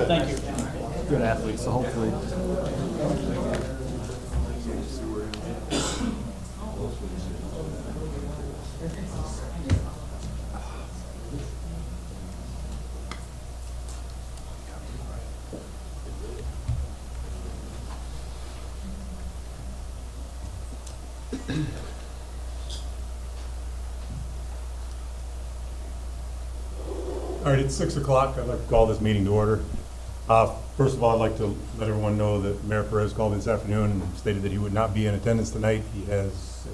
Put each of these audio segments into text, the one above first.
Thank you. Good athletes, so hopefully. All right, it's 6 o'clock. I'd like to call this meeting to order. First of all, I'd like to let everyone know that Mayor Perez called me this afternoon and stated that he would not be in attendance tonight. He has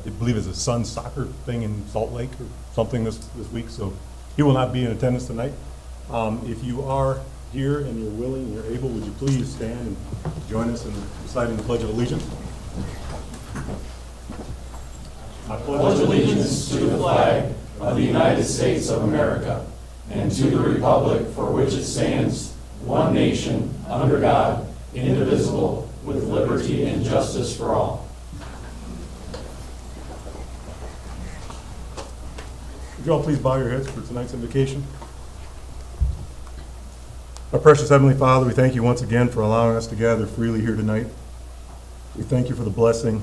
I believe it's a son's soccer thing in Salt Lake or something this week, so he will not be in attendance tonight. If you are here and you're willing and you're able, would you please stand and join us in reciting the Pledge of Allegiance? I pledge allegiance to the flag of the United States of America and to the republic for which it stands, one nation, under God, indivisible, with liberty and justice for all. Would you all please bow your heads for tonight's invocation? Our precious Heavenly Father, we thank you once again for allowing us to gather freely here tonight. We thank you for the blessing,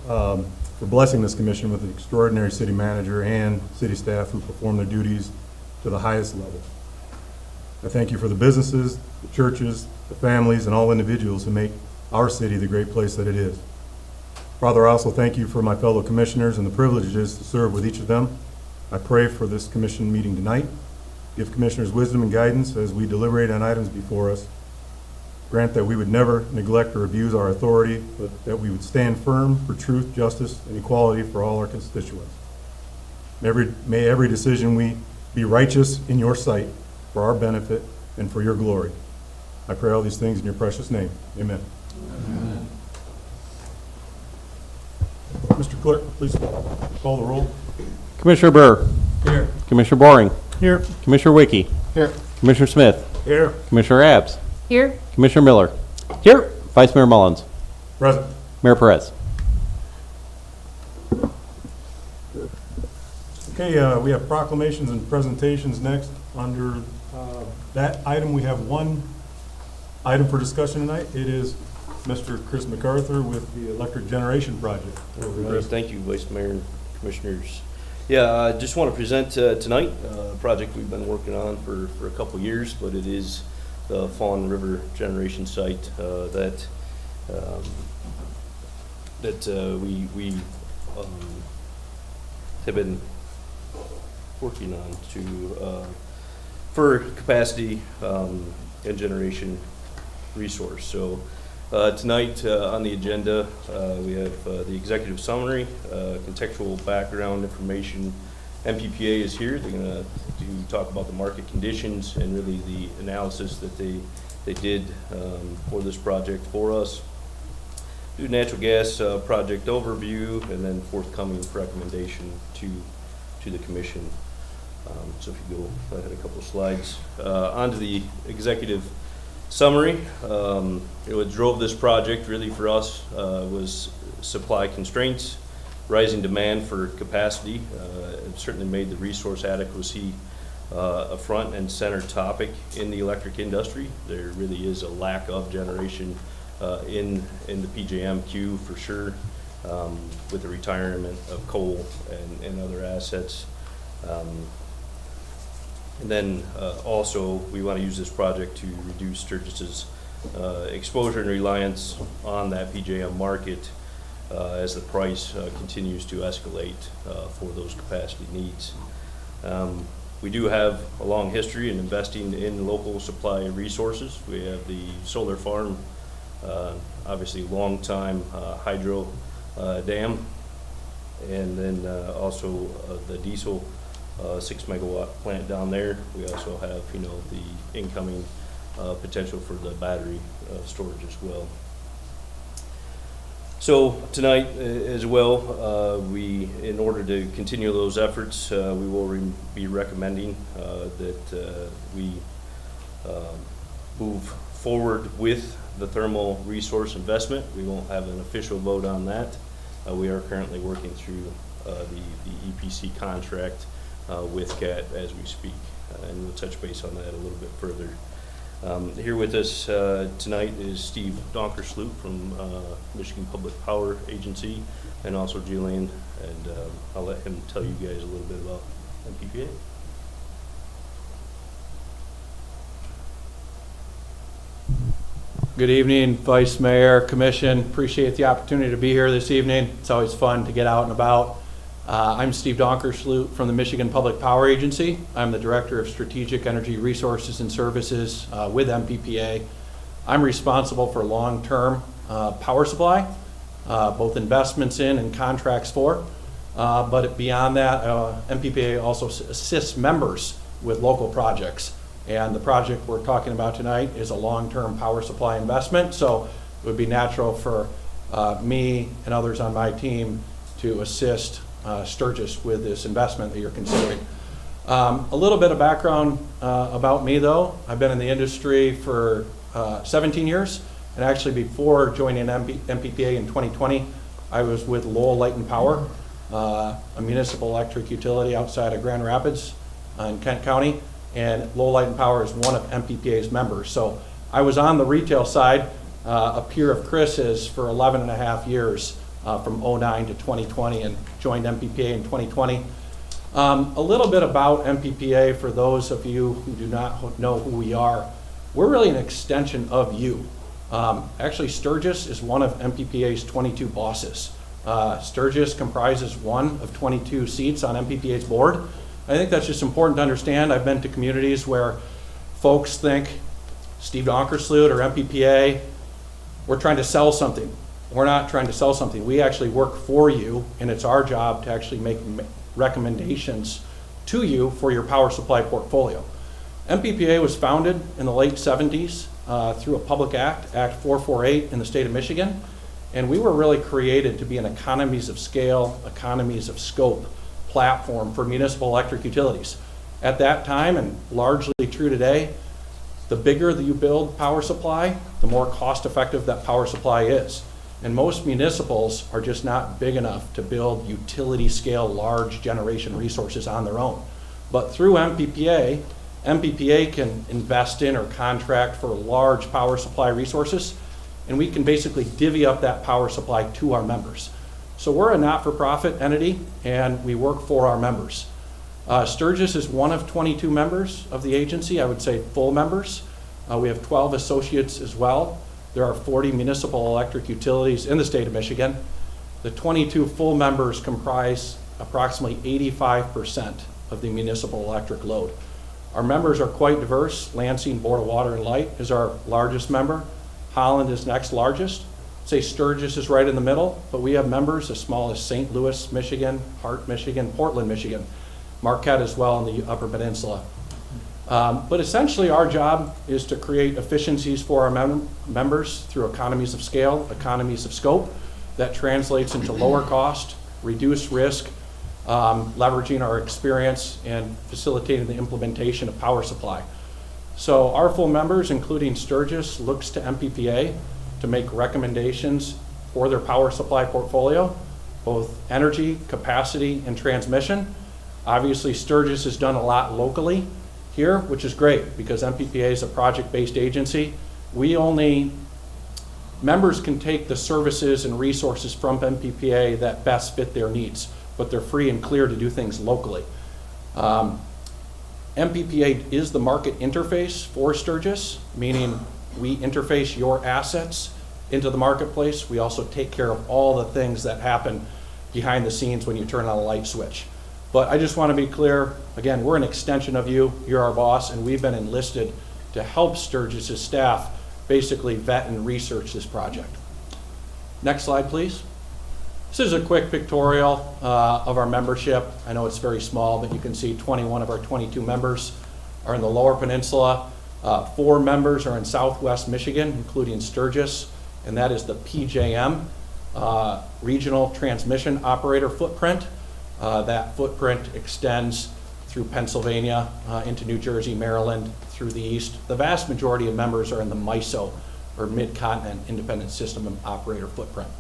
for blessing this commission with an extraordinary city manager and city staff who perform their duties to the highest level. I thank you for the businesses, the churches, the families, and all individuals who make our city the great place that it is. Father, I also thank you for my fellow commissioners and the privileges to serve with each of them. I pray for this commission meeting tonight. Give commissioners wisdom and guidance as we deliberate on items before us. Grant that we would never neglect or abuse our authority, but that we would stand firm for truth, justice, and equality for all our constituents. May every decision we be righteous in your sight for our benefit and for your glory. I pray all these things in your precious name. Amen. Amen. Mr. Clerk, please call the roll. Commissioner Burr. Here. Commissioner Boring. Here. Commissioner Wiki. Here. Commissioner Smith. Here. Commissioner Abs. Here. Commissioner Miller. Here. Vice Mayor Mullins. Present. Mayor Perez. Okay, we have proclamations and presentations next. Under that item, we have one item for discussion tonight. It is Mr. Chris MacArthur with the electric generation project. Great. Thank you, Vice Mayor and Commissioners. Yeah, I just want to present tonight a project we've been working on for a couple years, but it is the Fawn River generation site that we have been working on to for capacity and generation resource. So tonight on the agenda we have the executive summary, contextual background information. MPPA is here. They're going to talk about the market conditions and really the analysis that they did for this project for us. Do natural gas project overview and then forthcoming recommendation to the commission. So if you go ahead a couple of slides. Onto the executive summary. What drove this project really for us was supply constraints, rising demand for capacity. It certainly made the resource adequacy a front and center topic in the electric industry. There really is a lack of generation in the PJM queue for sure, with the retirement of coal and other assets. And then also we want to use this project to reduce Sturgis's exposure and reliance on that PJM market as the price continues to escalate for those capacity needs. We do have a long history in investing in local supply resources. We have the solar farm, obviously long time hydro dam, and then also the diesel 6 megawatt plant down there. We also have, the incoming potential for the battery storage as well. So tonight as well, in order to continue those efforts, we will be recommending that we move forward with the thermal resource investment. We won't have an official vote on that. We are currently working through the EPC contract with CAT as we speak. And we'll touch base on that a little bit further. Here with us tonight is Steve Donkersloot from Michigan Public Power Agency, and also Julian, and I'll let him tell you guys a little bit about MPPA. Good evening, Vice Mayor, Commission. Appreciate the opportunity to be here this evening. It's always fun to get out and about. I'm Steve Donkersloot from the Michigan Public Power Agency. I'm the Director of Strategic Energy Resources and Services with MPPA. I'm responsible for long-term power supply, both investments in and contracts for. But beyond that, MPPA also assists members with local projects. And the project we're talking about tonight is a long-term power supply investment. So it would be natural for me and others on my team to assist Sturgis with this investment that you're considering. A little bit of background about me though. I've been in the industry for 17 years, and actually before joining MPPA in 2020, I was with Lowell Light and Power, a municipal electric utility outside of Grand Rapids in Kent County, and Lowell Light and Power is one of MPPA's members. So I was on the retail side, a peer of Chris's for 11 and a half years, from 09 to 2020, and joined MPPA in 2020. A little bit about MPPA for those of you who do not know who we are. We're really an extension of you. Actually, Sturgis is one of MPPA's 22 bosses. Sturgis comprises one of 22 seats on MPPA's board. I think that's just important to understand. I've been to communities where folks think Steve Donkersloot or MPPA, we're trying to sell something. We're not trying to sell something. We actually work for you, and it's our job to actually make recommendations to you for your power supply portfolio. MPPA was founded in the late 70s through a public act, Act 448 in the state of Michigan, and we were really created to be an economies of scale, economies of scope platform for municipal electric utilities. At that time, and largely true today, the bigger that you build power supply, the more cost effective that power supply is. And most municipals are just not big enough to build utility scale large generation resources on their own. But through MPPA, MPPA can invest in or contract for large power supply resources, and we can basically divvy up that power supply to our members. So we're a not-for-profit entity, and we work for our members. Sturgis is one of 22 members of the agency, I would say full members. We have 12 associates as well. There are 40 municipal electric utilities in the state of Michigan. The 22 full members comprise approximately 85% of the municipal electric load. Our members are quite diverse. Lansing Board of Water and Light is our largest member. Holland is next largest. Say Sturgis is right in the middle, but we have members as small as St. Louis, Michigan, Hart, Michigan, Portland, Michigan, Marquette as well in the Upper Peninsula. But essentially our job is to create efficiencies for our members through economies of scale, economies of scope, that translates into lower cost, reduced risk, leveraging our experience and facilitating the implementation of power supply. So our full members, including Sturgis, looks to MPPA to make recommendations for their power supply portfolio, both energy, capacity, and transmission. Obviously, Sturgis has done a lot locally here, which is great because MPPA is a project-based agency. Members can take the services and resources from MPPA that best fit their needs, but they're free and clear to do things locally. MPPA is the market interface for Sturgis, meaning we interface your assets into the marketplace. We also take care of all the things that happen behind the scenes when you turn on a light switch. But I just want to be clear, again, we're an extension of you, you're our boss, and we've been enlisted to help Sturgis' staff basically vet and research this project. Next slide, please. This is a quick pictorial of our membership. I know it's very small, but you can see 21 of our 22 members are in the Lower Peninsula. 4 members are in Southwest Michigan, including Sturgis, and that is the PJM, Regional Transmission Operator footprint. That footprint extends through Pennsylvania, into New Jersey, Maryland, through the east. The vast majority of members are in the MISO, or Mid-Continent Independent System Operator footprint.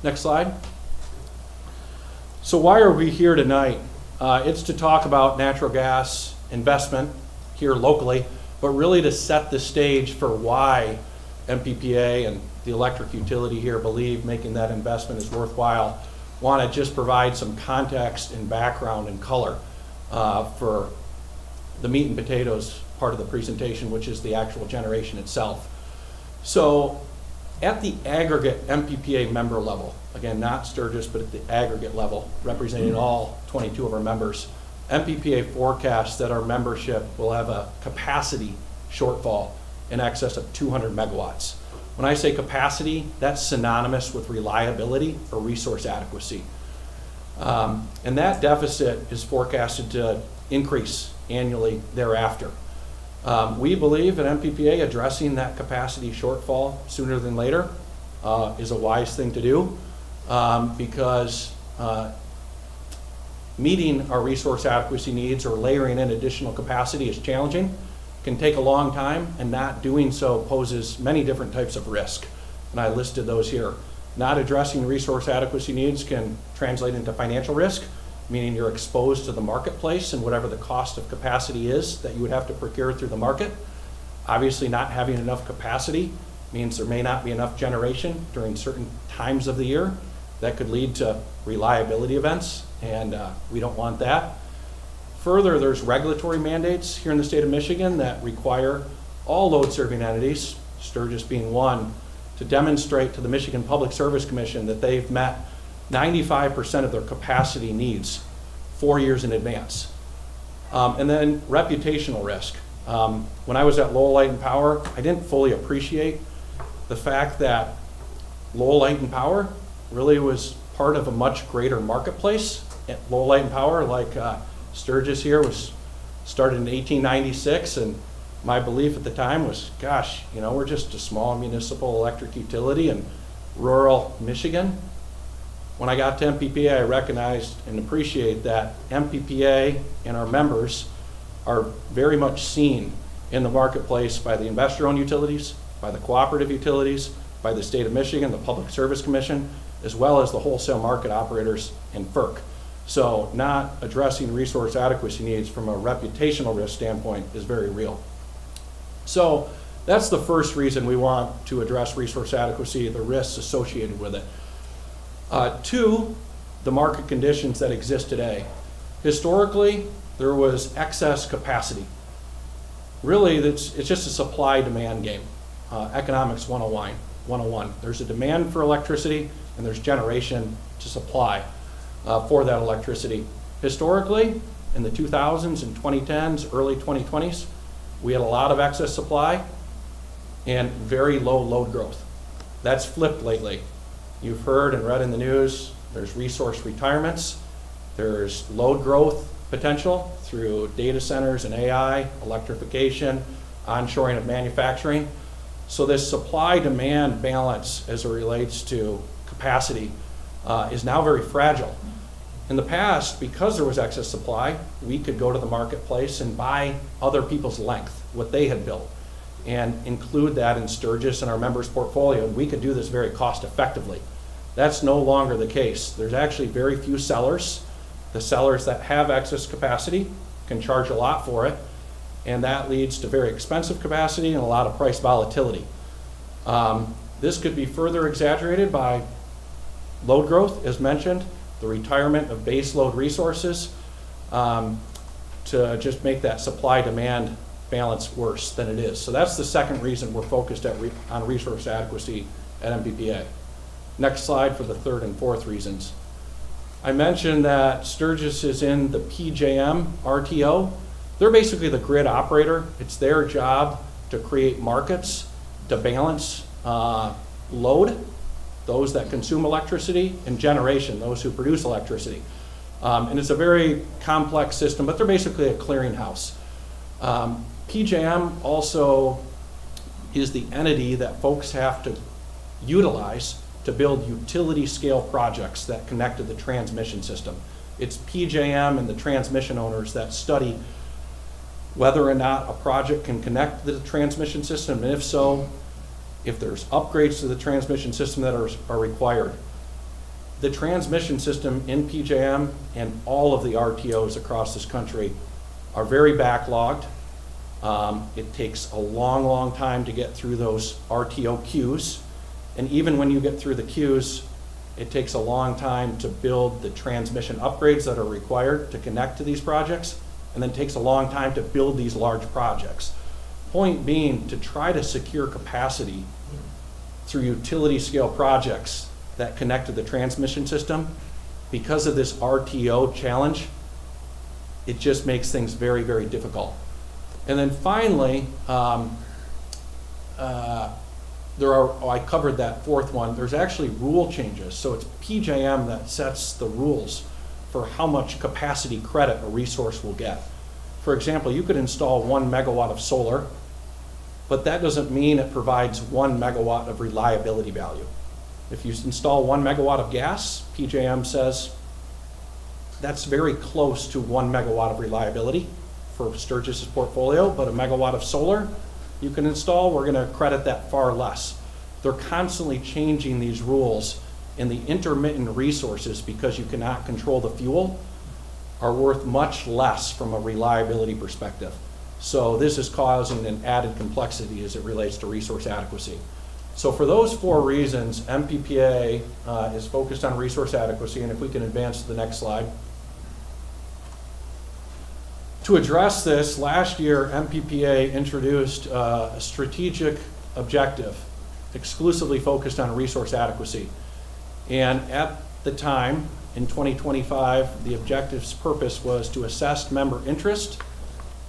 Next slide. So why are we here tonight? It's to talk about natural gas investment here locally, but really to set the stage for why MPPA and the electric utility here believe making that investment is worthwhile. Want to just provide some context and background and color for the meat and potatoes part of the presentation, which is the actual generation itself. So at the aggregate MPPA member level, again, not Sturgis, but at the aggregate level, representing all 22 of our members, MPPA forecasts that our membership will have a capacity shortfall in excess of 200 megawatts. When I say capacity, that's synonymous with reliability or resource adequacy. And that deficit is forecasted to increase annually thereafter. We believe at MPPA addressing that capacity shortfall sooner than later is a wise thing to do because meeting our resource adequacy needs or layering in additional capacity is challenging, can take a long time, and not doing so poses many different types of risk. And I listed those here. Not addressing resource adequacy needs can translate into financial risk, meaning you're exposed to the marketplace and whatever the cost of capacity is that you would have to procure through the market. Obviously, not having enough capacity means there may not be enough generation during certain times of the year. That could lead to reliability events, and we don't want that. Further, there's regulatory mandates here in the state of Michigan that require all load-serving entities, Sturgis being one, to demonstrate to the Michigan Public Service Commission that they've met 95% of their capacity needs 4 years in advance. And then reputational risk. When I was at Lowell Light and Power, I didn't fully appreciate the fact that Lowell Light and Power really was part of a much greater marketplace. At Lowell Light and Power, like Sturgis here, was started in 1896, and my belief at the time was, gosh, you know, we're just a small municipal electric utility in rural Michigan. When I got to MPPA, I recognized and appreciate that MPPA and our members are very much seen in the marketplace by the investor-owned utilities, by the cooperative utilities, by the state of Michigan, the Public Service Commission, as well as the wholesale market operators and FERC. So not addressing resource adequacy needs from a reputational risk standpoint is very real. So that's the first reason we want to address resource adequacy, the risks associated with it. Two, the market conditions that exist today. Historically, there was excess capacity. Really, it's just a supply-demand game. Economics 101. There's a demand for electricity, and there's generation to supply for that electricity. Historically, in the 2000s and 2010s, early 2020s, we had a lot of excess supply and very low load growth. That's flipped lately. You've heard and read in the news, there's resource retirements, there's load growth potential through data centers and AI, electrification, onshoring of manufacturing. So this supply-demand balance as it relates to capacity is now very fragile. In the past, because there was excess supply, we could go to the marketplace and buy other people's length, what they had built, and include that in Sturgis and our members' portfolio, and we could do this very cost effectively. That's no longer the case. There's actually very few sellers. The sellers that have excess capacity can charge a lot for it, and that leads to very expensive capacity and a lot of price volatility. This could be further exaggerated by load growth, as mentioned, the retirement of base load resources to just make that supply-demand balance worse than it is. So that's the second reason we're focused on resource adequacy at MPPA. Next slide for the third and fourth reasons. I mentioned that Sturgis is in the PJM RTO. They're basically the grid operator. It's their job to create markets to balance load, those that consume electricity, and generation, those who produce electricity. And it's a very complex system, but they're basically a clearinghouse. PJM also is the entity that folks have to utilize to build utility scale projects that connect to the transmission system. It's PJM and the transmission owners that study whether or not a project can connect to the transmission system, and if so, if there's upgrades to the transmission system that are required. The transmission system in PJM and all of the RTOs across this country are very backlogged. It takes a long, long time to get through those RTO queues. And even when you get through the queues, it takes a long time to build the transmission upgrades that are required to connect to these projects, and then it takes a long time to build these large projects. Point being, to try to secure capacity through utility scale projects that connect to the transmission system, because of this RTO challenge, it just makes things very, very difficult. And then finally, I covered that fourth one, there's actually rule changes. So it's PJM that sets the rules for how much capacity credit a resource will get. For example, you could install 1 megawatt of solar, but that doesn't mean it provides 1 megawatt of reliability value. If you install 1 megawatt of gas, PJM says that's very close to 1 megawatt of reliability for Sturgis's portfolio, but a megawatt of solar you can install, we're going to credit that far less. They're constantly changing these rules, and the intermittent resources, because you cannot control the fuel, are worth much less from a reliability perspective. So this is causing an added complexity as it relates to resource adequacy. So for those 4 reasons, MPPA is focused on resource adequacy, and if we can advance to the next slide. To address this, last year MPPA introduced a strategic objective exclusively focused on resource adequacy. And at the time, in 2025, the objective's purpose was to assess member interest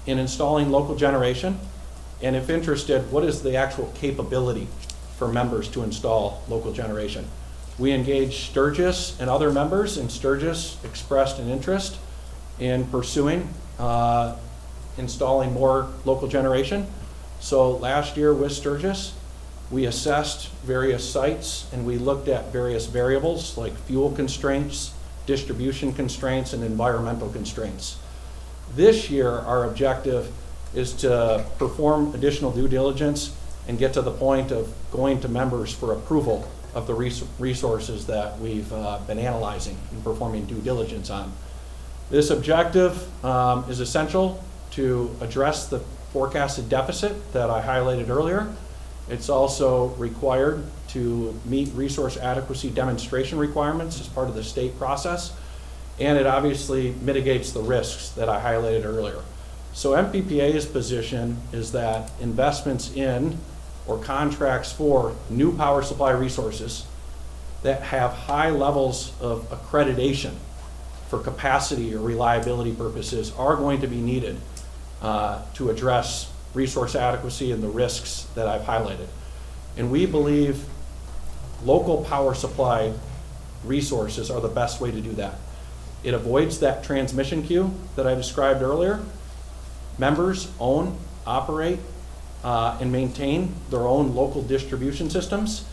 in installing local generation, and if interested, what is the actual capability for members to install local generation. We engaged Sturgis and other members, and Sturgis expressed an interest in pursuing installing more local generation. So last year with Sturgis, we assessed various sites and we looked at various variables like fuel constraints, distribution constraints, and environmental constraints. This year, our objective is to perform additional due diligence and get to the point of going to members for approval of the resources that we've been analyzing and performing due diligence on. This objective is essential to address the forecasted deficit that I highlighted earlier. It's also required to meet resource adequacy demonstration requirements as part of the state process, and it obviously mitigates the risks that I highlighted earlier. So MPPA's position is that investments in or contracts for new power supply resources that have high levels of accreditation for capacity or reliability purposes are going to be needed to address resource adequacy and the risks that I've highlighted. And we believe local power supply resources are the best way to do that. It avoids that transmission queue that I described earlier. Members own, operate, and maintain their own local distribution systems.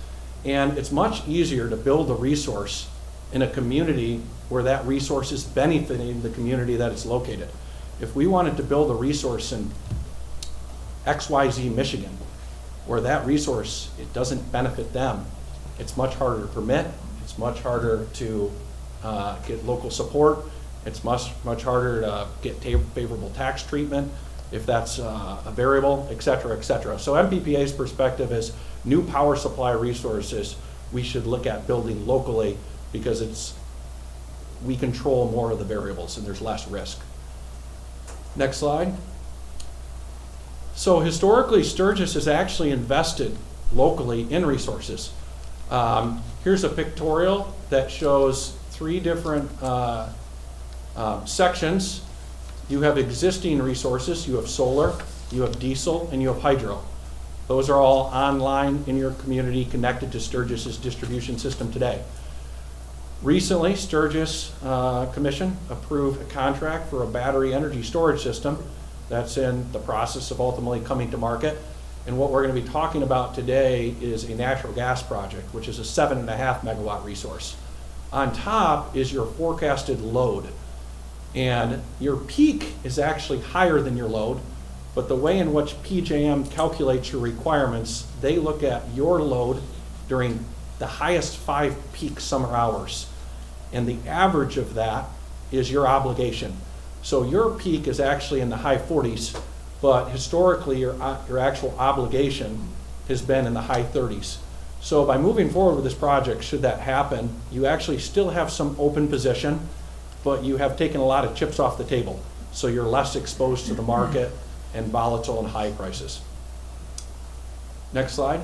And it's much easier to build a resource in a community where that resource is benefiting the community that it's located. If we wanted to build a resource in XYZ Michigan, where that resource, it doesn't benefit them, it's much harder to permit, it's much harder to get local support, it's much harder to get favorable tax treatment if that's a variable, et cetera, et cetera. So MPPA's perspective is new power supply resources we should look at building locally because we control more of the variables and there's less risk. Next slide. So historically, Sturgis has actually invested locally in resources. Here's a pictorial that shows 3 different sections. You have existing resources, you have solar, you have diesel, and you have hydro. Those are all online in your community connected to Sturgis's distribution system today. Recently, Sturgis Commission approved a contract for a battery energy storage system that's in the process of ultimately coming to market. And what we're going to be talking about today is a natural gas project, which is a 7.5 megawatt resource. On top is your forecasted load. And your peak is actually higher than your load, but the way in which PJM calculates your requirements, they look at your load during the highest 5 peak summer hours. and the average of that is your obligation. So your peak is actually in the high 40s, but historically your actual obligation has been in the high 30s. So by moving forward with this project, should that happen, you actually still have some open position, but you have taken a lot of chips off the table. So you're less exposed to the market and volatile and high prices. Next slide.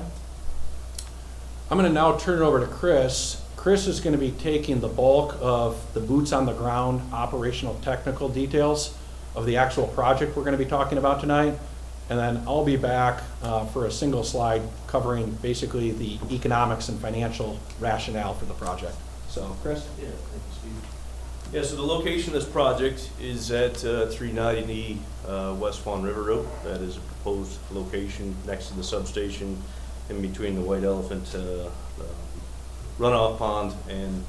I'm going to now turn it over to Chris. Chris is going to be taking the bulk of the boots on the ground operational technical details of the actual project we're going to be talking about tonight. And then I'll be back for a single slide covering basically the economics and financial rationale for the project. So, Chris? Yeah, thank you, Steve. Yeah, so the location of this project is at 390 West Fawn River Road. That is a proposed location next to the substation in between the White Elephant runoff pond and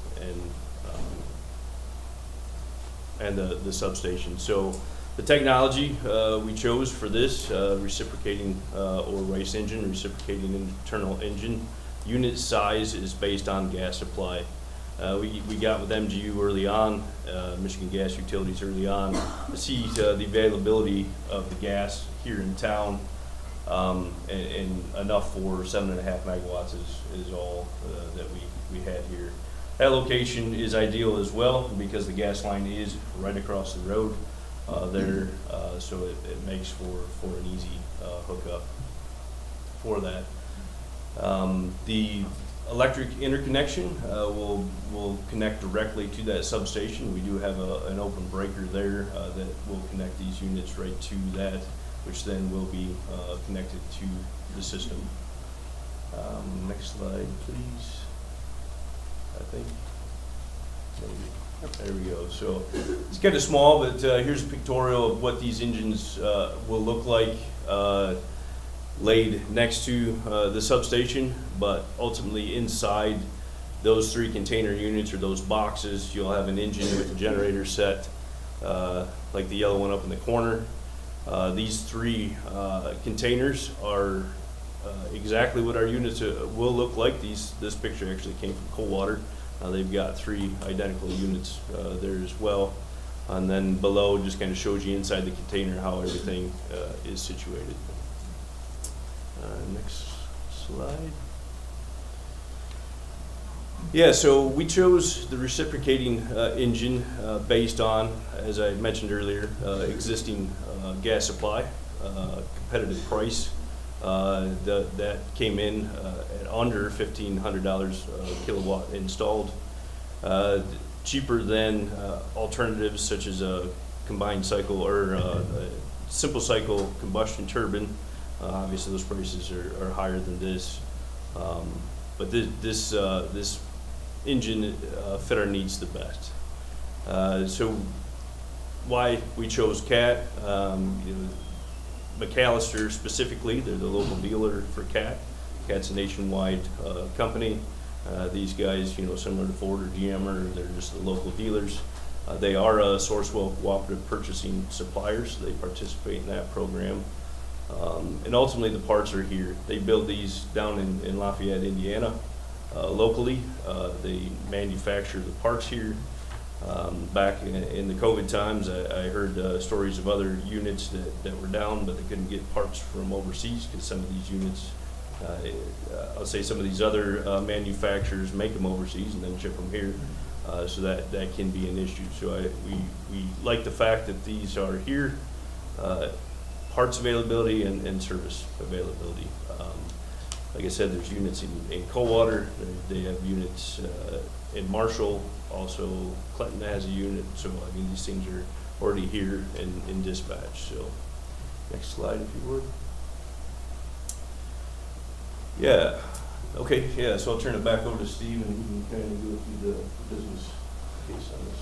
the substation. So the technology we chose for this, reciprocating or rice engine, reciprocating internal engine, unit size is based on gas supply. We got with MGU early on, Michigan Gas Utilities early on, to see the availability of the gas here in town, and enough for 7.5 megawatts is all that we had here. That location is ideal as well because the gas line is right across the road there, so it makes for an easy hookup for that. The electric interconnection will connect directly to that substation. We do have an open breaker there that will connect these units right to that, which then will be connected to the system. Next slide, please. I think. Maybe. There we go. So it's kind of small, but here's a pictorial of what these engines will look like laid next to the substation, but ultimately inside those 3 container units or those boxes, you'll have an engine with a generator set, like the yellow one up in the corner. These 3 containers are exactly what our units will look like. This picture actually came from Coldwater. They've got 3 identical units there as well. And then below just kind of shows you inside the container how everything is situated. Next slide. Yeah, so we chose the reciprocating engine based on, as I mentioned earlier, existing gas supply, competitive price. That came in at under $1,500 a kilowatt installed. Cheaper than alternatives such as a combined cycle or a simple cycle combustion turbine. Obviously those prices are higher than this. But this engine fit our needs the best. So why we chose CAT, McAllister specifically, they're the local dealer for CAT. CAT's a nationwide company. These guys, similar to Ford or GM, they're just the local dealers. They are a Sourcewell cooperative purchasing supplier, so they participate in that program. And ultimately the parts are here. They build these down in Lafayette, Indiana, locally. They manufacture the parts here. Back in the COVID times, I heard stories of other units that were down, but they couldn't get parts from overseas because some of these units, I'll say some of these other manufacturers make them overseas and then ship them here. So that can be an issue. So we like the fact that these are here, parts availability and service availabiliity. Like I said, there's units in Coldwater. They have units in Marshall. Also, Clinton has a unit. So, I mean, these things are already here in dispatch. So, next slide, if you would. Yeah. Okay. Yeah. So I'll turn it back over to Steve, and we can kind of go through the business case on this.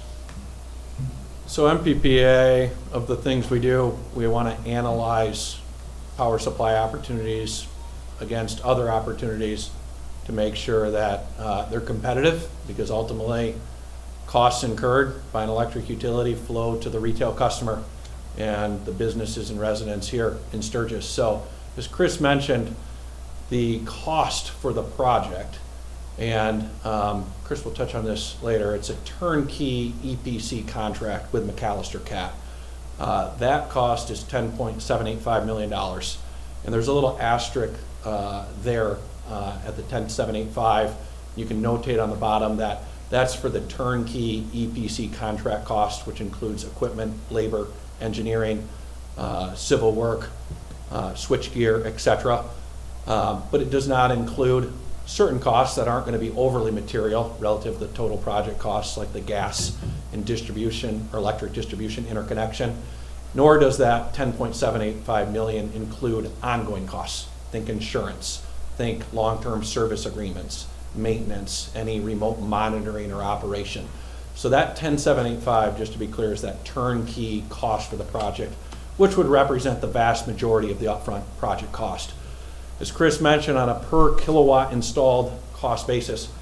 So MPPA, of the things we do, we want to analyze power supply opportunities against other opportunities to make sure that they're competitive, because ultimately costs incurred by an electric utility flow to the retail customer and the businesses and residents here in Sturgis. So as Chris mentioned, the cost for the project And Chris will touch on this later. It's a turnkey EPC contract with McAllister Cat. That cost is $10.785 million. And there's a little asterisk there at the 10.785. You can notate on the bottom that that's for the turnkey EPC contract cost, which includes equipment, labor, engineering, civil work, switchgear, etc. But it does not include certain costs that aren't going to be overly material relative to the total project costs, like the gas and distribution or electric distribution interconnection. Nor does that 10.785 million include ongoing costs. Think insurance, think long-term service agreements, maintenance, any remote monitoring or operation. So that 10.785, just to be clear, is that turnkey cost for the project, which would represent the vast majority of the upfront project cost. As Chris mentioned, on a per kilowatt installed cost basis,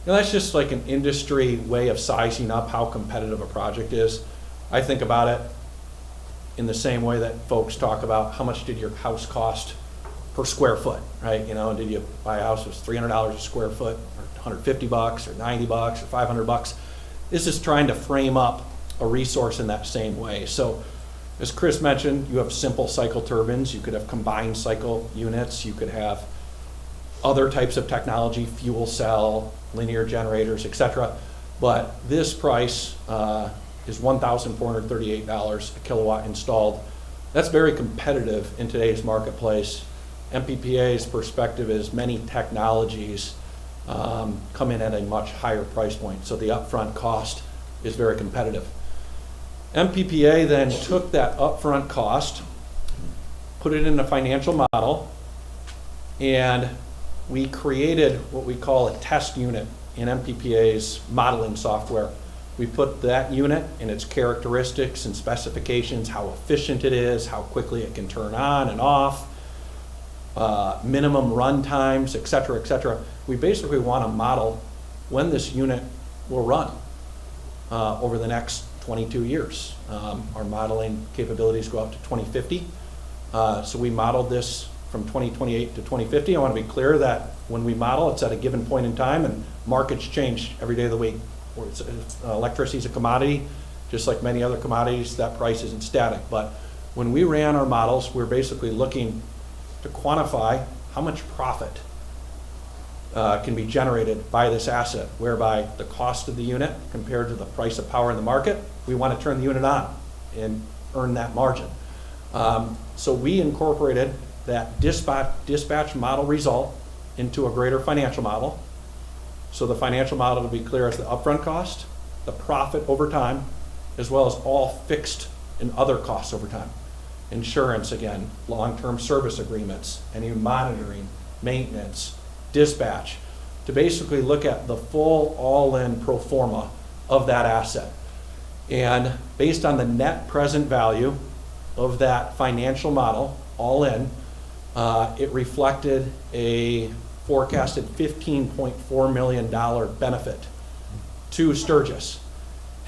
that's just like an industry way of sizing up how competitive a project is. I think about it in the same way that folks talk about how much did your house cost per square foot, right? Did you buy a house that was $300 a square foot, or $150 or $90 or $500? This is trying to frame up a resource in that same way. So as Chris mentioned, you have simple cycle turbines, you could have combined cycle units, you could have other types of technology, fuel cell, linear generators, etc. But this price is $1,438 a kilowatt installed. That's very competitive in today's marketplace. MPPA's perspective is many technologies come in at a much higher price point, so the upfront cost is very competitive. MPPA then took that upfront cost, put it in a financial model, and we created what we call a test unit in MPPA's modeling software. We put that unit and its characteristics and specifications, how efficient it is, how quickly it can turn on and off, minimum run times, et cetera, et cetera. We basically want to model when this unit will run over the next 22 years. Our modeling capabilities go out to 2050. So we modeled this from 2028 to 2050. I want to be clear that when we model, it's at a given point in time, and markets change every day of the week. Electricity is a commodity, just like many other commodities. That price isn't static. But when we ran our models, we're basically looking to quantify how much profit can be generated by this asset, whereby the cost of the unit compared to the price of power in the market, we want to turn the unit on and earn that margin. So we incorporated that dispatch model result into a greater financial model. So the financial model, to be clear, is the upfront cost, the profit over time, as well as all fixed and other costs over time. Insurance, again, long-term service agreements, any monitoring, maintenance, dispatch, to basically look at the full all-in pro forma of that asset. And based on the net present value of that financial model, all in, it reflected a forecasted $15.4 million benefit to Sturgis.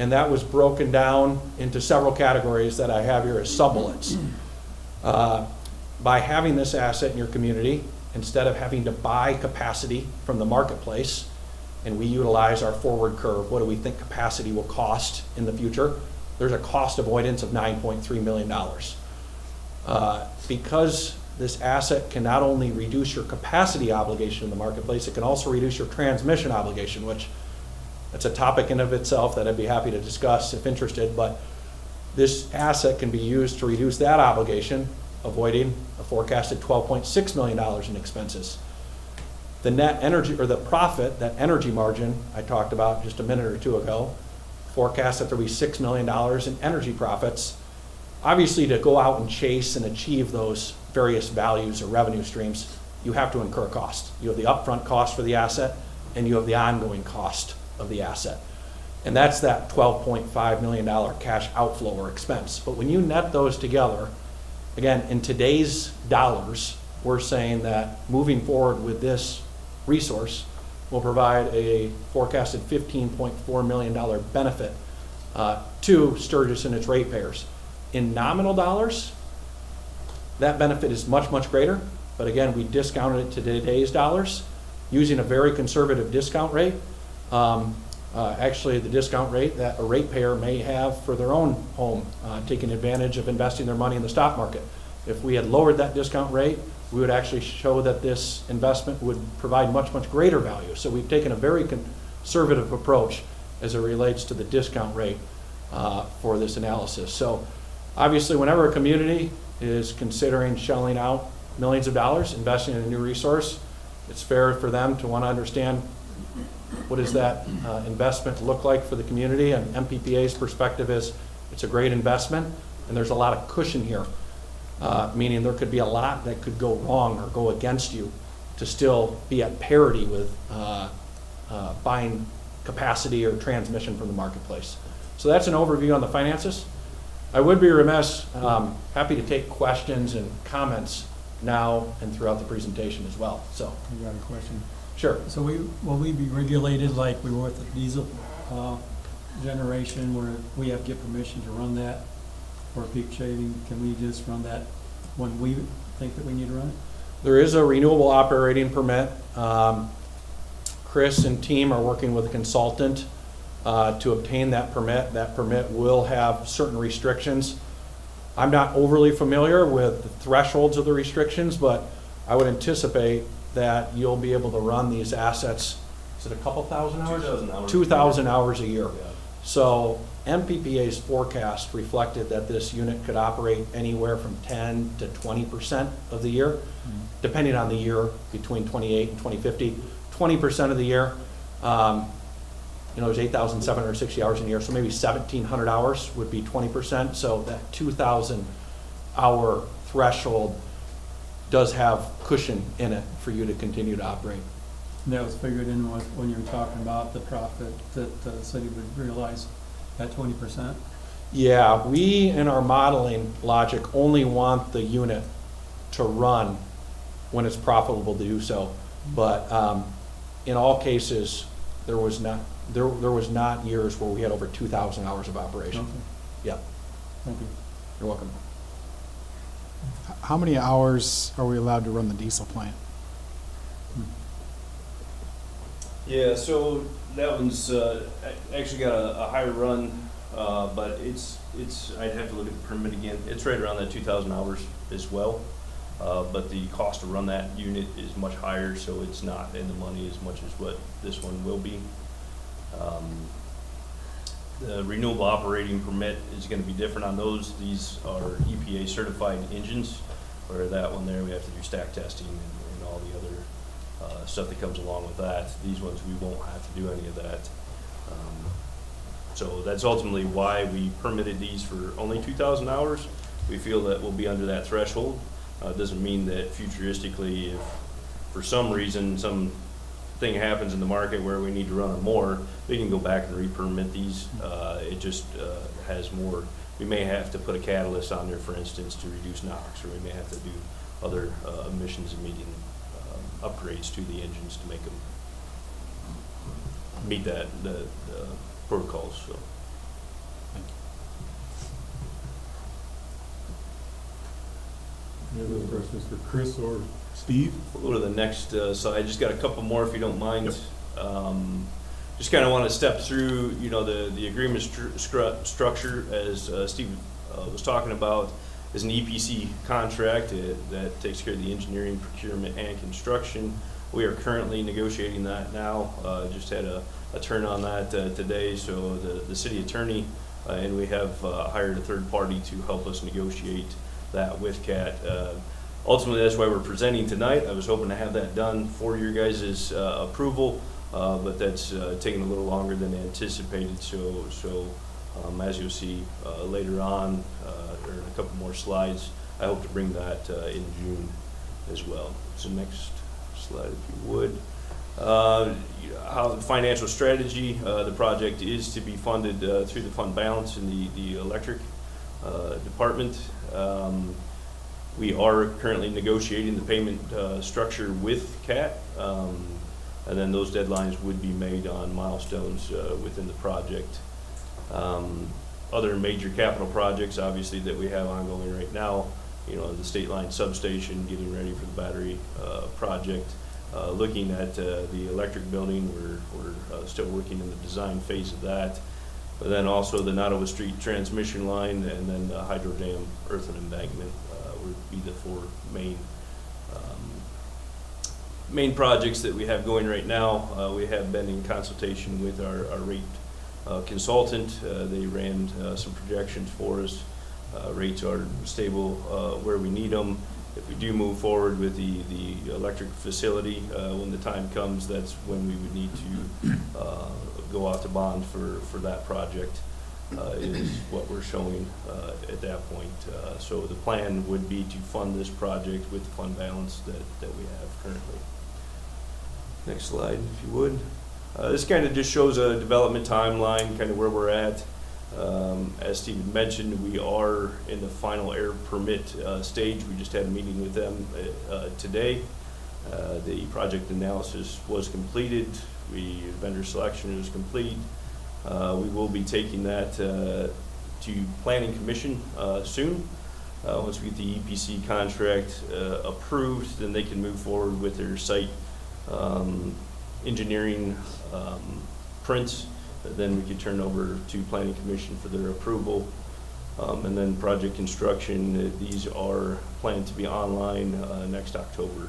And that was broken down into several categories that I have here as sub-bullets. By having this asset in your community, instead of having to buy capacity from the marketplace, and we utilize our forward curve, what do we think capacity will cost in the future? There's a cost avoidance of $9.3 million. Because this asset can not only reduce your capacity obligation in the marketplace, it can also reduce your transmission obligation, which that's a topic in of itself that I'd be happy to discuss if interested, but this asset can be used to reduce that obligation, avoiding a forecasted $12.6 million in expenses. The net energy, or the profit, that energy margin I talked about just a minute or two ago, forecast that there'll be $6 million in energy profits. Obviously, to go out and chase and achieve those various values or revenue streams, you have to incur cost. You have the upfront cost for the asset, and you have the ongoing cost of the asset. And that's that $12.5 million cash outflow or expense. But when you net those together, again, in today's dollars, we're saying that moving forward with this resource will provide a forecasted $15.4 million benefit to Sturgis and its ratepayers. In nominal dollars, that benefit is much, much greater. But again, we discounted it to today's dollars. using a very conservative discount rate. Actually, the discount rate that a ratepayer may have for their own home, taking advantage of investing their money in the stock market. If we had lowered that discount rate, we would actually show that this investment would provide much, much greater value. So we've taken a very conservative approach as it relates to the discount rate for this analysis. So obviously, whenever a community is considering shelling out millions of dollars, investing in a new resource, it's fair for them to want to understand what does that investment look like for the community. And MPPA's perspective is it's a great investment, and there's a lot of cushion here, meaning there could be a lot that could go wrong or go against you to still be at parity with buying capacity or transmission from the marketplace. So that's an overview on the finances. I would be remiss, happy to take questions and comments now and throughout the presentation as well. So, I got a question. sure. So will we be regulated like we were with the diesel generation, where we have to get permission to run that for peak shaving? Can we just run that when we think that we need to run it? There is a renewable operating permit. Chris and team are working with a consultant to obtain that permit. That permit will have certain restrictions. I'm not overly familiar with the thresholds of the restrictions, but I would anticipate that you'll be able to run these assets, is it a couple thousand hours? 2,000 hours. 2,000 hours a year. Yeah. So MPPA's forecast reflected that this unit could operate anywhere from 10 to 20% of the year, depending on the year, between 28 and 2050. 20% of the year, there's 8,760 hours in a year, so maybe 1,700 hours would be 20%. So that 2,000 hour threshold does have cushion in it for you to continue to operate. And that was figured in when you were talking about the profit that the city would realize at 20%? Yeah, we in our modeling logic only want the unit to run when it's profitable to do so. But in all cases, there was not years where we had over 2,000 hours of operation. Okay. Yeah, Thank you. you're welcome. How many hours are we allowed to run the diesel plant? Yeah, so that one's actually got a higher run, but it's I'd have to look at the permit again. It's right around that 2,000 hours as well, but the cost to run that unit is much higher, so it's not in the money as much as what this one will be. The renewable operating permit is going to be different on those. These are EPA certified engines, where that one there we have to do stack testing and all the other stuff that comes along with that. These ones we won't have to do any of that. So that's ultimately why we permitted these for only 2,000 hours. We feel that we'll be under that threshold. It doesn't mean that futuristically, if for some reason something happens in the market where we need to run them more, we can go back and re-permit these. It just has more. We may have to put a catalyst on there, for instance, to reduce NOx, or we may have to do other emissions emitting upgrades to the engines to make them meet the protocols. So. Any other questions for Chris or Steve? We'll go to the next slide. Just got a couple more if you don't mind. Yep. Just kind of want to step through, the agreement structure as Steve was talking about is an EPC contract that takes care of the engineering, procurement, and construction. We are currently negotiating that now. Just had a turn on that today. So the city attorney and we have hired a third party to help us negotiate that with CAT. Ultimately, that's why we're presenting tonight. I was hoping to have that done for your guys' approval, but that's taking a little longer than anticipated. So as you'll see later on, or in a couple more slides, I hope to bring that in June as well. So next slide, if you would. How the financial strategy, the project is to be funded through the fund balance in the electric department. We are currently negotiating the payment structure with CAT, and then those deadlines would be made on milestones within the project. Other major capital projects, obviously, that we have ongoing right now, the state line substation, getting ready for the battery project. looking at the electric building. We're still working in the design phase of that. But then also the Nottawa Street transmission line, and then the hydro dam earthen embankment would be the four main projects that we have going right now. We have been in consultation with our rate consultant. They ran some projections for us. Rates are stable where we need them. If we do move forward with the electric facility, when the time comes, that's when we would need to go out to bond for that project, is what we're showing at that point. So the plan would be to fund this project with the fund balance that we have currently. Next slide, if you would. This kind of just shows a development timeline, kind of where we're at. As Steve mentioned, we are in the final air permit stage. We just had a meeting with them today. The project analysis was completed. Vendor selection is complete. We will be taking that to Planning Commission soon. Once we get the EPC contract approved, then they can move forward with their site engineering prints. Then we could turn over to Planning Commission for their approval. And then project construction, these are planned to be online next October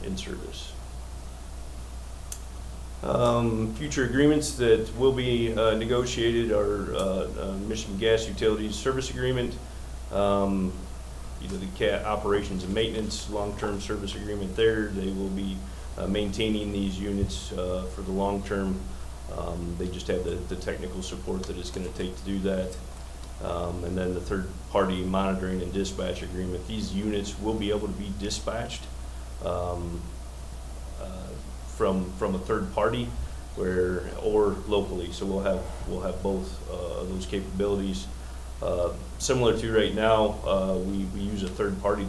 in service. Future agreements that will be negotiated are Michigan Gas Utilities Service Agreement, the CAT operations and maintenance long-term service agreement there. They will be maintaining these units for the long term. They just have the technical support that it's going to take to do that. And then the third-party monitoring and dispatch agreement. These units will be able to be dispatched from a third party or locally. So we'll have both of those capabilities. Similar to right now, we use a third party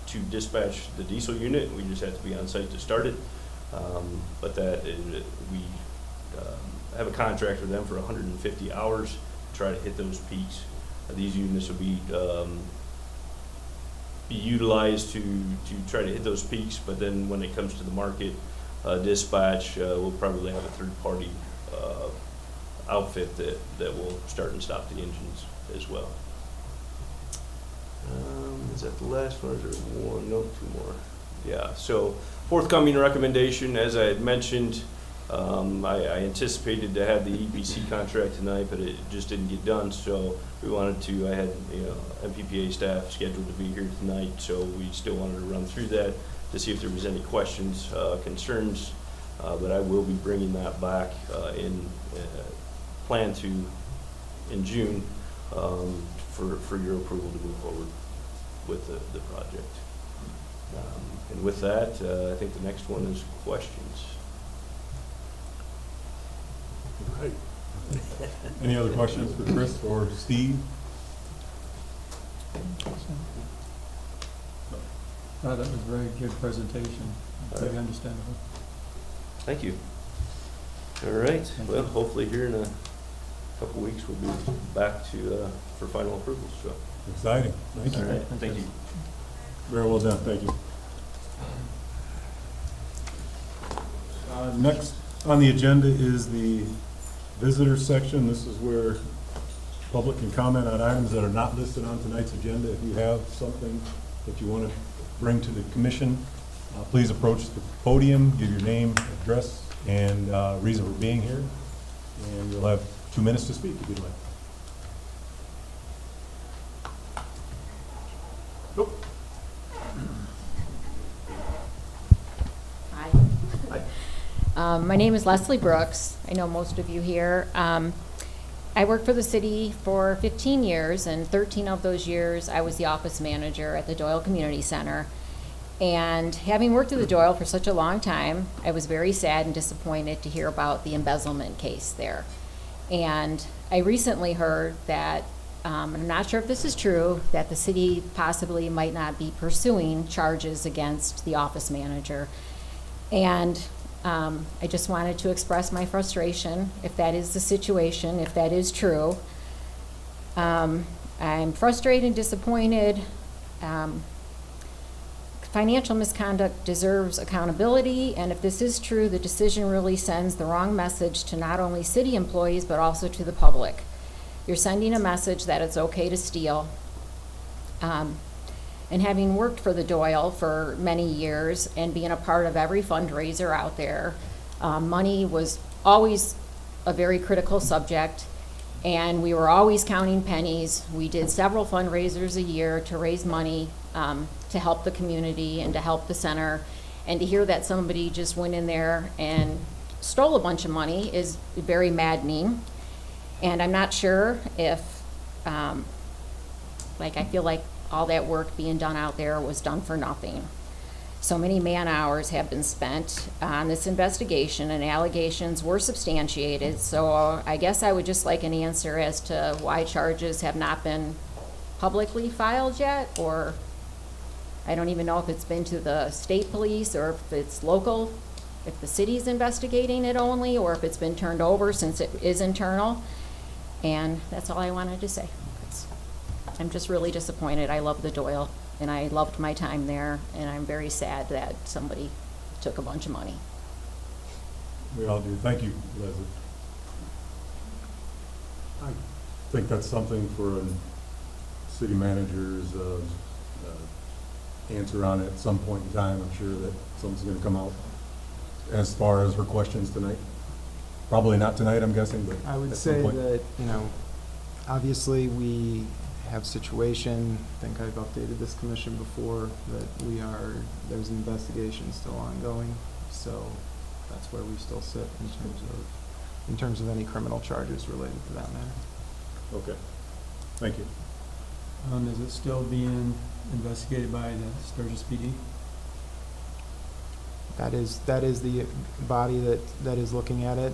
to dispatch the diesel unit. We just have to be on site to start it. But we have a contract with them for 150 hours to try to hit those peaks. These units will be utilized to try to hit those peaks, but then when it comes to the market dispatch, we'll probably have a third-party outfit that will start and stop the engines as well. Is that the last one, or is there one? No, two more. Yeah, so forthcoming recommendation, as I had mentioned, I anticipated to have the EPC contract tonight, but it just didn't get done. So I had MPPA staff scheduled to be here tonight, so we still wanted to run through that to see if there was any questions, concerns. But I will be bringing that back in June for your approval to move forward with the project. And with that, I think the next one is questions. Right. Any other questions for Chris or Steve? That was a very good presentation, very understandable. Thank you. All right. Well, hopefully here in a couple weeks we'll be back for final approvals. So. Exciting. Thank you. All right. Thank you. Very well done. Thank you. Next on the agenda is the visitor section. This is where public can comment on items that are not listed on tonight's agenda. If you have something that you want to bring to the commission, please approach the podium, give your name, address, and reason for being here, and you'll have 2 minutes to speak if you'd like. Nope. Hi. Hi. My name is Leslie Brooks. I know most of you here. I worked for the city for 15 years, and 13 of those years I was the office manager at the Doyle Community Center. And having worked at the Doyle for such a long time, I was very sad and disappointed to hear about the embezzlement case there. And I recently heard that, I'm not sure if this is true, that the city possibly might not be pursuing charges against the office manager. And I just wanted to express my frustration, if that is the situation, if that is true. I'm frustrated and disappointed, financial misconduct deserves accountability, and if this is true, the decision really sends the wrong message to not only city employees, but also to the public. You're sending a message that it's okay to steal. And having worked for the Doyle for many years and being a part of every fundraiser out there, money was always a very critical subject, and we were always counting pennies. We did several fundraisers a year to raise money to help the community and to help the center. And to hear that somebody just went in there and stole a bunch of money is very maddening. And I'm not sure if, I feel like all that work being done out there was done for nothing. So many man-hours have been spent on this investigation, and allegations were substantiated. So I guess I would just like an answer as to why charges have not been publicly filed yet, or I don't even know if it's been to the state police or if it's local, if the city's investigating it only, or if it's been turned over since it is internal. And that's all I wanted to say. I'm just really disappointed. I love the Doyle, and I loved my time there, and I'm very sad that somebody took a bunch of money. We all do. Thank you, Leslie. I think that's something for a city manager's answer on it at some point in time. I'm sure that something's going to come out as far as her questions tonight. Probably not tonight, I'm guessing, but I would at some say point. that, obviously we have situation, I think I've updated this commission before, that there's an investigation still ongoing, so that's where we still sit in terms of any criminal charges related to that matter. Okay. Thank you. Is it still being investigated by the Sturgis PD? That is the body that is looking at it.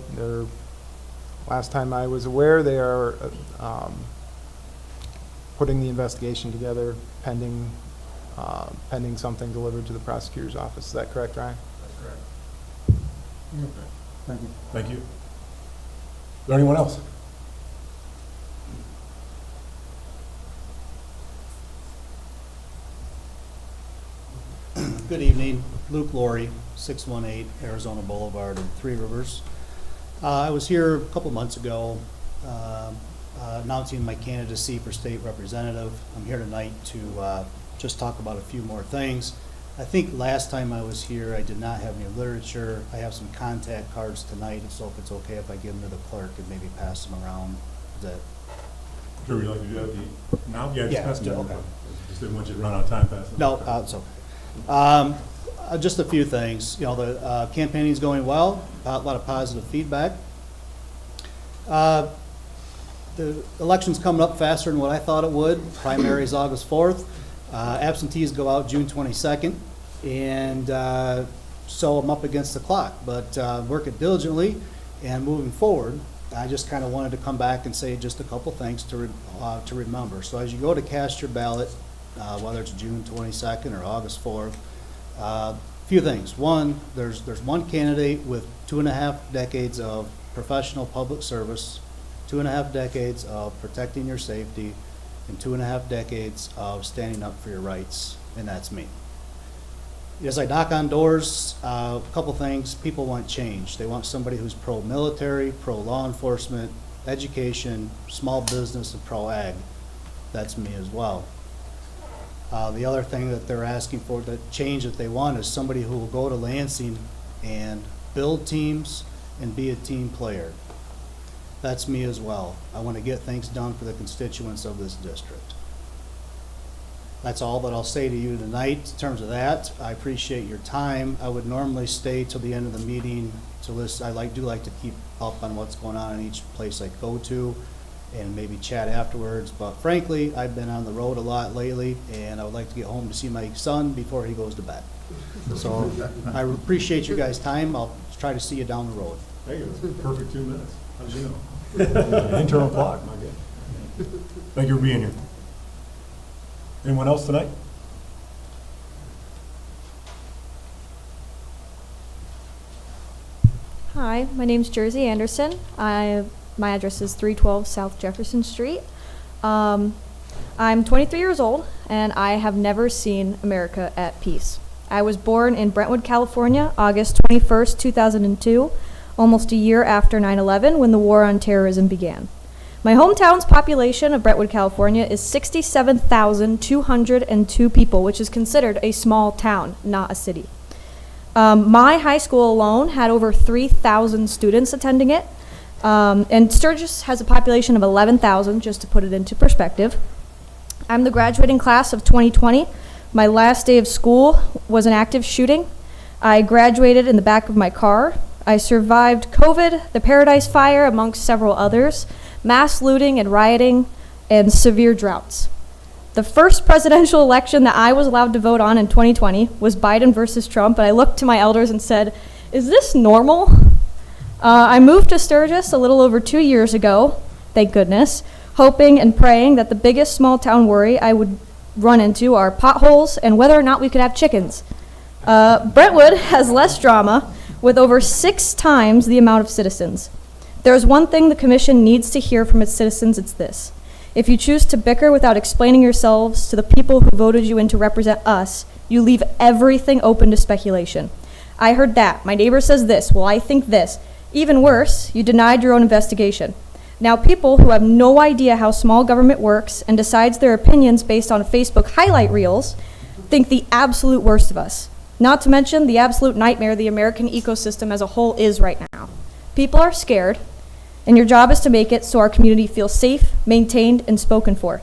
Last time I was aware, they are putting the investigation together pending something delivered to the prosecutor's office. Is that correct, Ryan? That's correct. Okay. Thank you. Thank you. Is there anyone else? Good evening, Luke Laurie, 618 Arizona Boulevard in Three Rivers. I was here a couple months ago announcing my candidacy for state representative. I'm here tonight to just talk about a few more things. I think last time I was here, I did not have any literature. I have some contact cards tonight, so if it's okay if I give them to the clerk and maybe pass them around. Is that Sure, would you like to do that now? Yeah, just Yeah, pass them down. okay. Just didn't want you to run out of time passing. No, it's okay. Just a few things. The campaigning is going well. A lot of positive feedback. The election's coming up faster than what I thought it would. Primary is August 4th. Absentees go out June 22nd, and so I'm up against the clock. But working diligently and moving forward. I just kind of wanted to come back and say just a couple things to remember. So as you go to cast your ballot, whether it's June 22nd or August 4th, few things. One, there's one candidate with 2.5 decades of professional public service, 2.5 decades of protecting your safety, and 2.5 decades of standing up for your rights, and that's me. As I knock on doors, a couple things. People want change. They want somebody who's pro-military, pro-law enforcement, education, small business, and pro-ag. That's me as well. The other thing that they're asking for, the change that they want, is somebody who will go to Lansing and build teams and be a team player. That's me as well. I want to get things done for the constituents of this district. That's all that I'll say to you tonight in terms of that. I appreciate your time. I would normally stay till the end of the meeting to listen. I do like to keep up on what's going on in each place I go to and maybe chat afterwards. But frankly, I've been on the road a lot lately, and I would like to get home to see my son before he goes to bed. So I appreciate you guys' time. I'll try to see you down the road. Hey, it was a perfect 2 minutes. How'd you know? Internal clock, my God. Thank you for being here. Anyone else tonight? Hi, my name's Jersey Anderson. My address is 312 South Jefferson Street. I'm 23 years old, and I have never seen America at peace. I was born in Brentwood, California, August 21st, 2002, almost a year after 9/11 when the war on terrorism began. My hometown's population of Brentwood, California is 67,202 people, which is considered a small town, not a city. My high school alone had over 3,000 students attending it, and Sturgis has a population of 11,000, just to put it into perspective. I'm the graduating class of 2020. My last day of school was an active shooting. I graduated in the back of my car. I survived COVID, the Paradise Fire, amongst several others, mass looting and rioting, and severe droughts. The first presidential election that I was allowed to vote on in 2020 was Biden versus Trump, and I looked to my elders and said, "Is this normal?" I moved to Sturgis a little over 2 years ago, thank goodness, hoping and praying that the biggest small town worry I would run into are potholes and whether or not we could have chickens. Brentwood has less drama, with over 6 times the amount of citizens. There is one thing the commission needs to hear from its citizens, it's this. If you choose to bicker without explaining yourselves to the people who voted you in to represent us, you leave everything open to speculation. I heard that. My neighbor says this. Well, I think this. Even worse, you denied your own investigation. Now, people who have no idea how small government works and decides their opinions based on Facebook highlight reels think the absolute worst of us. Not to mention the absolute nightmare the American ecosystem as a whole is right now. People are scared, and your job is to make it so our community feels safe, maintained, and spoken for.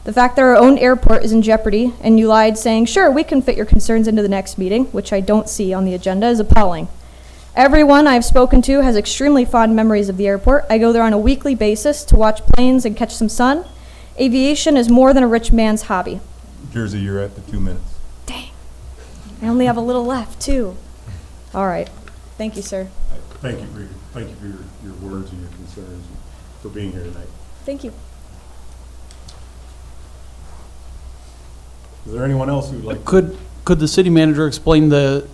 The fact that our own airport is in jeopardy, and you lied saying, sure, we can fit your concerns into the next meeting, which I don't see on the agenda, is appalling. Everyone I've spoken to has extremely fond memories of the airport. I go there on a weekly basis to watch planes and catch some sun. Aviation is more than a rich man's hobby. Jersey, you're at the 2 minutes. Dang. I only have a little left, too. All right. Thank you, sir. Thank you for your words and your concerns, and for being here tonight. Thank you. Is there anyone else who would like? Could the city manager explain the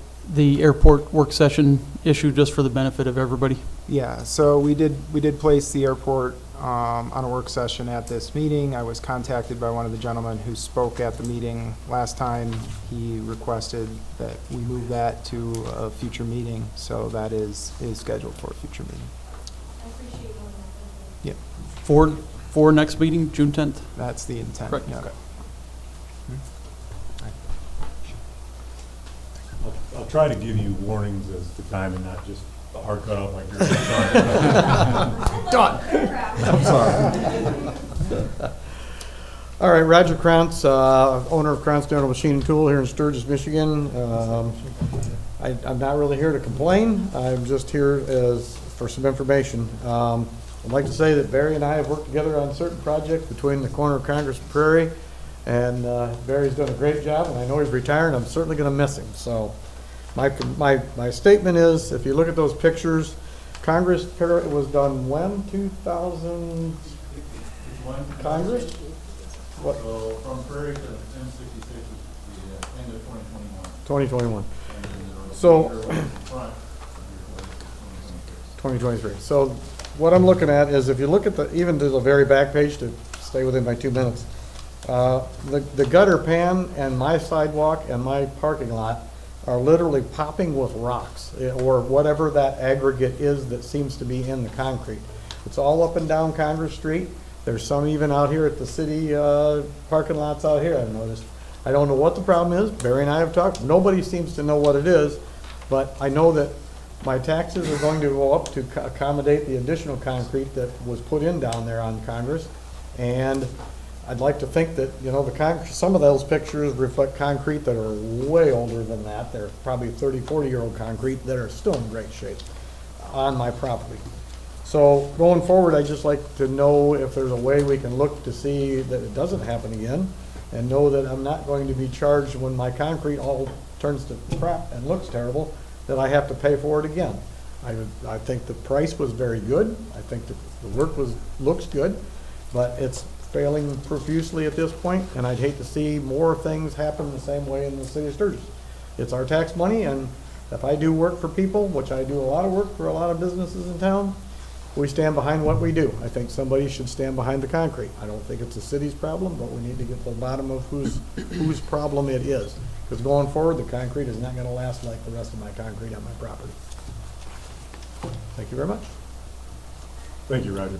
airport work session issue just for the benefit of everybody? Yeah, so we did place the airport on a work session at this meeting. I was contacted by one of the gentlemen who spoke at the meeting last time. He requested that we move that to a future meeting, so that is scheduled for a future meeting. I appreciate Yeah, For next meeting, June 10th? that's the intent. Correct. Yeah. Okay. I'll try to give you warnings as to time and not just a hard cutoff like yours. Done. I'm sorry. All right, Roger Krantz, owner of Krantz General Machine and Tool here in Sturgis, Michigan. I'm not really here to complain. I'm just here for some information. I'd like to say that Barry and I have worked together on certain projects between the corner of Congress and Prairie, and Barry's done a great job, and I know he's retired. I'm certainly going to miss him. So my statement is, if you look at those pictures, Congress was done when? 2000? Congress? What? So from Prairie to M66 is the end of 2021. 2021. So 2023. So what I'm looking at is, if you look at even to the very back page, to stay within my 2 minutes, the gutter pan and my sidewalk and my parking lot are literally popping with rocks, or whatever that aggregate is that seems to be in the concrete. It's all up and down Congress Street. There's some even out here at the city parking lots out here, I've noticed. I don't know what the problem is. Barry and I have talked. Nobody seems to know what it is, but I know that my taxes are going to go up to accommodate the additional concrete that was put in down there on Congress. And I'd like to think that, some of those pictures reflect concrete that are way older than that. They're probably 30, 40-year-old concrete that are still in great shape on my property. So going forward, I'd just like to know if there's a way we can look to see that it doesn't happen again, and know that I'm not going to be charged when my concrete all turns to crap and looks terrible, that I have to pay for it again. I think the price was very good. I think that the work looks good, but it's failing profusely at this point, and I'd hate to see more things happen the same way in the city of Sturgis. It's our tax money, and if I do work for people, which I do a lot of work for a lot of businesses in town, we stand behind what we do. I think somebody should stand behind the concrete. I don't think it's the city's problem, but we need to get to the bottom of whose problem it is. Because going forward, the concrete is not gonna last like the rest of my concrete on my property. Thank you very much. Thank you, Roger.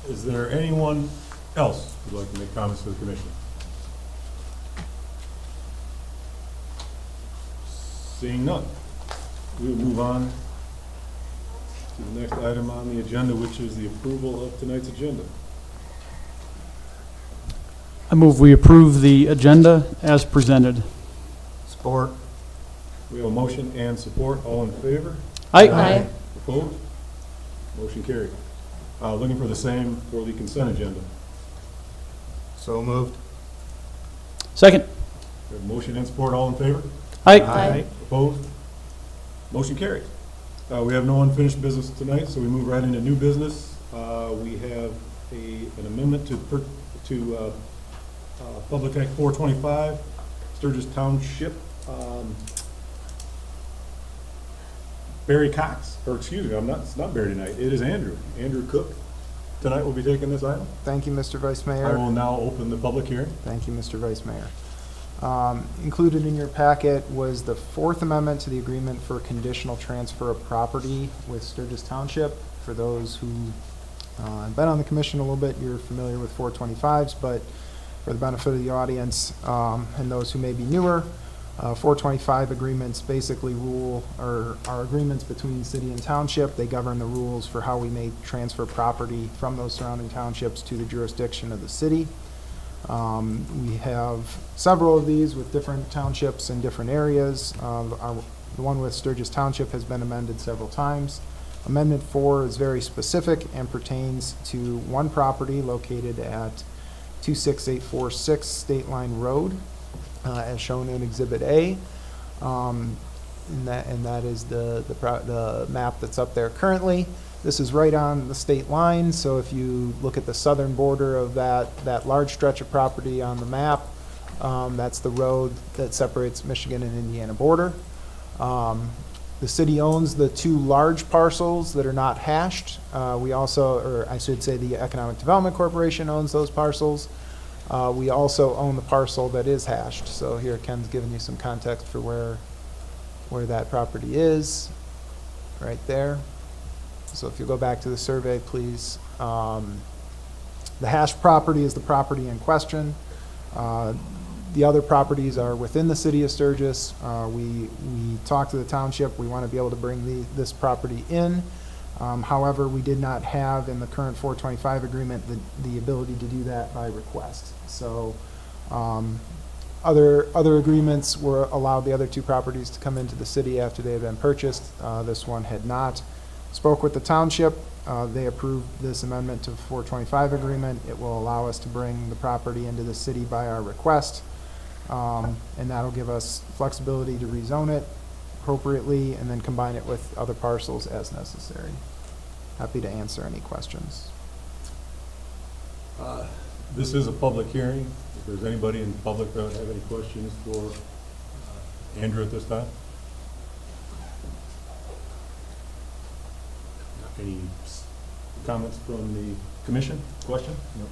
Is there anyone else who'd like to make comments to the commission? Seeing none, we will move on to the next item on the agenda, which is the approval of tonight's agenda. I move we approve the agenda as presented. Support. We have a motion and support. All in favor? Aye. Opposed? Motion carried. Looking for the same for the consent agenda. So moved. Second. We have a motion and support. All in favor? Aye. Opposed? Motion carried. We have no unfinished business tonight, so we move right into new business. We have an amendment to Public Act 425, Sturgis Township. Barry Cox, or excuse me, it's not Barry tonight, it is Andrew. Andrew Cook tonight will be taking this item. Thank you, Mr. Vice Mayor. I will now open the public hearing. Thank you, Mr. Vice Mayor. Included in your packet was the Fourth Amendment to the Agreement for Conditional Transfer of Property with Sturgis Township. For those who have been on the commission a little bit, you're familiar with 425s, but for the benefit of the audience and those who may be newer, 425 agreements basically are agreements between city and township. They govern the rules for how we may transfer property from those surrounding townships to the jurisdiction of the city. We have several of these with different townships in different areas. The one with Sturgis Township has been amended several times. Amendment 4 is very specific and pertains to one property located at 26846 State Line Road, as shown in Exhibit A. And that is the map that's up there currently. This is right on the state line, so if you look at the southern border of that large stretch of property on the map, that's the road that separates Michigan and Indiana border. The city owns the two large parcels that are not hashed. We also, or I should say the Economic Development Corporation owns those parcels. We also own the parcel that is hashed. So here Ken's giving you some context for where that property is, right there. So if you go back to the survey, please. The hashed property is the property in question. The other properties are within the city of Sturgis. We talked to the township. We want to be able to bring this property in. However, we did not have in the current 425 agreement the ability to do that by request. So other agreements were allowed the other two properties to come into the city after they had been purchased. This one had not. Spoke with the township. They approved this amendment to the 425 agreement. It will allow us to bring the property into the city by our request. And that'll give us flexibility to rezone it appropriately and then combine it with other parcels as necessary. Happy to answer any questions. This is a public hearing. If there's anybody in the public that would have any questions for Andrew at this time? Any comments from the commission? Question? No.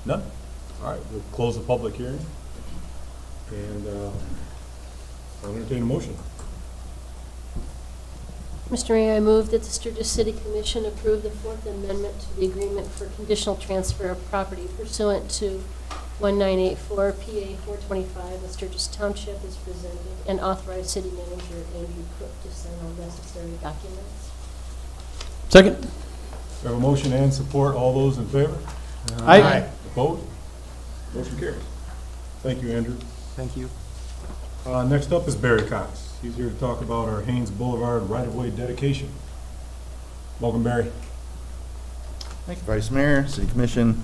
None? All right, we'll close the public hearing. And I'll entertain a motion. Mr. Mayor, I move that the Sturgis City Commission approve the Fourth Amendment to the Agreement for Conditional Transfer of Property pursuant to 1984 PA 425 of Sturgis Township as presented, and authorize City Manager Andrew Cook to sign all necessary documents. Second. We have a motion and support. All those in favor? Aye. Opposed? Motion carries. Thank you, Andrew. Thank you. Next up is Barry Cox. He's here to talk about our Haynes Boulevard right-of-way dedication. Welcome, Barry. Thank you, Vice Mayor, City Commission.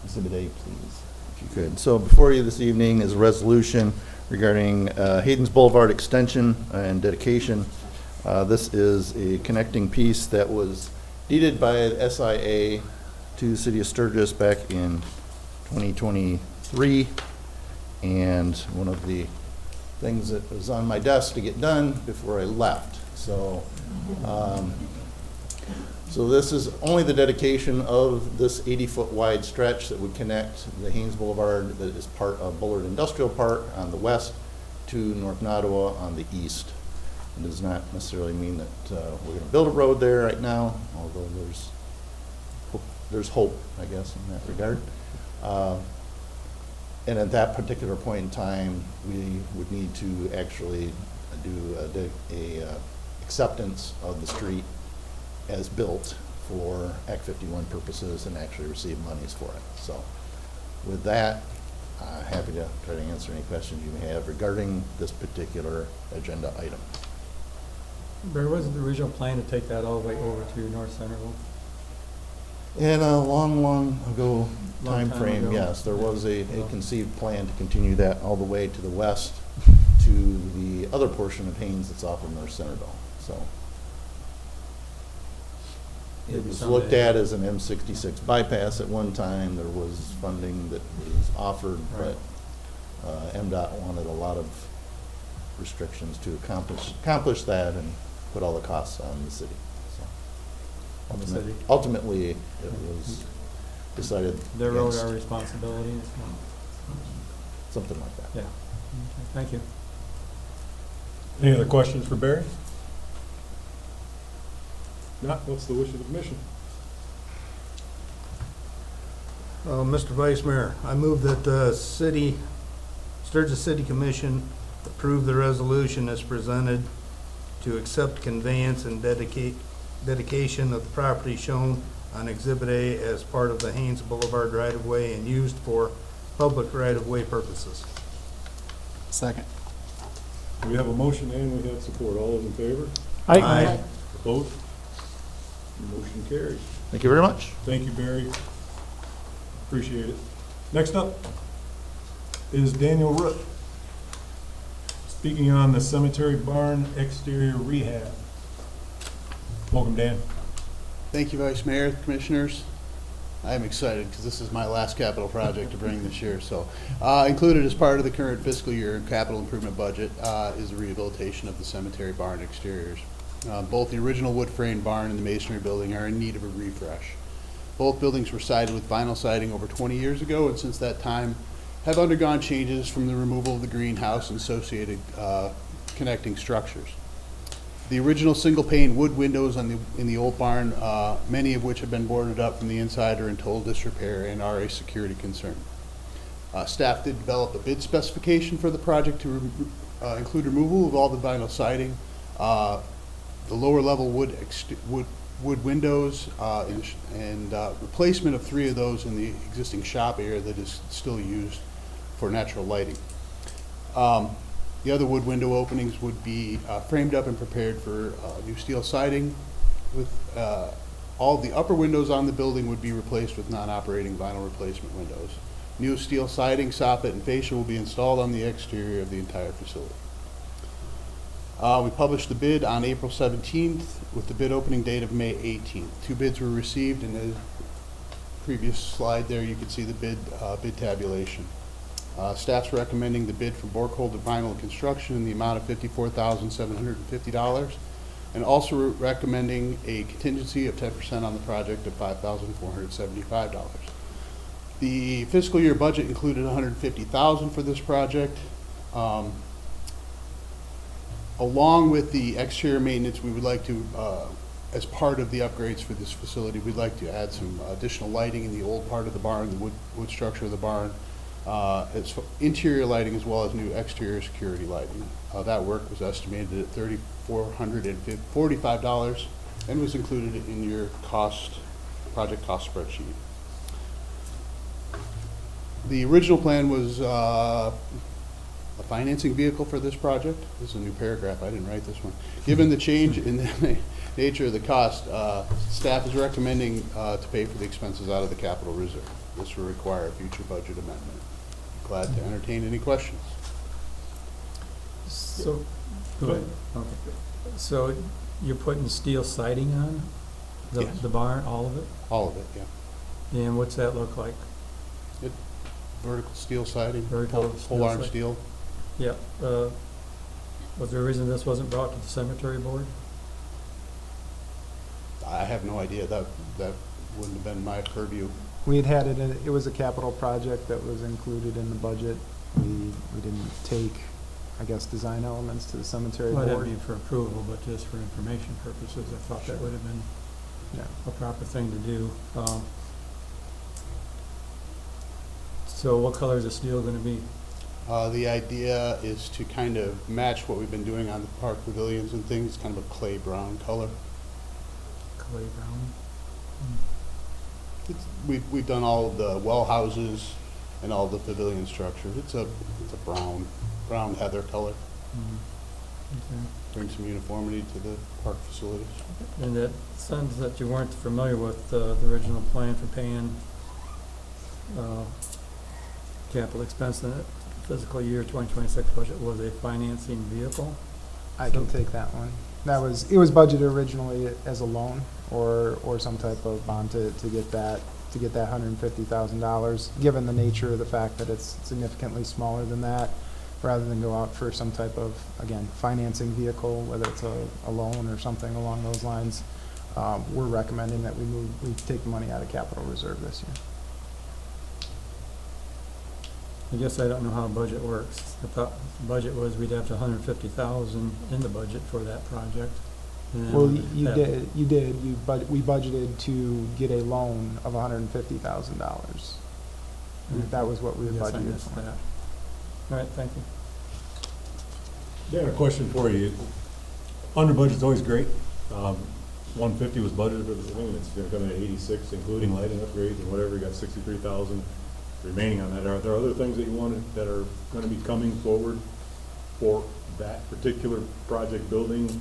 Exhibit A, please, if you could. So before you this evening is a resolution regarding Haynes Boulevard extension and dedication. This is a connecting piece that was deeded by the SIA to the City of Sturgis back in 2023. And one of the things that was on my desk to get done before I left. So So this is only the dedication of this 80-foot wide stretch that would connect the Haynes Boulevard that is part of Bullard Industrial Park on the west to North Nottawa on the east. It does not necessarily mean that we're going to build a road there right now, although there's hope, I guess, in that regard. And at that particular point in time, we would need to actually do a acceptance of the street as built for Act 51 purposes and actually receive monies for it. So with that, happy to try to answer any questions you may have regarding this particular agenda item. Barry, wasn't the original plan to take that all the way over to North Centerville? In a long ago Long time time frame, ago. yes, there was a conceived plan to continue that all the way to the west to the other portion of Haynes that's off of North Centerville. So it Maybe was someday. looked at as an M66 bypass at one time. There was funding that was offered, Right. but MDOT wanted a lot of restrictions to accomplish that and put all the costs on the city. So On the city. ultimately, it was decided Their road, against our responsibility. something like that. Yeah. Okay, thank you. Any other questions for Barry? Not, what's the wish of the commission? Mr. Vice Mayor, I move that the Sturgis City Commission approve the resolution as presented to accept conveyance and dedication of the property shown on Exhibit A as part of the Haynes Boulevard right-of-way and used for public right-of-way purposes. Second. We have a motion and we have support. All those in favor? Aye. Opposed? Motion carries. Thank you very much. Thank you, Barry. Appreciate it. Next up is Daniel Root, speaking on the cemetery barn exterior rehab. Welcome, Dan. Thank you, Vice Mayor, Commissioners. I am excited because this is my last capital project to bring this year. So included as part of the current fiscal year capital improvement budget is the rehabilitation of the cemetery barn exteriors. Both the original wood frame barn and the masonry building are in need of a refresh. Both buildings were sided with vinyl siding over 20 years ago, and since that time have undergone changes from the removal of the greenhouse and associated connecting structures. The original single-pane wood windows in the old barn, many of which have been boarded up from the inside, are in total disrepair and are a security concern. Staff did develop a bid specification for the project to include removal of all the vinyl siding, the lower level wood windows, and replacement of 3 of those in the existing shop area that is still used for natural lighting. The other wood window openings would be framed up and prepared for new steel siding. With all the upper windows on the building would be replaced with non-operating vinyl replacement windows. New steel siding, soffit, and fascia will be installed on the exterior of the entire facility. We published the bid on April 17th with the bid opening date of May 18th. 2 bids were received. In the previous slide there, you can see the bid tabulation. Staff's recommending the bid for Borkholder Vinyl Construction in the amount of $54,750, and also recommending a contingency of 10% on the project of $5,475. The fiscal year budget included $150,000 for this project. Along with the exterior maintenance, we would like to, as part of the upgrades for this facility, we'd like to add some additional lighting in the old part of the barn, the wood structure of the barn, as interior lighting as well as new exterior security lighting. That work was estimated at $3,445 and was included in your project cost spreadsheet. The original plan was a financing vehicle for this project. This is a new paragraph, I didn't write this one. Given the change in the nature of the cost, staff is recommending to pay for the expenses out of the capital reserve. This will require a future budget amendment. Glad to entertain any questions. So, go ahead. Okay. So you're putting steel siding on Yes. the barn, all of it? All of it, yeah. And what's that look like? Vertical steel siding, Vertical whole steel arm siding. steel. Yeah. Was there a reason this wasn't brought to the cemetery board? I have no idea. That wouldn't have been my purview. We had it, it was a capital project that was included in the budget. We didn't take, I guess, design elements to the cemetery Well, that'd board. be for approval, but just for information purposes, I thought that would have been Yeah. a proper thing to do. So what color is the steel gonna be? The idea is to kind of match what we've been doing on the park pavilions and things, kind of a clay brown color. Clay brown? We've done all of the well houses and all the pavilion structures. It's a brown heather color. Okay. Bring some uniformity to the park facilities. And it sounds that you weren't familiar with the original plan for paying capital expense in the fiscal year 2026 budget was a financing vehicle. I can take that one. It was budgeted originally as a loan or some type of bond to get that $150,000. Given the nature of the fact that it's significantly smaller than that, rather than go out for some type of, again, financing vehicle, whether it's a loan or something along those lines, we're recommending that we take the money out of capital reserve this year. I guess I don't know how a budget works. I thought the budget was we'd have to 150,000 in the budget for that project. And then Well, that- you did. We budgeted to get a loan of $150,000. That was what we had I guess I budgeted missed for. that. All right, thank you. Dan, a question for you. Under budget's always great. 150 was budgeted for the thing, and it's gonna come in at 86, including lighting upgrades and whatever, you got 63,000 remaining on that. Are there other things that you wanted, that are gonna be coming forward for that particular project building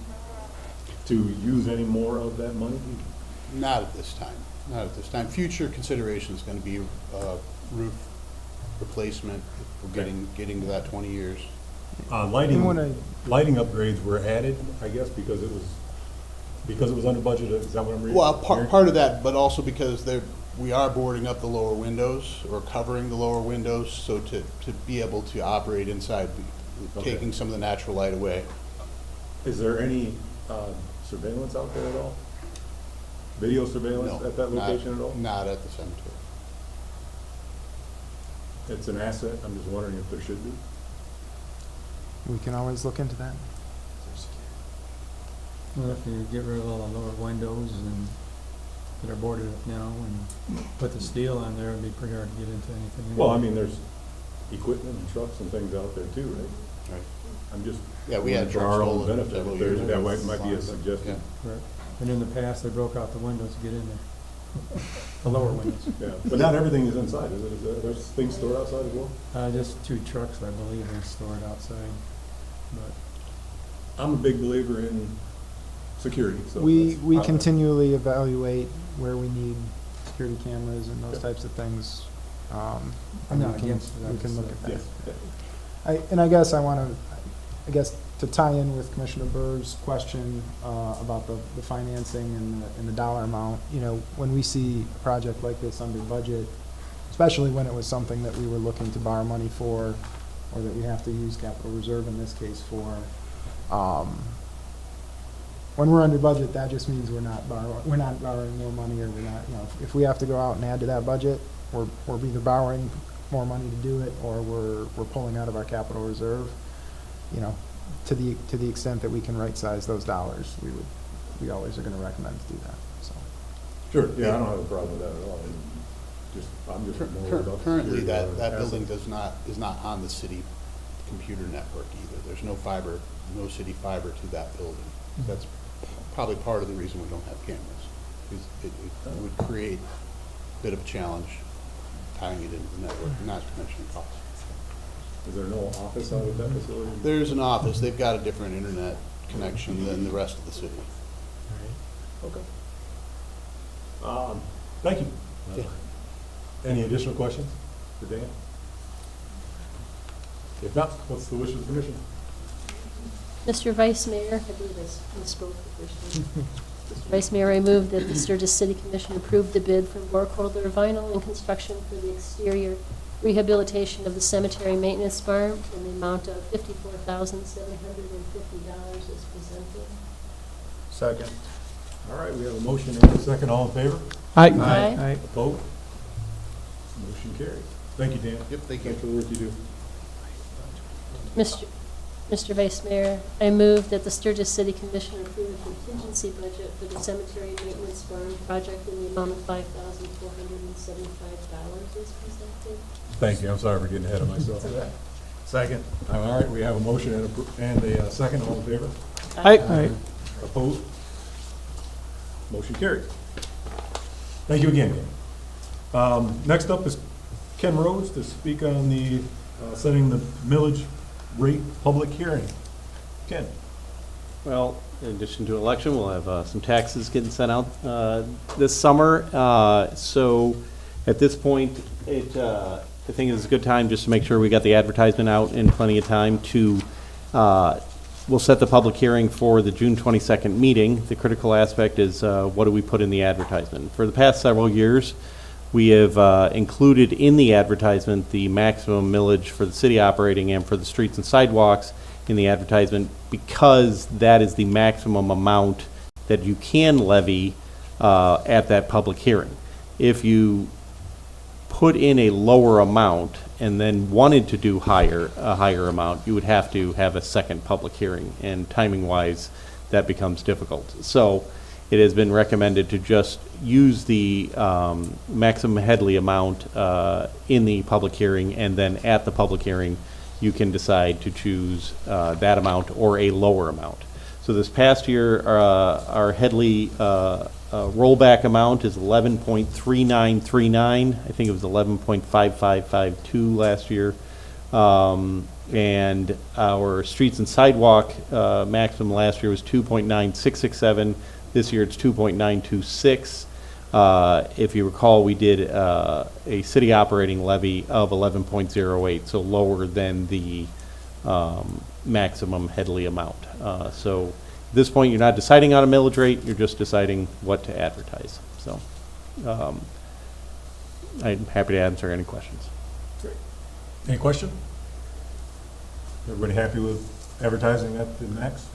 to use any more of that money? Not at this time. Not at this time. Future consideration is going to be roof replacement. We're getting to that 20 years. Lighting And when I- lighting upgrades were added, I guess, because it was under budget. Is that what I'm reading? Well, part of that, but also because we are boarding up the lower windows or covering the lower windows, so to be able to operate inside, Okay. taking some of the natural light away. Is there any surveillance out there at all? Video surveillance No, at that location at all? Not at the cemetery. It's an asset. I'm just wondering if there should be. We can always look into that. Well, if you get rid of all the lower windows and that are boarded up now and put the steel on there, it'd be pretty hard to get into anything. Well, I mean, there's equipment and trucks and things out there too, right? Right. I'm just. Yeah, we had for trucks our own stolen benefit. several If there's- years That ago. might be a suggestion. Right. And in the past, they broke out the windows to get in there. The lower windows. Yeah, but not everything is inside, is it? Is there, there's things stored outside as well? Just 2 trucks, I believe, are stored outside, but I'm a big believer in security, so. We that's- continually evaluate where we need security cameras and those types of things. I'm and not we can- against it. We can look at that. Yeah. And I guess I guess to tie in with Commissioner Burr's question about the financing and the dollar amount, when we see a project like this under budget, especially when it was something that we were looking to borrow money for, or that we have to use capital reserve in this case for, when we're under budget, that just means we're not borrowing more money, or we're not, if we have to go out and add to that budget, we're either borrowing more money to do it, or we're pulling out of our capital reserve. To the extent that we can right-size those dollars, we always are gonna recommend to do that, so. Sure, yeah, I don't have a problem with that at all. I'm just more worried about. Currently, security that or building assets. is not on the city computer network either. There's no city fiber to that building. That's probably part of the reason we don't have cameras. It would create a bit of a challenge tying it into the network, not to mention the cost. Is there no office out at that facility? There's an office. They've got a different internet connection than the rest of the city. Okay. Thank you. Yeah. Any additional questions for Dan? If not, what's the wish of the commission? Mr. Vice Mayor, I believe I misspoke the first time. Mr. Vice Mayor, I move that the Sturgis City Commission approve the bid from Borkholder Vinyl and Construction for the exterior rehabilitation of the cemetery maintenance farm in the amount of $54,750 as presented. Second. All right, we have a motion and a second. All in favor? Aye. Aye. Opposed? Motion carries. Thank you, Dan. Yep, thank you. Thanks for the work you do. Mr. Vice Mayor, I move that the Sturgis City Commission approve a contingency budget for the cemetery maintenance barn project in the amount of $5,475 as presented. Thank you. I'm sorry for getting ahead of myself. Second. All right, we have a motion and a second. All in favor? Aye. Opposed? Motion carries. Thank you again, Dan. Next up is Ken Rose to speak on the setting the millage rate public hearing. Ken? Well, in addition to election, we'll have some taxes getting sent out this summer. So at this point, I think it's a good time just to make sure we got the advertisement out in plenty of time to, we'll set the public hearing for the June 22nd meeting. The critical aspect is what do we put in the advertisement? For the past several years, we have included in the advertisement the maximum millage for the city operating and for the streets and sidewalks in the advertisement because that is the maximum amount that you can levy at that public hearing. If you put in a lower amount and then wanted to do a higher amount, you would have to have a second public hearing, and timing-wise, that becomes difficult. So it has been recommended to just use the maximum Headley amount in the public hearing, and then at the public hearing, you can decide to choose that amount or a lower amount. So this past year, our Headley rollback amount is 11.3939. I think it was 11.5552 last year. And our streets and sidewalk maximum last year was 2.9667. This year it's 2.926. If you recall, we did a city operating levy of 11.08, so lower than the maximum Headley amount. So at this point, you're not deciding on a millage rate, you're just deciding what to advertise. So I'm happy to answer any questions. Great. Any question? Everybody happy with advertising at the max?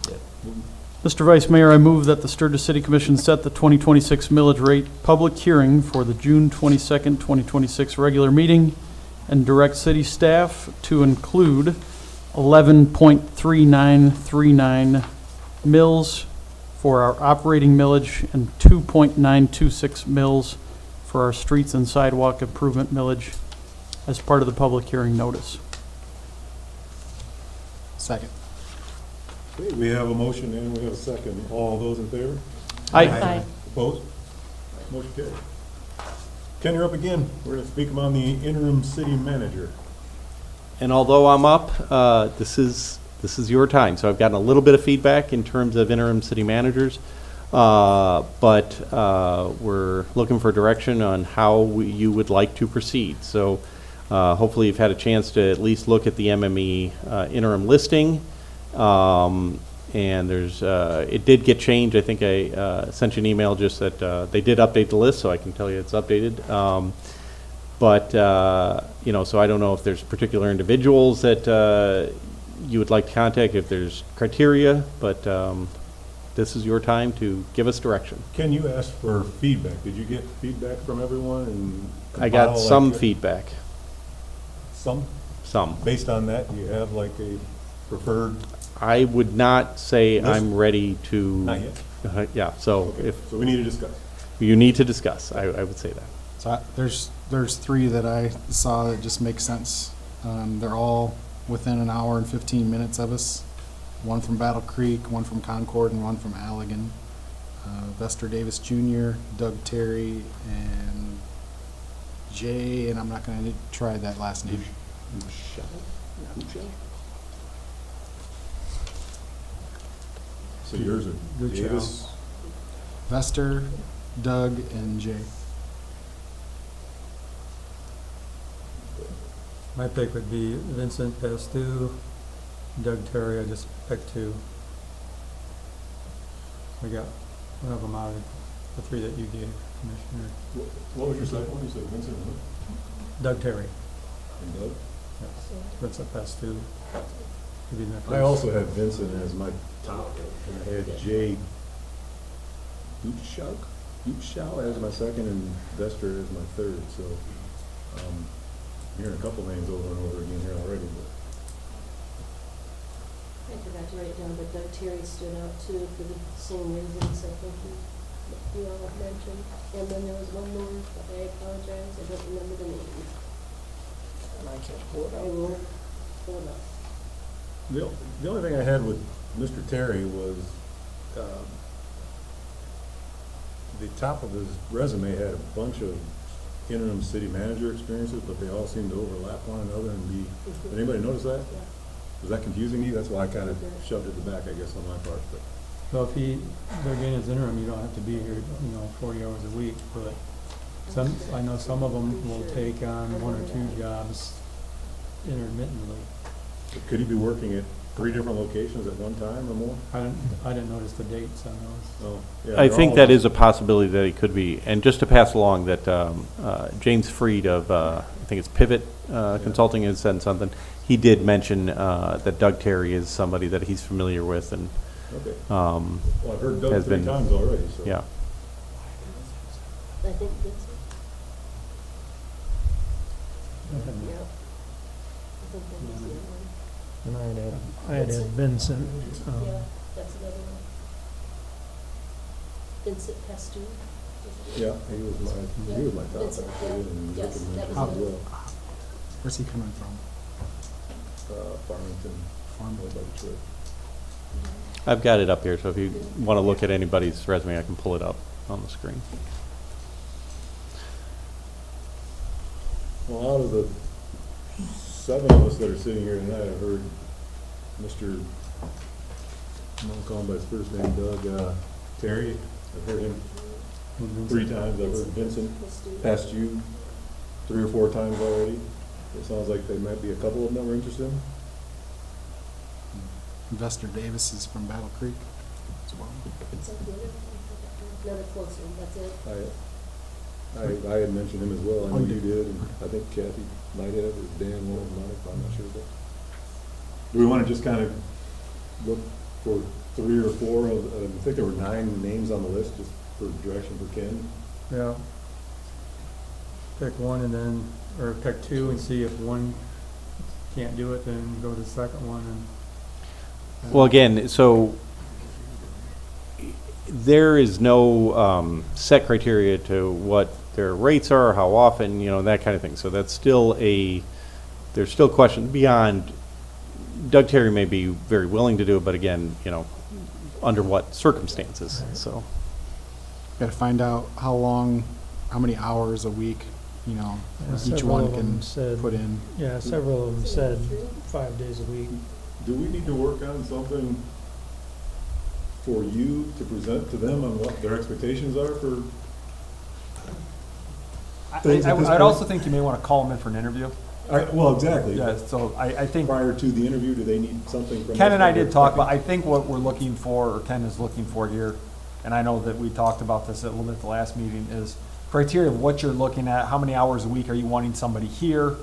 Yeah. Mr. Vice Mayor, I move that the Sturgis City Commission set the 2026 millage rate public hearing for the June 22nd, 2026 regular meeting and direct city staff to include 11.3939 mills for our operating millage and 2.926 mills for our streets and sidewalk improvement millage as part of the public hearing notice. Second. Okay, we have a motion and we have a second. All those in favor? Aye. Opposed? Motion carried. Ken, you're up again. We're going to speak on the interim city manager. And although I'm up, this is your time. So I've gotten a little bit of feedback in terms of interim city managers, but we're looking for direction on how you would like to proceed. So hopefully you've had a chance to at least look at the MME interim listing. And there's, it did get changed. I think I sent you an email just that they did update the list, so I can tell you it's updated. But you know, so I don't know if there's particular individuals that you would like to contact, if there's criteria, but this is your time to give us direction. Ken, you asked for feedback. Did you get feedback from everyone? And I got compile some like feedback. Some? Some. Based on that, you have like a preferred? I would not say List? I'm ready to. Not yet. Yeah, so Okay, if. so we need to discuss. You need to discuss, I would say that. So there's three that I saw that just make sense. They're all within an hour and 15 minutes of us. One from Battle Creek, one from Concord, and one from Allegan. Vester Davis Jr., Doug Terry, and Jay, and I'm not going to try that last name. So yours are Davis? Vester, Doug, and Jay. My pick would be Vincent Pastu, Doug Terry. I just picked two. We got one of them out of the three that you gave, Commissioner. What was your second one? You said Vincent and who? Doug Terry. And Doug? Yes. Vincent Pastu. Could be my I first. also had Vincent as my top, and I had Jay Duchau as my second and Vester as my third, so, I'm hearing a couple names over and over again here already, but. I forgot to write it down, but Doug Terry stood out too for the same reasons I think you all have mentioned. And then there was one more, but I apologize, I don't remember the name. And I can't pull it I out. will pull it up. The only thing I had with Mr. Terry was, the top of his resume had a bunch of interim city manager experiences, but they all seemed to overlap one another and be, did anybody notice that? Yeah. Was that confusing you? That's why I kind of shoved it to the back, I guess, on my part, but. So if they're getting his interim, you don't have to be here, 40 hours a week, but I know some of them will take on one or two jobs intermittently. Could he be working at 3 different locations at one time or more? I didn't notice the dates on those. Oh, yeah. I they're think all- that is a possibility that he could be. And just to pass along that James Freed of, I think it's Pivot Consulting has said something. He did mention that Doug Terry is somebody that he's familiar with and Okay. Well, I've heard Doug has 3 been- times already, so. yeah. I think that's it. Yeah. I think that was the other one. And I had Ed Vincent. Yeah, that's another one. Vincent Pestu. Yeah, he was my top, Vincent, actually, yeah. and Yes, Rick that was mentioned as it. well. Where's he coming from? Farmington, Farmington. by Detroit. I've got it up here, so if you want to look at anybody's resume, I can pull it up on the screen. Well, out of the 7 of us that are sitting here tonight, I've heard Mr., I'm gonna call him by his first name, Doug Terry. I've heard him 3 times. I've heard Vincent past you 3 or 4 times already. It sounds like there might be a couple of them that we're interested in. Investor Davis is from Battle Creek as well. Is that the other one? Another close one, that's it. I had mentioned him as well. I Oh, know you you did. did, and I think Kathy might have, or Dan, one of them might have, I'm not sure. But do we want to just kind of look for 3 or 4 of, I think there were 9 names on the list, just for direction for Ken? Yeah. Pick one and then, or pick 2 and see if one can't do it, then go to the second one and. Well, again, so there is no set criteria to what their rates are, how often, that kind of thing. So that's still there's still questions beyond, Doug Terry may be very willing to do it, but again, under what circumstances, so. Got to find out how many hours a week, each Several one of them can said- put in. Yeah, several of them said 5 days a week. Do we need to work on something for you to present to them on what their expectations are for? things at this I'd point? also think you may want to call them in for an interview. Well, exactly. Yeah, so I think Prior to the interview, do they need something from us? Ken and I that we're did talk expecting? about, I think what we're looking for, or Ken is looking for here, and I know that we talked about this a little bit at the last meeting, is criteria of what you're looking at, how many hours a week are you wanting somebody here?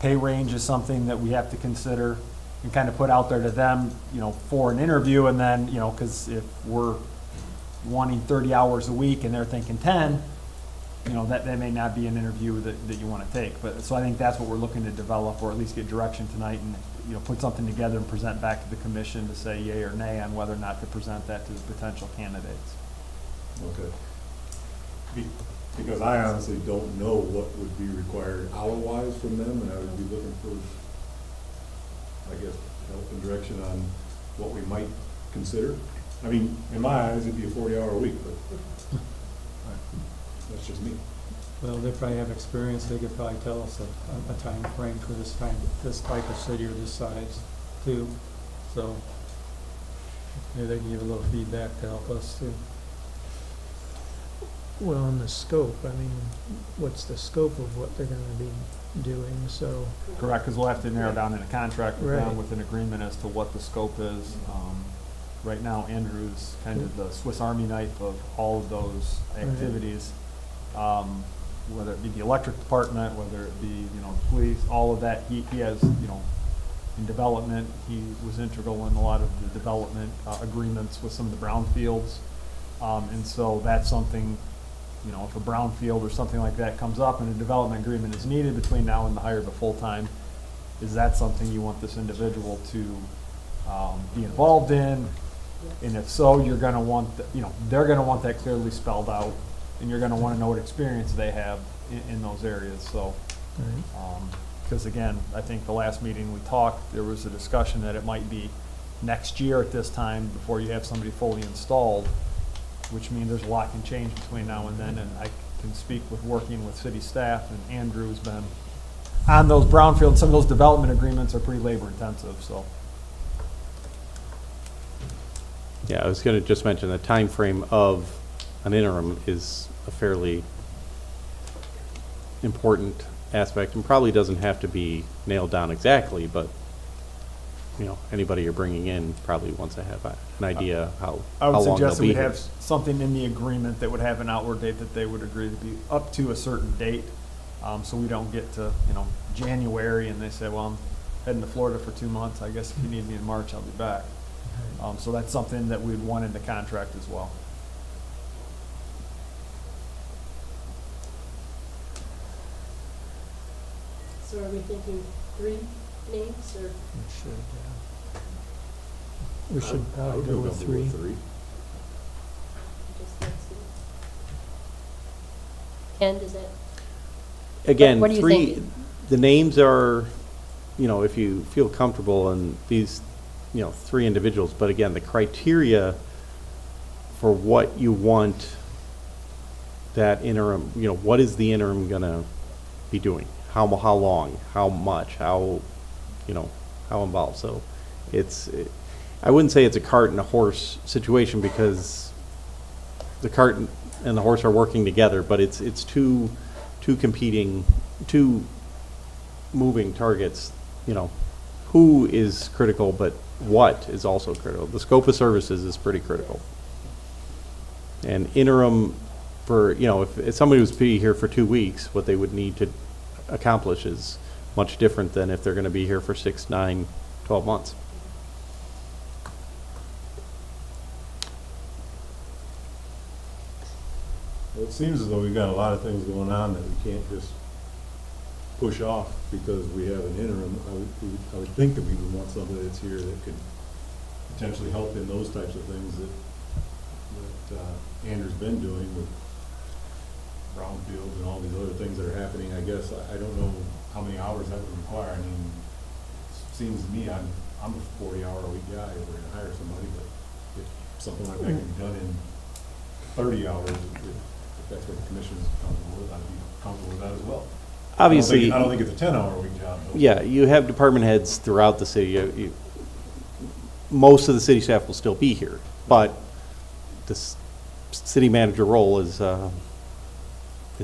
Pay range is something that we have to consider and kind of put out there to them, for an interview, and then, because if we're wanting 30 hours a week and they're thinking 10, that may not be an interview that you want to take. But, so I think that's what we're looking to develop, or at least get direction tonight, and, put something together and present back to the commission to say yay or nay on whether or not to present that to the potential candidates. Okay. Because I honestly don't know what would be required hour-wise from them, and I would be looking for, I guess, help and direction on what we might consider. I mean, in my eyes, it'd be a 40-hour week, but that's just me. Well, they probably have experience, they could probably tell us a time frame for this type of city or this size too. So maybe they can give a little feedback to help us too. Well, and the scope, what's the scope of what they're going to be doing, so. Correct, because we'll have to narrow down in a contract with them Right. with an agreement as to what the scope is. Right now, Andrew's kind of the Swiss Army knife of all of those activities. Whether it be the electric department, whether it be, police, all of that, he has, in development. He was integral in a lot of the development agreements with some of the brownfields. And so that's something, you know, if a brownfield or something like that comes up and a development agreement is needed between now and the hire of a full-time, is that something you want this individual to be involved in? And if so, you're gonna want, they're gonna want that clearly spelled out, and you're gonna wanna know what experience they have in those areas, so. Because again, I think the last meeting we talked, there was a discussion that it might be next year at this time before you have somebody fully installed, which means there's a lot can change between now and then, and I can speak with working with city staff, and Andrew's been on those brownfield, some of those development agreements are pretty labor intensive, so. Yeah, I was going to just mention the time frame of an interim is a fairly important aspect, and probably doesn't have to be nailed down exactly, but anybody you're bringing in probably wants to have an idea how I would long they'll suggest be we'd here. have something in the agreement that would have an outward date that they would agree to be up to a certain date. So we don't get to, January and they say, well, I'm heading to Florida for 2 months. I guess if you need me in March, I'll be back. So that's something that we'd want in the contract as well. So are we thinking 3 names or? We should probably go with 3. Just let's see. Ken, does that? Again, What are you 3, thinking? the names are, if you feel comfortable in these, 3 individuals, but again, the criteria for what you want that interim, what is the interim gonna be doing? How long, how much, how involved? So I wouldn't say it's a cart and a horse situation, because the cart and the horse are working together, but it's two moving targets. Who is critical, but what is also critical. The scope of services is pretty critical. And interim for, if somebody was to be here for 2 weeks, what they would need to accomplish is much different than if they're going to be here for 6, 9, 12 months. Well, it seems as though we've got a lot of things going on that we can't just push off because we have an interim. I would think that we would want somebody that's here that could potentially help in those types of things that Andrew's been doing with brownfields and all these other things that are happening. I guess I don't know how many hours that would require. I mean, it seems to me I'm a 40-hour-a-week guy if we're going to hire somebody, but if something like that can be done in 30 hours, if that's what the commission is comfortable with, I'd be comfortable with that as well. Obviously, I don't think it's a 10-hour-a-week job, though. Yeah, you have department heads throughout the city. Most of the city staff will still be here, but this city manager role is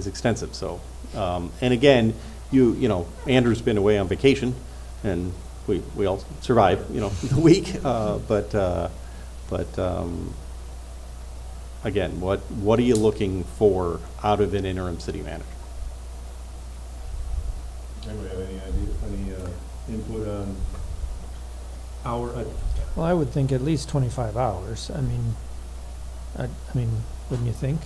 extensive. So, and again, Andrew's been away on vacation, and we all survive, the week. But again, what are you looking for out of an interim city manager? Anybody have any idea, any input on hour? Well, I would think at least 25 hours. I mean, wouldn't you think?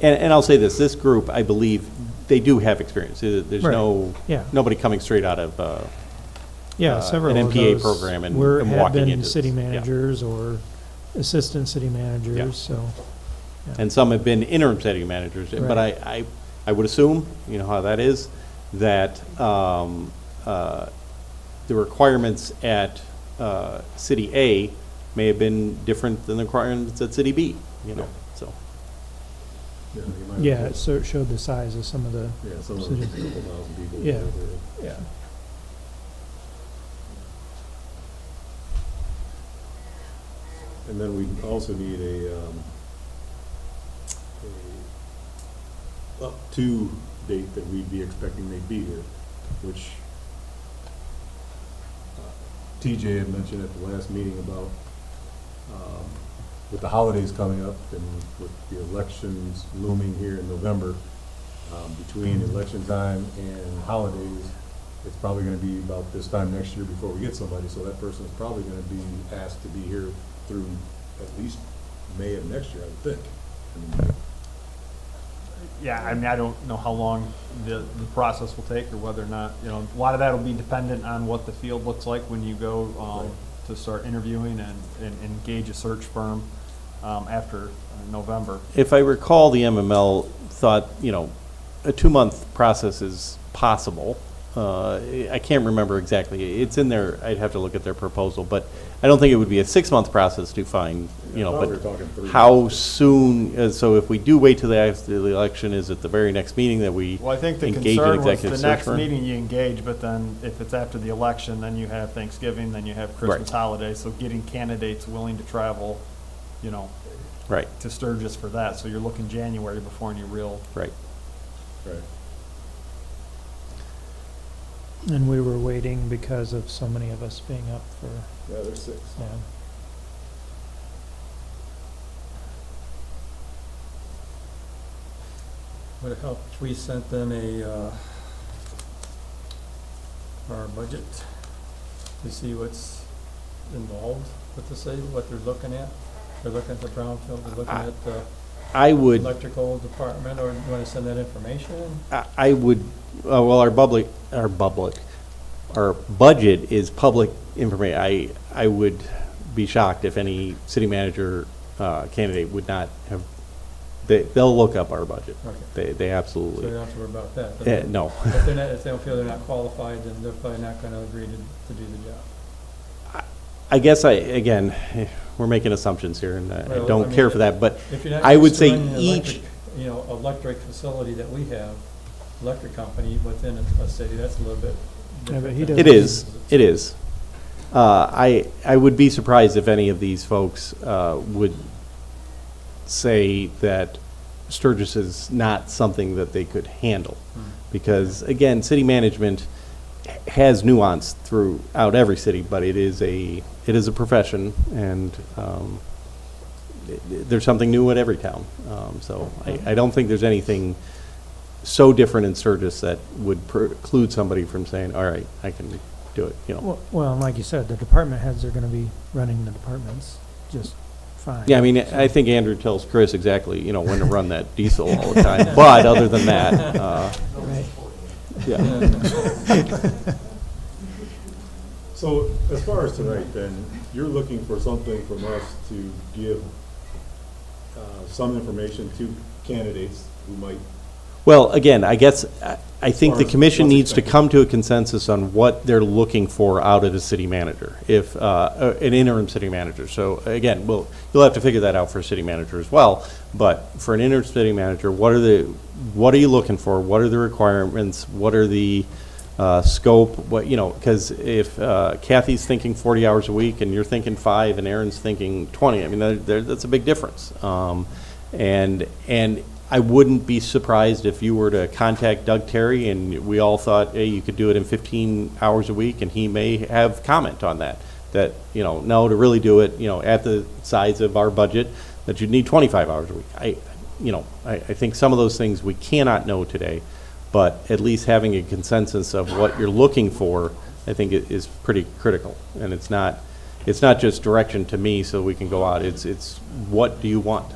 And I'll say this group, I believe, they do have experience. There's Right. nobody coming straight out of several an of MPA those program and have walking been into city this. Yeah. managers or assistant city managers, Yeah. so. Yeah. And some have been interim city managers. But Right. I would assume, how that is, that the requirements at City A may have been different than the requirements at City B, so. Yeah, so it showed the size of some of the Some of cities. them, a couple thousand people. Yeah, yeah. And then we also need a up to date that we'd be expecting they'd be here, which TJ had mentioned at the last meeting about with the holidays coming up and with the elections looming here in November, between election time and holidays, it's probably gonna be about this time next year before we get somebody, so that person's probably gonna be asked to be here through at least May of next year, I would think. I mean, Yeah, I mean, I don't know how long the process will take or whether or not, you know, a lot of that will be dependent on what the field looks like when you go to start interviewing and engage a search firm after November. If I recall, the MML thought, you know, a 2-month process is possible. I can't remember exactly. It's in there. I'd have to look at their proposal, but I don't think it would be a 6-month process to find, you know, I thought we were talking 3 how months. soon, so if we do wait till after the election, is it the very next meeting that we Well, I think the engage an concern was executive the search next firm? meeting you engage, but then if it's after the election, then you have Thanksgiving, then you have Christmas holiday, so getting candidates willing to travel, you know, Right, to Sturgis for that, so you're looking January before any real. right. Right. And we were waiting because of so many of us being up for, Yeah, there's 6. yeah. Would it help if we sent them our budget to see what's involved with the city, what they're looking at? They're looking at the brownfield, they're looking at the I would, electrical department, or you want to send that information? I would, well, our budget is public information. I would be shocked if any city manager candidate would not have, they'll look up our budget. Okay. They So absolutely. you don't have to worry about that. But No. If they're not, if they don't feel they're not qualified, then they're probably not going to agree to do the job. I guess again, we're making assumptions here, and I Well, don't I mean, care for that, but if you're not I would used to say running an each, electric facility that we have, electric company within a city, that's a little bit Yeah, but different he than- it is. I would be surprised if any of these folks would say that Sturgis is not something that they could handle. Because, again, city management has nuance throughout every city, but it is a profession, and there's something new at every town. So I don't think there's anything so different in Sturgis that would preclude somebody from saying, all right, I can do it, you know. Well, and like you said, the department heads are gonna be running the departments just fine. Yeah, I mean, I think Andrew tells Chris exactly, you know, when to run that diesel all the time. But other than that, Right. yeah. So as far as tonight, then, you're looking for something from us to give some information to candidates who might. Well, again, I guess, I think the As commission far as needs to expected. come to a consensus on what they're looking for out of a city manager, if, an interim city manager. So again, you'll have to figure that out for a city manager as well. But for an interim city manager, what are you looking for? What are the requirements? What are the scope? What, you know, because if Kathy's thinking 40 hours a week and you're thinking 5 and Aaron's thinking 20, I mean, that's a big difference. And I wouldn't be surprised if you were to contact Doug Terry and we all thought, hey, you could do it in 15 hours a week, and he may have comment on that, you know, no, to really do it, you know, at the size of our budget, that you'd need 25 hours a week. I think some of those things we cannot know today, but at least having a consensus of what you're looking for, I think is pretty critical. And it's not just direction to me so we can go out, it's what do you want?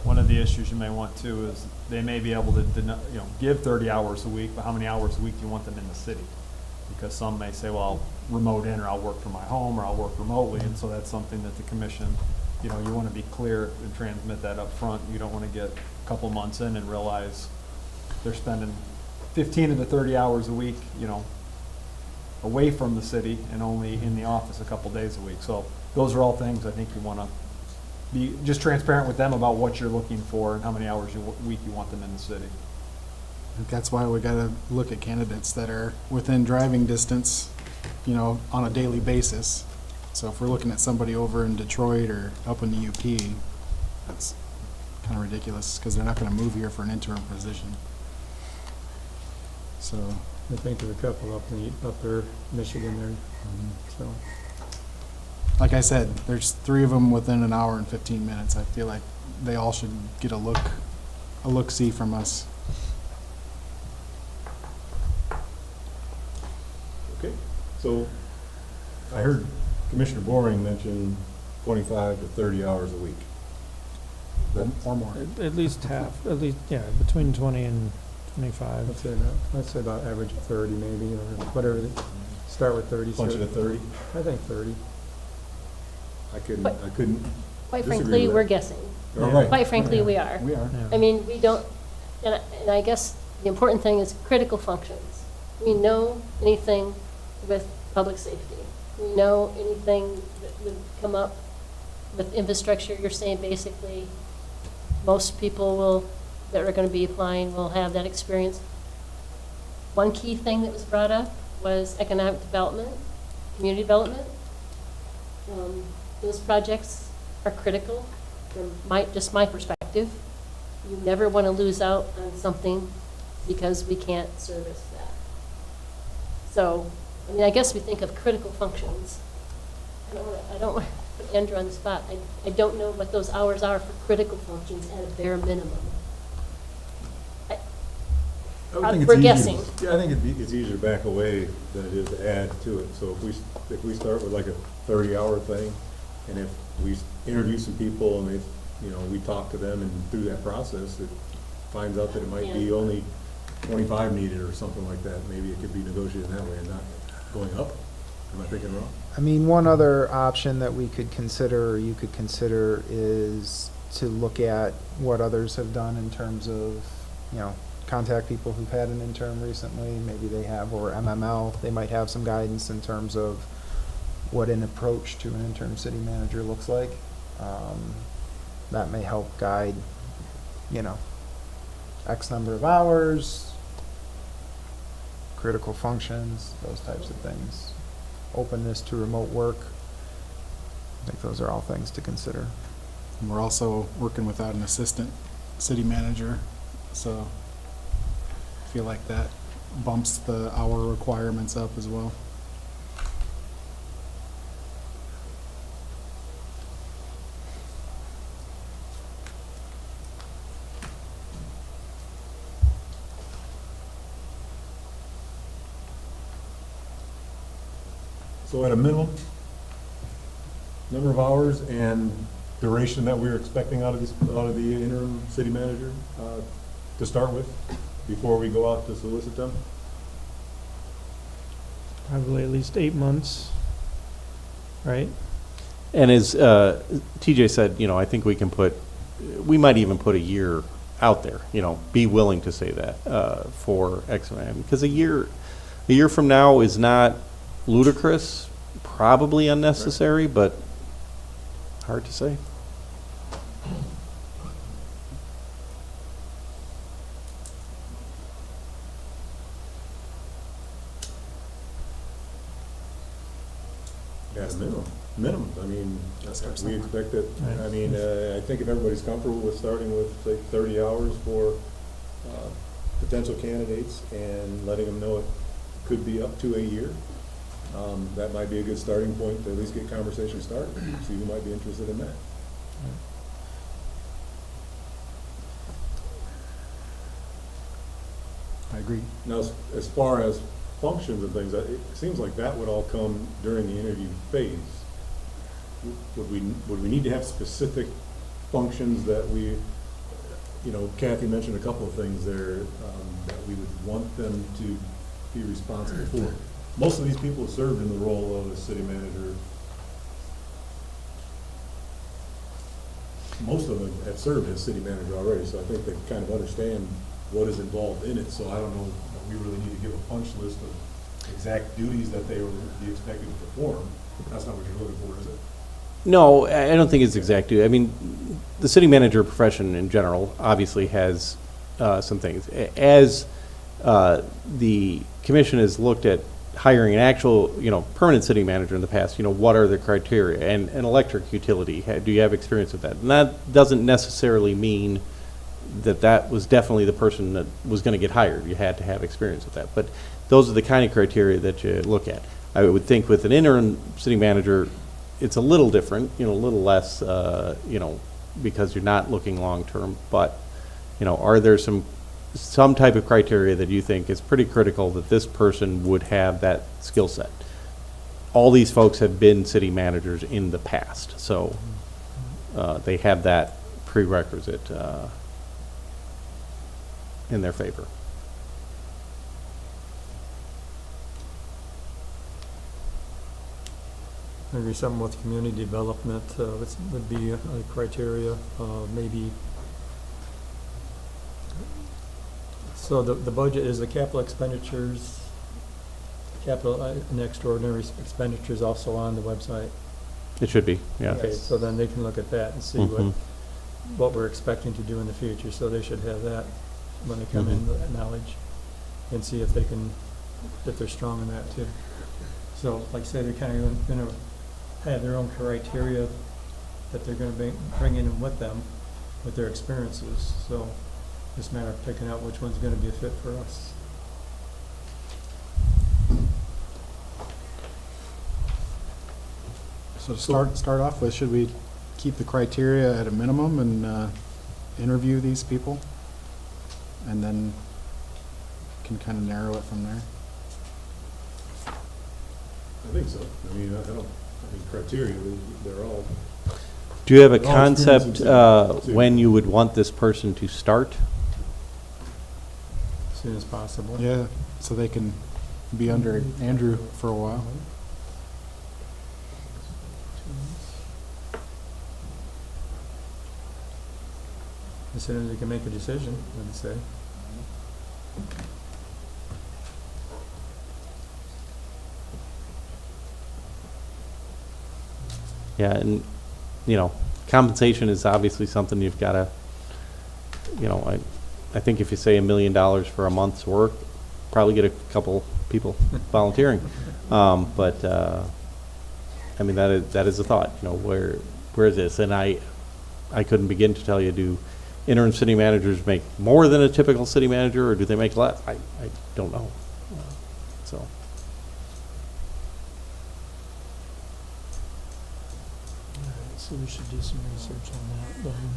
One of the issues you may want to is they may be able to, give 30 hours a week, but how many hours a week do you want them in the city? Because some may say, well, I'll remote in, or I'll work from my home, or I'll work remotely, and so that's something that the commission, you want to be clear and transmit that up front. You don't want to get a couple months in and realize they're spending 15 of the 30 hours a week, away from the city and only in the office a couple days a week. So those are all things I think you want to be just transparent with them about what you're looking for and how many hours a week you want them in the city. I think that's why we gotta look at candidates that are within driving distance, on a daily basis. So if we're looking at somebody over in Detroit or up in the UP, that's kind of ridiculous, because they're not gonna move here for an interim position. So, I think there's a couple up there, Michigan there, so. like I said, there's 3 of them within an hour and 15 minutes. I feel like they all should get a look-see from us. Okay, so I heard Commissioner Boring mention 25 to 30 hours a week. Or more. At least half, at least, yeah, between 20 and 25. I'd say about average of 30 maybe, or whatever. Start with 30. Punch it at 30? I think 30. I couldn't Quite disagree frankly, with we're that. guessing. All right. Quite frankly, we are. We are. I mean, we don't, and I guess the important thing is critical functions. We know anything with public safety. We know anything that would come up with infrastructure. You're saying basically most people that are going to be applying will have that experience. One key thing that was brought up was economic development, community development. Those projects are critical from just my perspective. You never want to lose out on something because we can't service that. So, I mean, I guess we think of critical functions. I don't want to put Andrew on the spot. I don't know what those hours are for critical functions at a bare minimum. We're guessing. Yeah, I think it's easier to back away than it is to add to it. So if we start with like a 30-hour thing, and if we interview some people and we talk to them, and through that process, it finds out that it might be only 25 needed or something like that. Maybe it could be negotiated that way and not going up. Am I thinking wrong? I mean, one other option that we could consider, or you could consider, is to look at what others have done in terms of, contact people who've had an intern recently, maybe they have, or MML, they might have some guidance in terms of what an approach to an interim city manager looks like. That may help guide, X number of hours, critical functions, those types of things. Openness to remote work. I think those are all things to consider. And we're also working without an assistant city manager, so I feel like that bumps the hour requirements up as well. So at a minimum, number of hours and duration that we're expecting out of the interim city manager to start with, before we go out to solicit them? Probably at least 8 months, right? And as TJ said, I think we might even put a year out there, be willing to say that for X amount. Because a year from now is not ludicrous, probably unnecessary, but hard to say. At a minimum. I mean, we expect that, I mean, I think if everybody's comfortable with starting with, say, 30 hours for potential candidates and letting them know it could be up to a year, that might be a good starting point to at least get conversation started, see who might be interested in that. I agree. Now, as far as functions and things, it seems like that would all come during the interview phase. Would we need to have specific functions that we, Kathy mentioned a couple of things there that we would want them to be responsible for. Most of these people have served in the role of a city manager. Most of them have served as city manager already, so I think they kind of understand what is involved in it. So I don't know that we really need to give a punch list of exact duties that they would be expected to perform. That's not what you're looking for, is it? No, I don't think it's exact duty. I mean, the city manager profession in general obviously has some things. As the commission has looked at hiring an actual, permanent city manager in the past, what are the criteria? And an electric utility, do you have experience with that? And that doesn't necessarily mean that was definitely the person that was going to get hired. You had to have experience with that. But those are the kind of criteria that you look at. I would think with an interim city manager, it's a little different, a little less, because you're not looking long-term. But, are there some some type of criteria that you think is pretty critical that this person would have that skill set. All these folks have been city managers in the past, so they have that prerequisite in their favor. Maybe something with community development would be a criteria, maybe. So the budget is the capital expenditures, capital and extraordinary expenditures also on the website. It should be, yeah. Okay, so then they can look at that and see what we're expecting to do in the future. So they should have that when they come in, that knowledge, and see if they're strong in that too. So like I say, they're kind of going to have their own criteria that they're going to bring in with them with their experiences. So just a matter of picking out which one's going to be a fit for us. So to start off with, should we keep the criteria at a minimum and interview these people? And then can kind of narrow it from there? I think so. I mean, criteria, they're all. Do you have a they're all concept experienced in when you would want this person to start? As soon as possible. Yeah, so they can be under Andrew for a while. As soon as they can make a decision, I'd say. Yeah, and, you know, compensation is obviously something you've got to, you know, I think if you say $1 million for a month's work, probably get a couple people volunteering. But I mean, that is a thought, you know, where is this? And I couldn't begin to tell you, do interim city managers make more than a typical city manager, or do they make less? I don't know. So. So we should do some research on that then.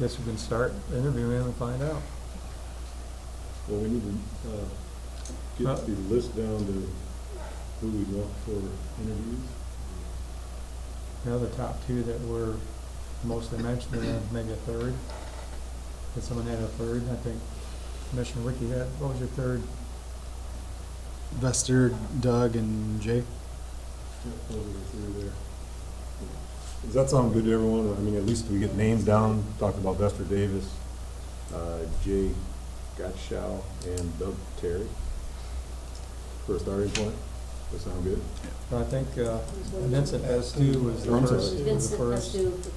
Guess we can start interviewing and find out. Well, we need to get the list down to who we want for interviews. You know, the top two that were mostly mentioned, and then maybe a third. If someone had a third, I think Commissioner Wiki had, what was your third? Vester, Doug, and Jay. Yeah, those are the three there. Does that sound good to everyone? I mean, at least we get names down, talked about Vester Davis, Jay Gottschall, and Doug Terry. For a starting point, does that sound good? I think Vincent S2 was the first. Vincent S2.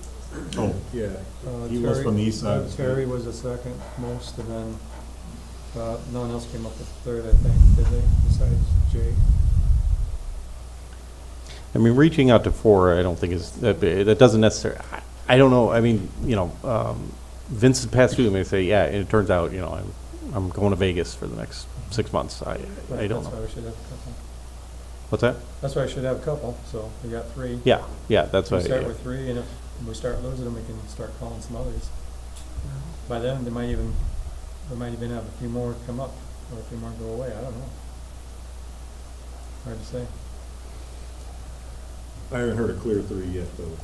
Oh, yeah. He was from the east side. Terry was the second most, and then no one else came up with third, I think, did they, besides Jay? I mean, reaching out to 4, I don't think is that big. That doesn't necessarily. I don't know. I mean, you know, Vincent passed through may say, yeah. And it turns out, you know, I'm going to Vegas for the next 6 months. I don't know. That's why we should have a couple. What's that? That's why I should have a couple. So we got 3. Yeah, that's We why. start Yeah. with 3, and if we start losing them, we can start calling some others. By then, we might even have a few more come up, or a few more go away. I don't know. Hard to say. I haven't heard a clear 3 yet, though.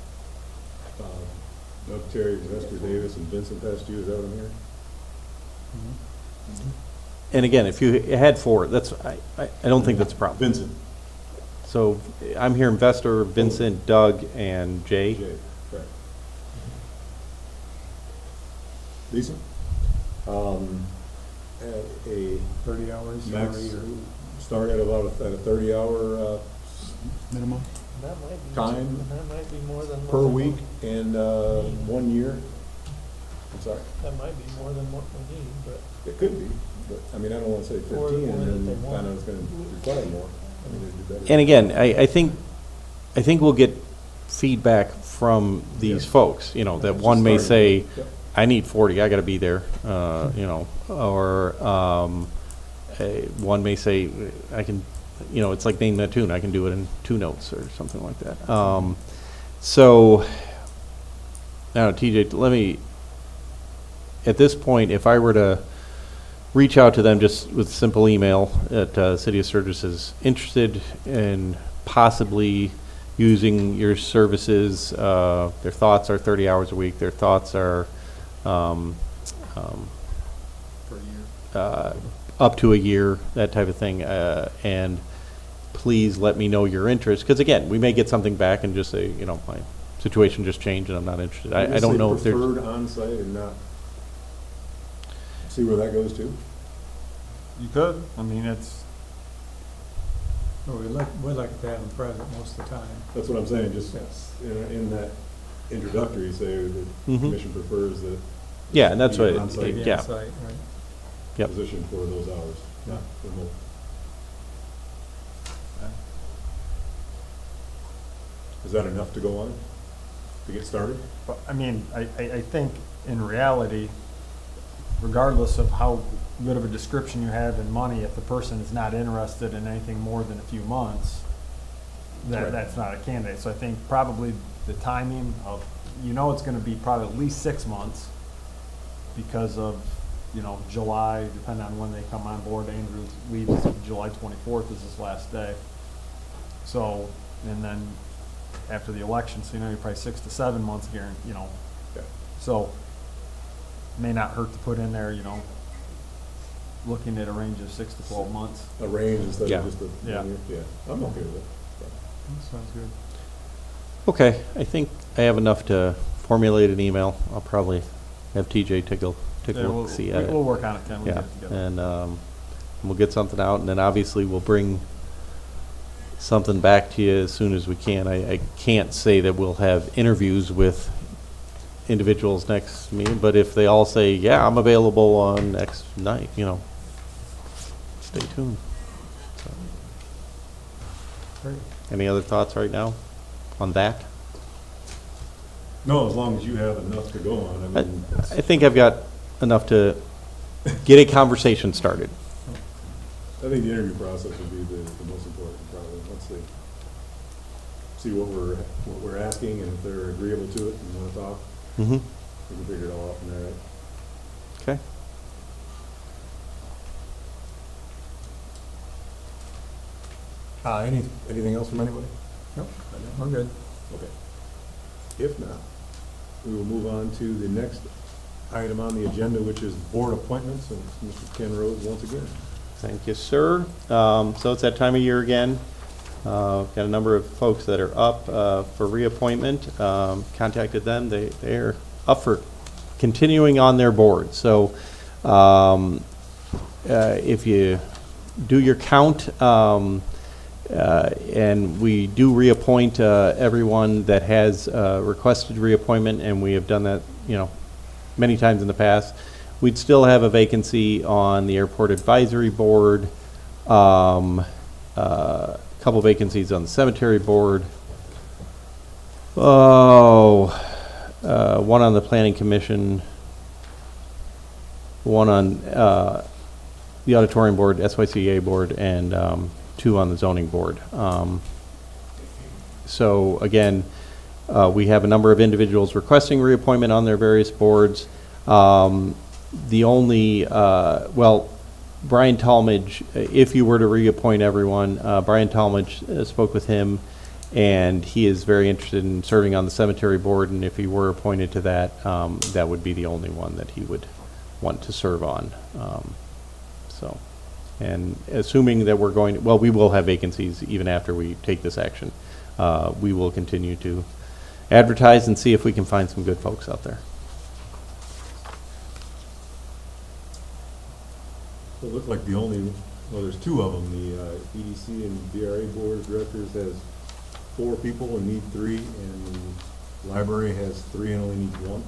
Doug Terry, Vester Davis, and Vincent past you, is that what I'm hearing? And again, if you had 4, that's I don't think that's a problem. Vincent. So I'm hearing Vester, Vincent, Doug, and Jay. Jay, correct. Decent. At a 30 hours. max, start at about at a 30-hour Minimum. That might be time that might be more than per what they week want. and 1 year. I'm sorry. That might be more than what we need, but It could be, but I mean, I don't want to say 15 Or and that then they want. find out it's going to require more. I mean, it'd be better. And again, I think we'll get feedback from these Yeah. folks. You know, that Just one may starting. say, Yep. I need 40, I got to be there. You know, or one may say, I can. You know, it's like naming a tune. I can do it in 2 notes or something like that. So Now, TJ, let me, at this point, if I were to reach out to them just with simple email at City of Sturgis is interested in possibly using your services, their thoughts are 30 hours a week, their thoughts are up to a year, that type of thing, and please let me know your interest, because again, we may get something back and just say, you know, my situation just changed and I'm not interested. I don't know if there's... Preferred on-site and not, see where that goes to? You could, I mean, it's, Well, we'd like to have them present most of the time. That's what I'm saying, just Yes. in that introductory, say the Mhm. commission prefers that. Yeah, and that's be an what, on-site Be yeah. on site, right? Yep. Position for those hours, not remote. Is that enough to go on, to get started? but, I mean, I think in reality, regardless of how good of a description you have in money, if the person is not interested in anything more than a few months, Right. that's not a candidate. So I think probably the timing of, you know, it's gonna be probably at least 6 months because of, you know, July, depending on when they come on board. Andrew leaves July 24th is his last day. So, and then after the election, so you know, you're probably 6 to 7 months guaranteed, you know. Okay. So, may not hurt to put in there, you know, looking at a range of 6 to 12 months. A range instead Yeah. of just a. Yeah. Yeah, I'm okay with it. Sounds good. Okay, I think I have enough to formulate an email. I'll probably have TJ take a Yeah, look, see at it. we'll work on it, Ken, we'll Yeah, get it together. and we'll get something out, and then obviously we'll bring something back to you as soon as we can. I can't say that we'll have interviews with individuals next meeting, but if they all say, yeah, I'm available on next night, you know, stay tuned. So. Great. Any other thoughts right now on that? No, as long as you have enough to go on, I mean. I think I've got enough to get a conversation started. I think the interview process would be the most important, probably, once they see what we're asking, and if they're agreeable to it and want to talk, Mm-hmm. we can figure it all out from there, right? Okay. Anything else from anybody? Nope, I'm good. Okay. If not, we will move on to the next item on the agenda, which is board appointments, and Mr. Ken Rose once again. Thank you, sir. So it's that time of year again. Got a number of folks that are up for reappointment. Contacted them. They're up for continuing on their board. So if you do your count, and we do reappoint everyone that has requested reappointment, and we have done that, you know, many times in the past. We'd still have a vacancy on the Airport Advisory Board, a couple vacancies on the Cemetery Board, one on the Planning Commission, one on the Auditorium Board, SYCA Board, and 2 on the Zoning Board. So again, we have a number of individuals requesting reappointment on their various boards. The only, well, Brian Talmadge, if you were to reappoint everyone, Brian Talmadge spoke with him, and he is very interested in serving on the Cemetery Board, and if he were appointed to that, that would be the only one that he would want to serve on. So, and assuming that we're going, well, we will have vacancies even after we take this action. We will continue to advertise and see if we can find some good folks out there. It looked like the only, well, there's 2 of them. The EDC and DRA Board of Directors has 4 people and need 3, and the library has 3 and only needs 1.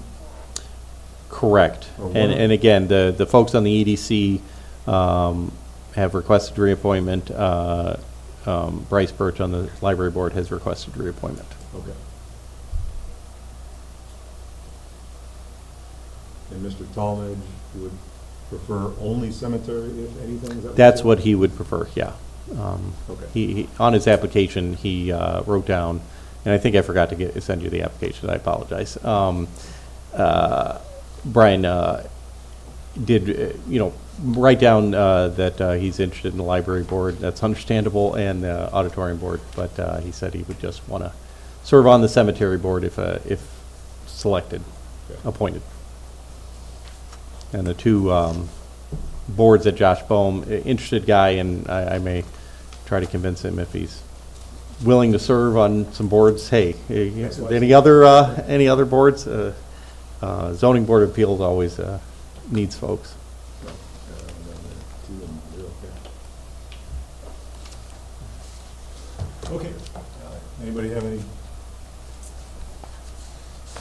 Correct. Or one. And again, the folks on the EDC have requested reappointment. Bryce Birch on the library board has requested reappointment. Okay. And Mr. Talmadge would prefer only cemetery, if anything? Is that That's you what said? he would prefer, yeah. Okay. He on his application, he wrote down and I think I forgot to send you the application, I apologize. Brian did, write down that he's interested in the library board. That's understandable, and the auditorium board, but he said he would just want to serve on the cemetery board if selected, appointed. And the two boards that Josh Bohm, interested guy, and I may try to convince him if he's willing to serve on some boards. Hey, any other boards? Zoning Board of Appeals always needs folks. Okay. Anybody have any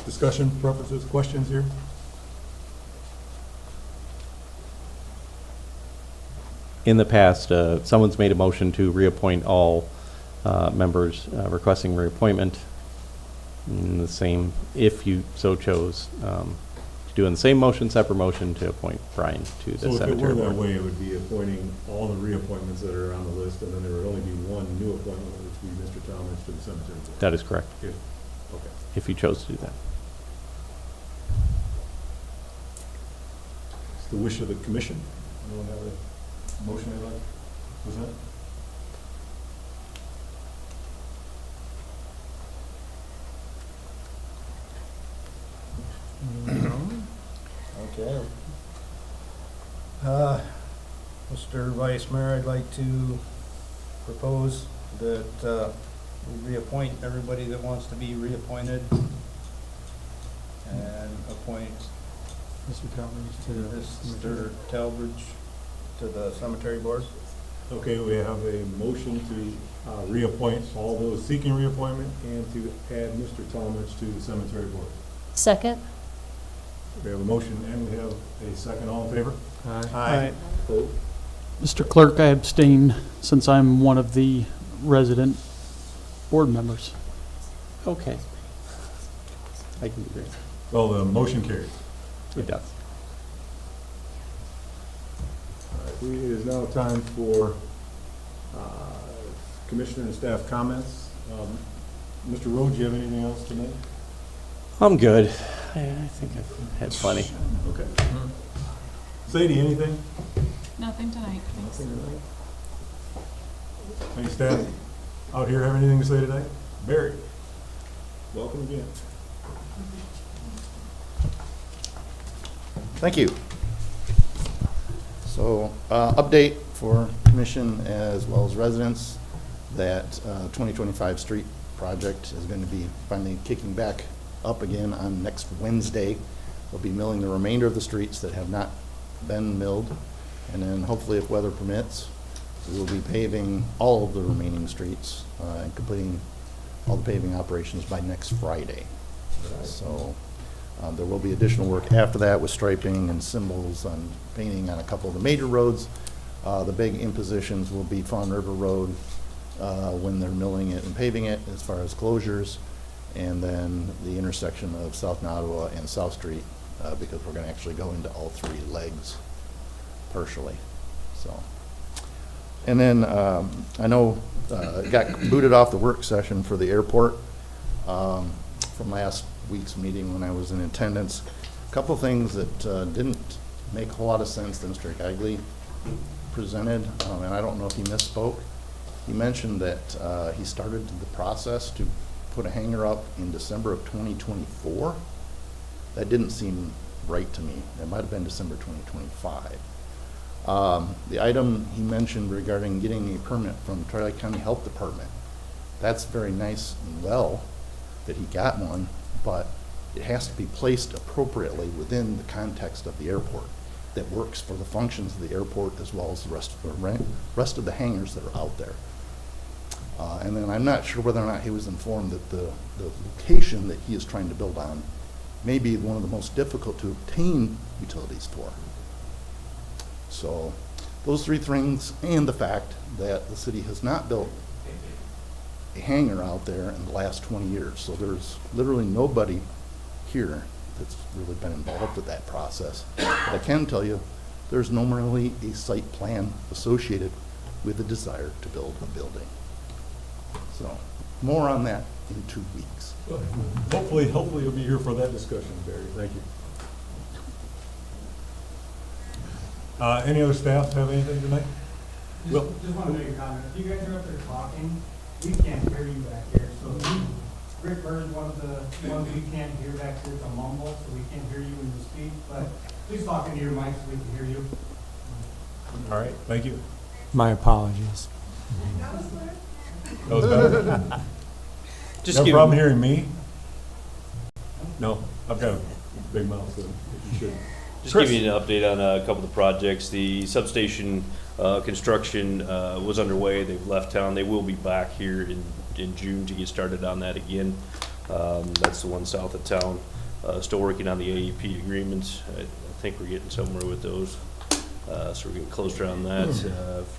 discussion, preferences, questions here? In the past, someone's made a motion to reappoint all members requesting reappointment. In the same, if you so chose, do in the same motion, separate motion to appoint Brian to the So if it cemetery were that board. way, it would be appointing all the reappointments that are on the list, and then there would only be one new appointment, which would be Mr. Talmadge to the cemetery board. That is correct, Okay. if you chose to do that. It's the wish of the commission. Anyone have a motion they'd like to present? Okay. Mr. Vice Mayor, I'd like to propose that we reappoint everybody that wants to be reappointed and appoint Mr. Talmadge to Mr. Talbridge to the cemetery board. Okay, we have a motion to reappoint all those seeking reappointment and to add Mr. Talmadge to the cemetery board. Second? We have a motion and we have a second. All in favor? Aye. Opposed? Mr. Clerk, I abstain since I'm one of the resident board members. Okay. I can do that. Well, the motion carries. It does. All right, it is now time for commissioner and staff comments. Mr. Rhodes, do you have anything else tonight? I'm good. I think I've had plenty. Okay. Sadie, anything? Nothing tonight, thanks. Any staff out here have anything to say today? Barry, welcome again. Thank you. So, update for commission as well as residents that 2025 street project is going to be finally kicking back up again on next Wednesday. We'll be milling the remainder of the streets that have not been milled, and then hopefully, if weather permits, we will be paving all of the remaining streets and completing all the paving operations by next Friday. So there will be additional work after that with striping and symbols on painting on a couple of the major roads. The big impositions will be Fawn River Road when they're milling it and paving it as far as closures, and then the intersection of South Nottawa and South Street because we're going to actually go into all three legs partially. So, and then I know got booted off the work session for the airport from last week's meeting when I was in attendance. A couple things that didn't make a whole lot of sense that Mr. Gagley presented, and I don't know if he misspoke. He mentioned that he started the process to put a hangar up in December of 2024. That didn't seem right to me. It might have been December 2025. The item he mentioned regarding getting a permit from Tri-Lake County Health Department, that's very nice and well that he got one, but it has to be placed appropriately within the context of the airport that works for the functions of the airport as well as the rest of the hangars that are out there. And then I'm not sure whether or not he was informed that the location that he is trying to build on may be one of the most difficult to obtain utilities for. So those three things, and the fact that the city has not built a hangar out there in the last 20 years. So there's literally nobody here that's really been involved with that process. But I can tell you, there's normally a site plan associated with the desire to build a building. So More on that in 2 weeks. Hopefully you'll be here for that discussion, Barry. Thank you. Any other staff have anything tonight? Will? Just want to make a comment. If you guys are up there talking, we can't hear you back here. So Rick Bird's one of the ones we can't hear back here. It's a mumble, so we can't hear you when you speak. But please talk into your mic so we can hear you. All right, thank you. My apologies. That was better? Just No give problem him- hearing me? No, I've got a big mouth, so you should. Just Chris. give you an update on a couple of the projects. The substation construction was underway. They've left town. They will be back here in June to get started on that again. That's the one south of town. Still working on the AEP agreements. I think we're getting somewhere with those. So we're getting closer on that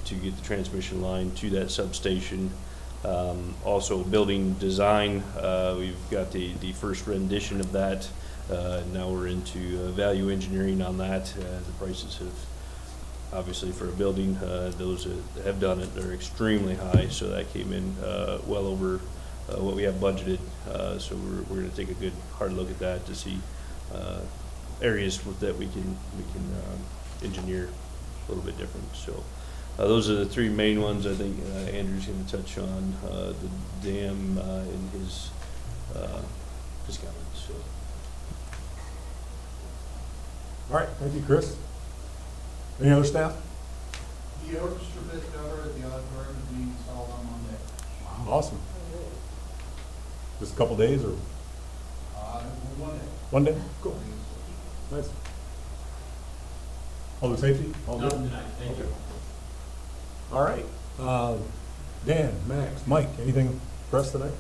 to get the transmission line to that substation. Also building design, we've got the first rendition of that. Now we're into value engineering on that. The prices have, obviously for a building, those that have done it are extremely high, so that came in well over what we have budgeted. So we're going to take a good hard look at that to see areas that we can engineer a little bit different. So those are the three main ones. I think Andrew's going to touch on the dam in his comments. So. All right, thank you, Chris. Any other staff? The orchestra pit cover at the auditorium is being installed on Monday. Awesome. Just a couple days or? 1 day. 1 day? Cool. Nice. Public safety? All good? Thank you. All right. Dan, Max, Mike, anything for us tonight?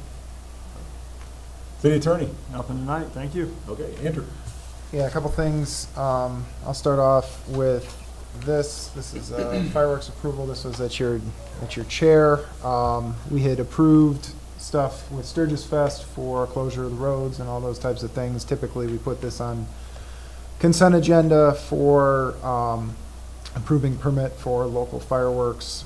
City Attorney? Nothing tonight, thank you. Okay, Andrew. Yeah, a couple things. I'll start off with this. This is fireworks approval. This was at your chair. We had approved stuff with Sturgis Fest for closure of the roads and all those types of things. Typically, we put this on consent agenda for approving permit for local fireworks.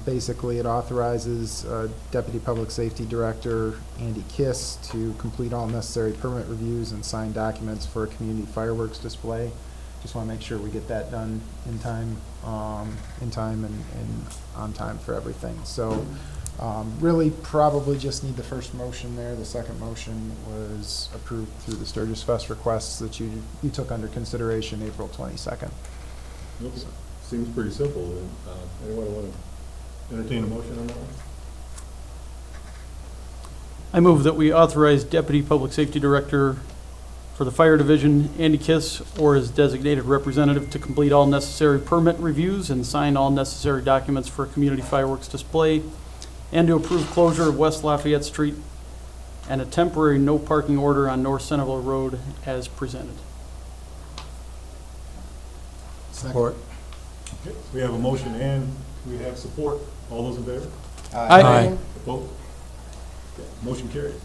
Basically, it authorizes Deputy Public Safety Director Andy Kiss to complete all necessary permit reviews and sign documents for a community fireworks display. Just want to make sure we get that done in time and on time for everything. So really probably just need the first motion there. The second motion was approved through the Sturgis Fest requests that you took under consideration April 22nd. Okay. Seems pretty simple. Anyone want to entertain a motion on that one? I move that we authorize Deputy Public Safety Director for the Fire Division, Andy Kiss, or his designated representative to complete all necessary permit reviews and sign all necessary documents for a community fireworks display, and to approve closure of West Lafayette Street and a temporary no parking order on North Centerville Road as presented. Support. Okay, we have a motion and we have support. All those in favor? Aye. Opposed? Okay, motion carried.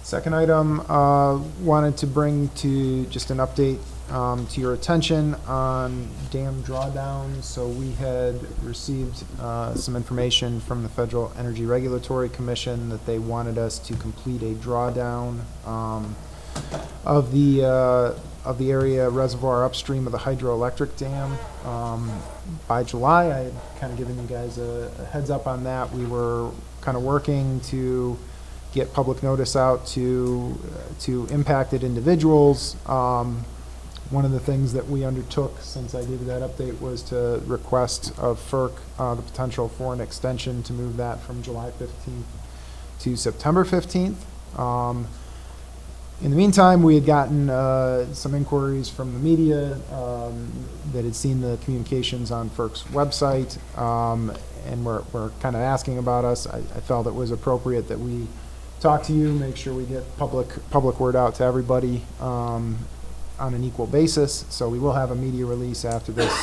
Second item, wanted to bring to just an update to your attention on dam drawdowns. So we had received some information from the Federal Energy Regulatory Commission that they wanted us to complete a drawdown of the area reservoir upstream of the hydroelectric dam by July. I had kind of given you guys a heads up on that. We were kind of working to get public notice out to impacted individuals. One of the things that we undertook since I gave you that update was to request of FERC the potential for an extension to move that from July 15th to September 15th. In the meantime, we had gotten some inquiries from the media that had seen the communications on FERC's website and were kind of asking about us. I felt it was appropriate that we talk to you, make sure we get public word out to everybody on an equal basis. So we will have a media release after this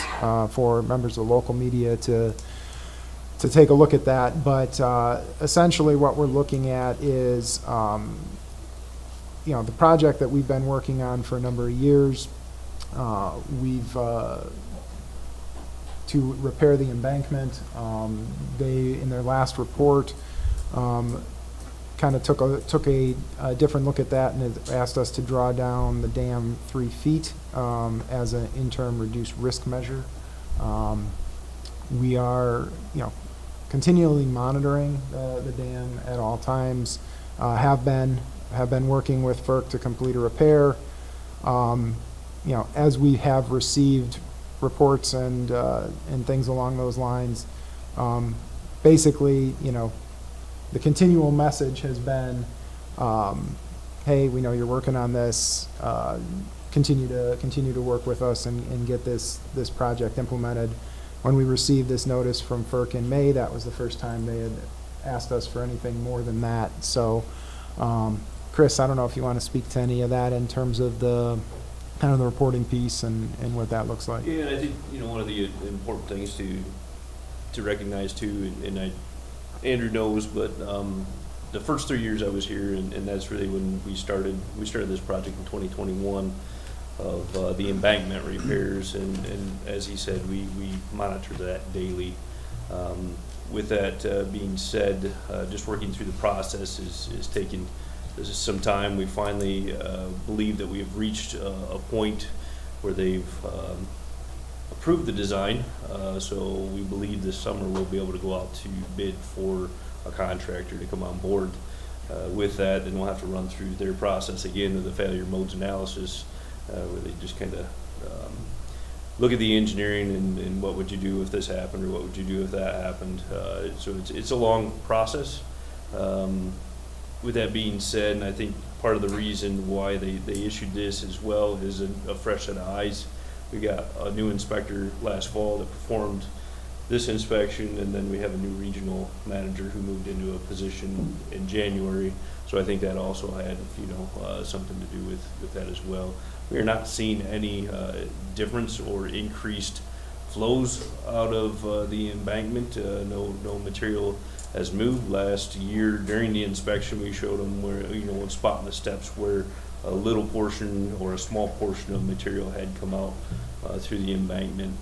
for members of the local media to take a look at that. But essentially what we're looking at is the project that we've been working on for a number of years. We've to repair the embankment. They, in their last report, kind of took a different look at that and has asked us to draw down the dam 3 feet as an interim reduced risk measure. We are, continually monitoring the dam at all times. Have been working with FERC to complete a repair. As we have received reports and things along those lines, basically, the continual message has been, hey, we know you're working on this. Continue to work with us and get this project implemented. When we received this notice from FERC in May, that was the first time they had asked us for anything more than that. So, Chris, I don't know if you want to speak to any of that in terms of the kind of the reporting piece and what that looks like. Yeah, and I think, one of the important things to recognize too, and Andrew knows, but the first 3 years I was here, and that's really when we started this project in 2021 of the embankment repairs, and as he said, we monitor that daily. With that being said, just working through the process is taking some time. We finally believe that we have reached a point where they've approved the design, so we believe this summer we'll be able to go out to bid for a contractor to come on board with that. Then we'll have to run through their process again of the failure modes analysis, where they just kind of look at the engineering and what would you do if this happened, or what would you do if that happened. So it's a long process. With that being said, and I think part of the reason why they issued this as well is a fresh set of eyes. We got a new inspector last fall that performed this inspection, and then we have a new regional manager who moved into a position in January. So I think that also had, something to do with that as well. We are not seeing any difference or increased flows out of the embankment. No material has moved. Last year during the inspection, we showed them where, one spot in the steps where a little portion or a small portion of material had come out through the embankment.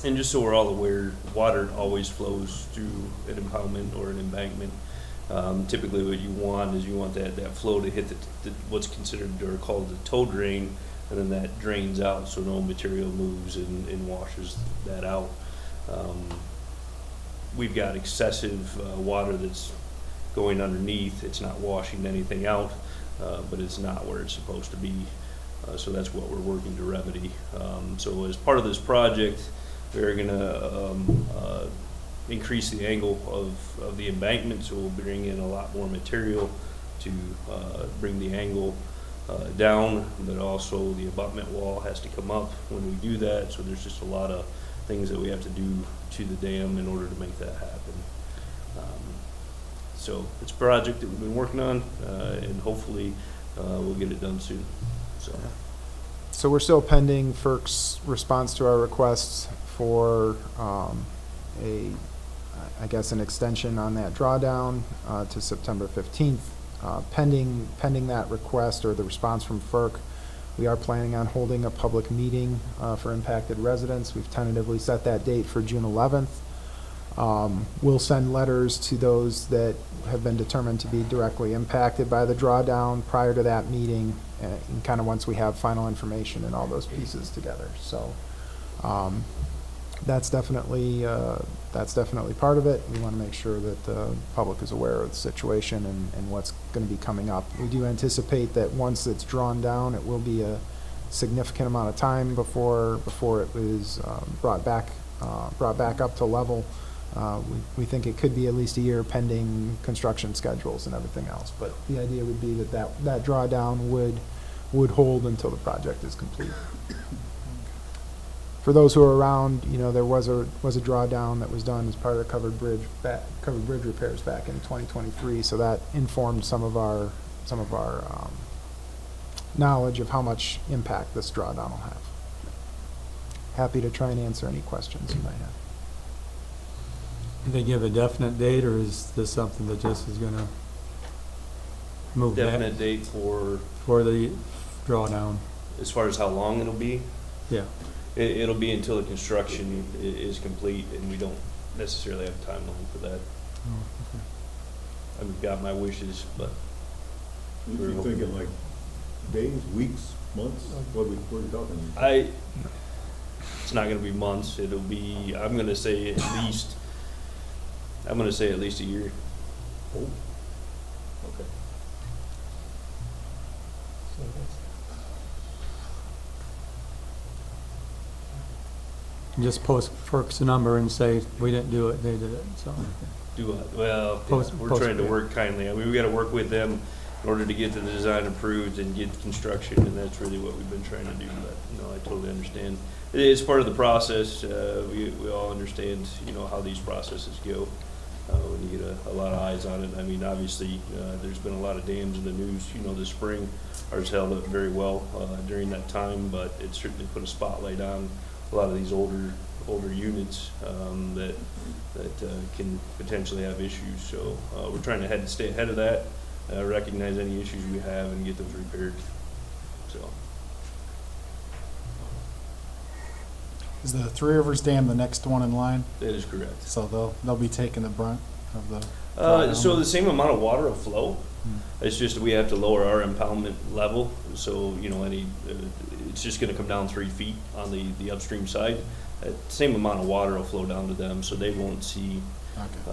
And just so we're all aware, water always flows through an impoundment or an embankment. Typically what you want is that flow to hit what's considered or called the toe drain, and then that drains out so no material moves and washes that out. We've got excessive water that's going underneath. It's not washing anything out, but it's not where it's supposed to be. So that's what we're working to remedy. So as part of this project, we're going to increase the angle of the embankment, so we'll bring in a lot more material to bring the angle down, but also the abutment wall has to come up when we do that. So there's just a lot of things that we have to do to the dam in order to make that happen. So it's a project that we've been working on, and hopefully we'll get it done soon. So we're still pending FERC's response to our requests for an extension on that drawdown to September 15th. Pending that request or the response from FERC, we are planning on holding a public meeting for impacted residents. We've tentatively set that date for June 11th. We'll send letters to those that have been determined to be directly impacted by the drawdown prior to that meeting, and kind of once we have final information and all those pieces together. So that's definitely part of it. We want to make sure that the public is aware of the situation and what's going to be coming up. We do anticipate that once it's drawn down, it will be a significant amount of time before it is brought back up to level. We think it could be at least a year pending construction schedules and everything else. But the idea would be that drawdown would hold until the project is complete. For those who are around, there was a drawdown that was done as part of the covered bridge repairs back in 2023. So that informed some of our knowledge of how much impact this drawdown will have. Happy to try and answer any questions you might have. Did they give a definite date, or is this something that just is going to move back? Definite date for the drawdown? As far as how long it'll be? Yeah. It'll be until the construction is complete, and we don't necessarily have a timeline for that. Oh, okay. I've got my wishes, but You thinking like days, weeks, months? What are we talking? it's not gonna be months, it'll be, I'm gonna say at least a year. Oh, okay. Just post FERC's number and say, we didn't do it, they did it, so. Well, Post- we're post- trying to work kindly. I mean, we gotta work with them in order to get the design approved and get construction, and that's really what we've been trying to do, but, I totally understand. It's part of the process, we all understand, how these processes go. When you get a lot of eyes on it, I mean, obviously, there's been a lot of dams in the news, this spring. Ours held up very well, during that time, but it certainly put a spotlight on a lot of these older units, that can potentially have issues. So we're trying to stay ahead of that, recognize any issues we have, and get those repaired. So Is the Three Rivers Dam the next one in line? that is correct. So they'll be taking the brunt of the. So the same amount of water will flow. It's just we have to lower our impoundment level. So it's just going to come down 3 feet on the upstream side. Same amount of water will flow down to them, so they won't see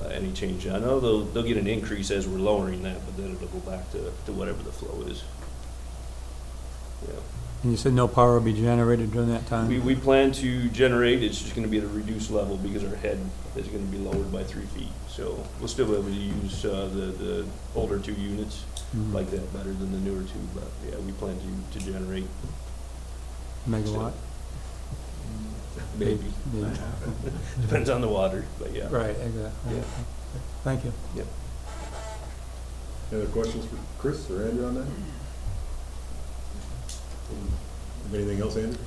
any change. I know they'll get an increase as we're lowering that, but then it'll go back to whatever the flow is. Yeah. And you said no power will be generated during that time? We plan to generate, it's just gonna be at a reduced level because our head is gonna be lowered by 3 feet. So we'll still be able to use the older 2 units like that better than the newer 2, but yeah, we plan to generate. Megawatt? Maybe. Depends on the water, but yeah. Right, exactly. Yeah. Thank you. Yep. Any other questions for Chris or Andrew on that? Anything else, Andrew?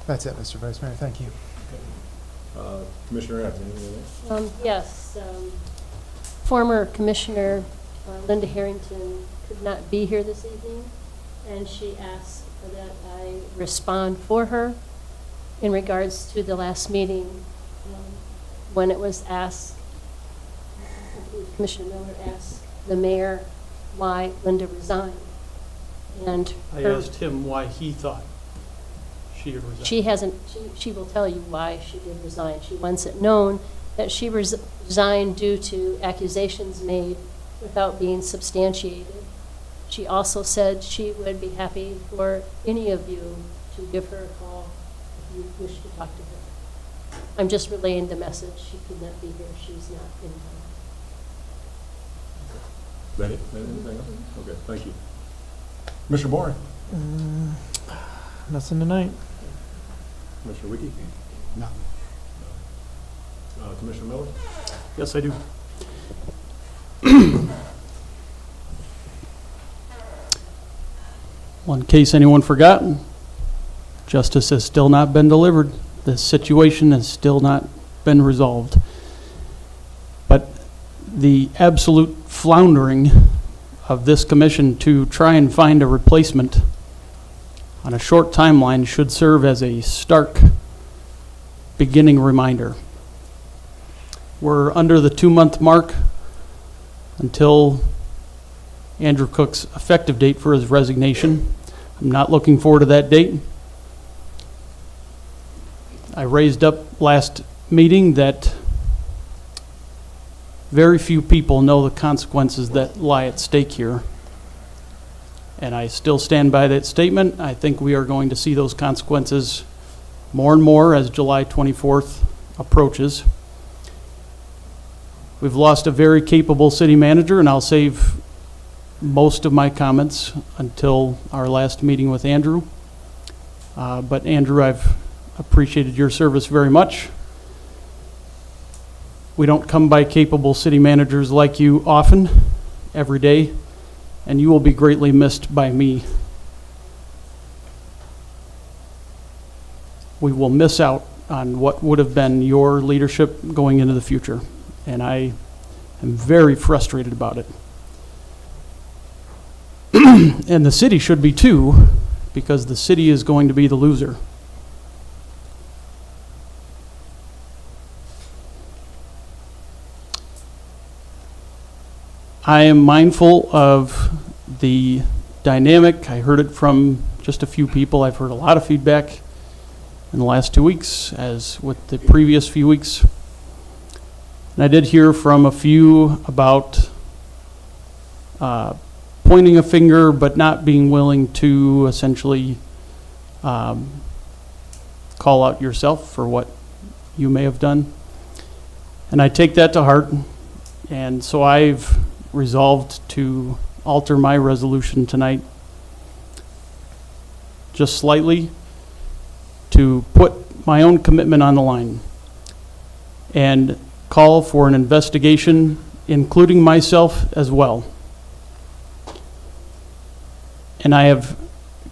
That's it, Mr. Vice Mayor, thank you. Commissioner Evans, anything else? Yes, former Commissioner Linda Harrington could not be here this evening, and she asked that I respond for her in regards to the last meeting, when it was asked, Commissioner Miller asked the mayor why Linda resigned. And I asked him why he thought she had resigned. she hasn't, she will tell you why she did resign. She wants it known that she resigned due to accusations made without being substantiated. She also said she would be happy for any of you to give her a call if you wish to talk to her. I'm just relaying the message. She could not be here. She's not in town. Is that it? Anything else? Okay, thank you. Commissioner Boring? Nothing tonight. Commissioner Wiki? No. Commissioner Miller? Yes, I do. Well, in case anyone forgot, justice has still not been delivered. The situation has still not been resolved. But the absolute floundering of this commission to try and find a replacement on a short timeline should serve as a stark beginning reminder. We're under the 2-month mark until Andrew Cook's effective date for his resignation. I'm not looking forward to that date. I raised up last meeting that very few people know the consequences that lie at stake here. And I still stand by that statement. I think we are going to see those consequences more and more as July 24th approaches. We've lost a very capable city manager, and I'll save most of my comments until our last meeting with Andrew. But Andrew, I've appreciated your service very much. We don't come by capable city managers like you often, every day, and you will be greatly missed by me. We will miss out on what would have been your leadership going into the future, and I am very frustrated about it. And the city should be too, because the city is going to be the loser. I am mindful of the dynamic. I heard it from just a few people. I've heard a lot of feedback in the last 2 weeks, as with the previous few weeks. And I did hear from a few about pointing a finger, but not being willing to essentially call out yourself for what you may have done. And I take that to heart. And so I've resolved to alter my resolution tonight just slightly to put my own commitment on the line and call for an investigation, including myself as well. And I have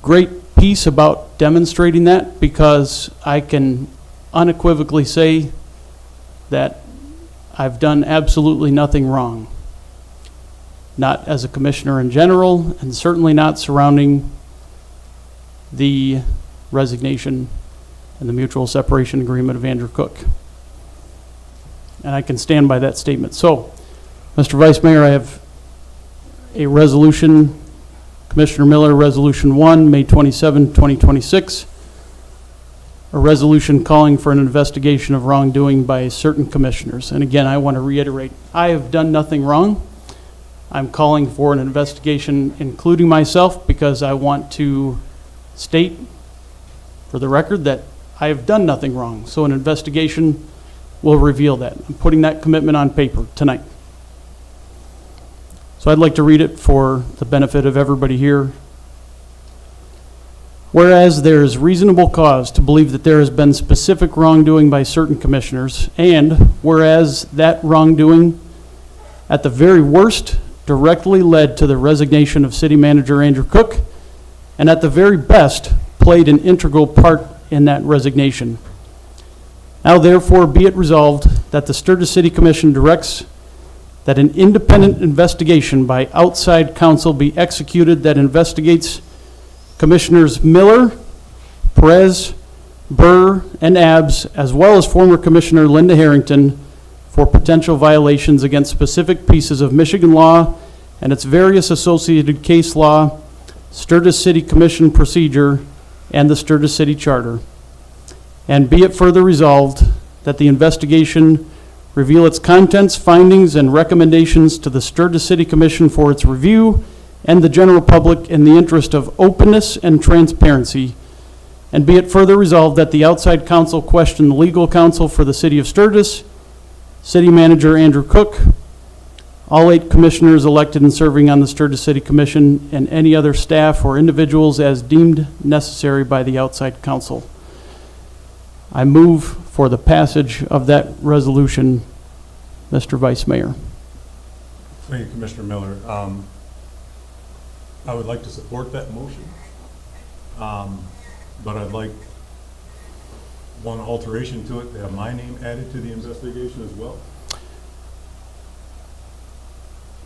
great peace about demonstrating that, because I can unequivocally say that I've done absolutely nothing wrong. Not as a commissioner in general, and certainly not surrounding the resignation and the mutual separation agreement of Andrew Cook. And I can stand by that statement. So, Mr. Vice Mayor, I have a resolution, Commissioner Miller, Resolution 1, May 27, 2026, a resolution calling for an investigation of wrongdoing by certain commissioners. And again, I want to reiterate, I have done nothing wrong. I'm calling for an investigation, including myself, because I want to state for the record that I have done nothing wrong. So an investigation will reveal that. I'm putting that commitment on paper tonight. So I'd like to read it for the benefit of everybody here. Whereas there is reasonable cause to believe that there has been specific wrongdoing by certain commissioners, and whereas that wrongdoing, at the very worst, directly led to the resignation of City Manager Andrew Cook, and at the very best, played an integral part in that resignation. Now therefore be it resolved that the Sturgis City Commission directs that an independent investigation by outside counsel be executed that investigates Commissioners Miller, Perez, Burr, and Abbs, as well as former Commissioner Linda Harrington, for potential violations against specific pieces of Michigan law and its various associated case law, Sturgis City Commission procedure, and the Sturgis City Charter. And be it further resolved that the investigation reveal its contents, findings, and recommendations to the Sturgis City Commission for its review and the general public in the interest of openness and transparency. And be it further resolved that the outside counsel question the legal counsel for the City of Sturgis, City Manager Andrew Cook, all 8 commissioners elected and serving on the Sturgis City Commission, and any other staff or individuals as deemed necessary by the outside counsel. I move for the passage of that resolution, Mr. Vice Mayor. Thank you, Commissioner Miller. I would like to support that motion, but I'd like one alteration to it, to have my name added to the investigation as well.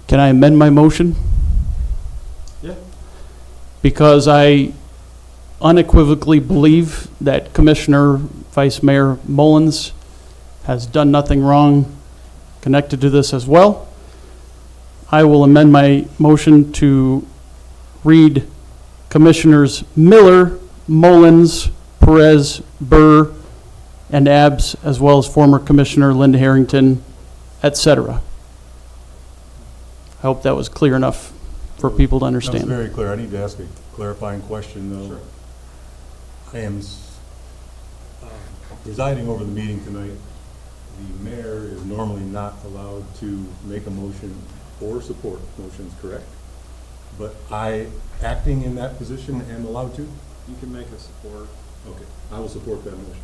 Can I amend my motion? Yeah. Because I unequivocally believe that Commissioner Vice Mayor Mullins has done nothing wrong connected to this as well. I will amend my motion to read Commissioners Miller, Mullins, Perez, Burr, and Abbs, as well as former Commissioner Linda Harrington, etc. I hope that was clear enough for people to understand. That's very clear. I need to ask a clarifying question, though. Sure. I am presiding over the meeting tonight. The mayor is normally not allowed to make a motion or support motions, correct? But I, acting in that position, am allowed to? You can make a support. Okay, I will support that motion.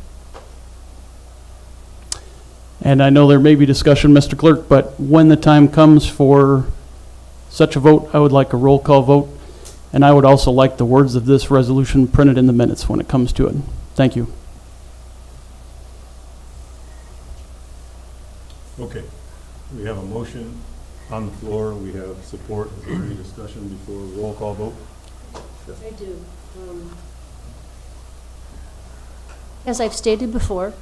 And I know there may be discussion, Mr. Clerk, but when the time comes for such a vote, I would like a roll call vote. And I would also like the words of this resolution printed in the minutes when it comes to it. Thank you. Okay, we have a motion on the floor. We have support. Is there any discussion before a roll call vote? Yes. I do. As I've stated before,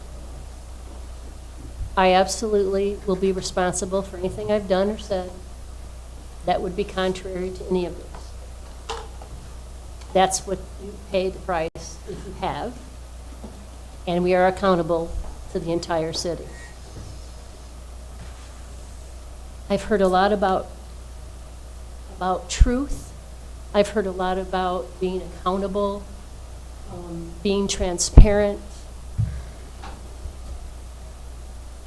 I absolutely will be responsible for anything I've done or said. that would be contrary to any of this. That's what you pay the price if you have, and we are accountable to the entire city. I've heard a lot about truth. I've heard a lot about being accountable, being transparent.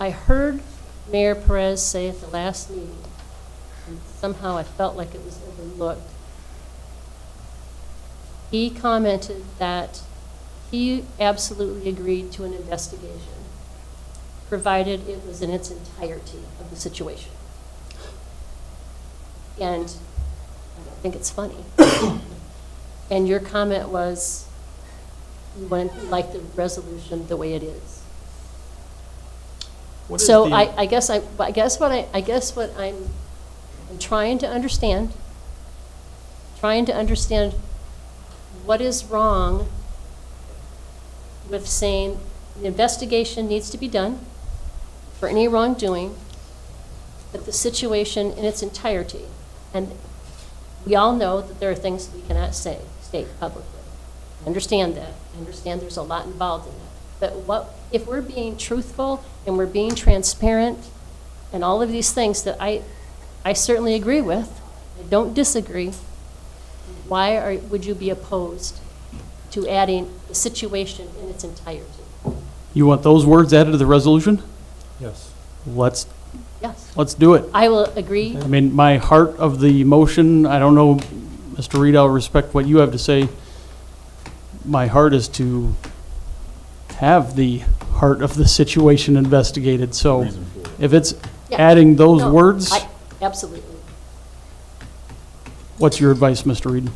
I heard Mayor Perez say at the last meeting, and somehow I felt like it was overlooked. He commented that he absolutely agreed to an investigation, provided it was in its entirety of the situation. And I don't think it's funny. And your comment was, you like the resolution the way it is. So I guess what I'm trying to understand what is wrong with saying the investigation needs to be done for any wrongdoing, but the situation in its entirety. And we all know that there are things we cannot state publicly. I understand that. I understand there's a lot involved in that. But if we're being truthful and we're being transparent and all of these things that I certainly agree with, I don't disagree, why would you be opposed to adding the situation in its entirety? You want those words added to the resolution? Yes. Let's Yes. do it. I will agree. I mean, my heart of the motion, I don't know, Mr. Reed, I'll respect what you have to say. My heart is to have the heart of the situation investigated, so if it's Yeah. adding those No, words, absolutely. what's your advice, Mr. Reed?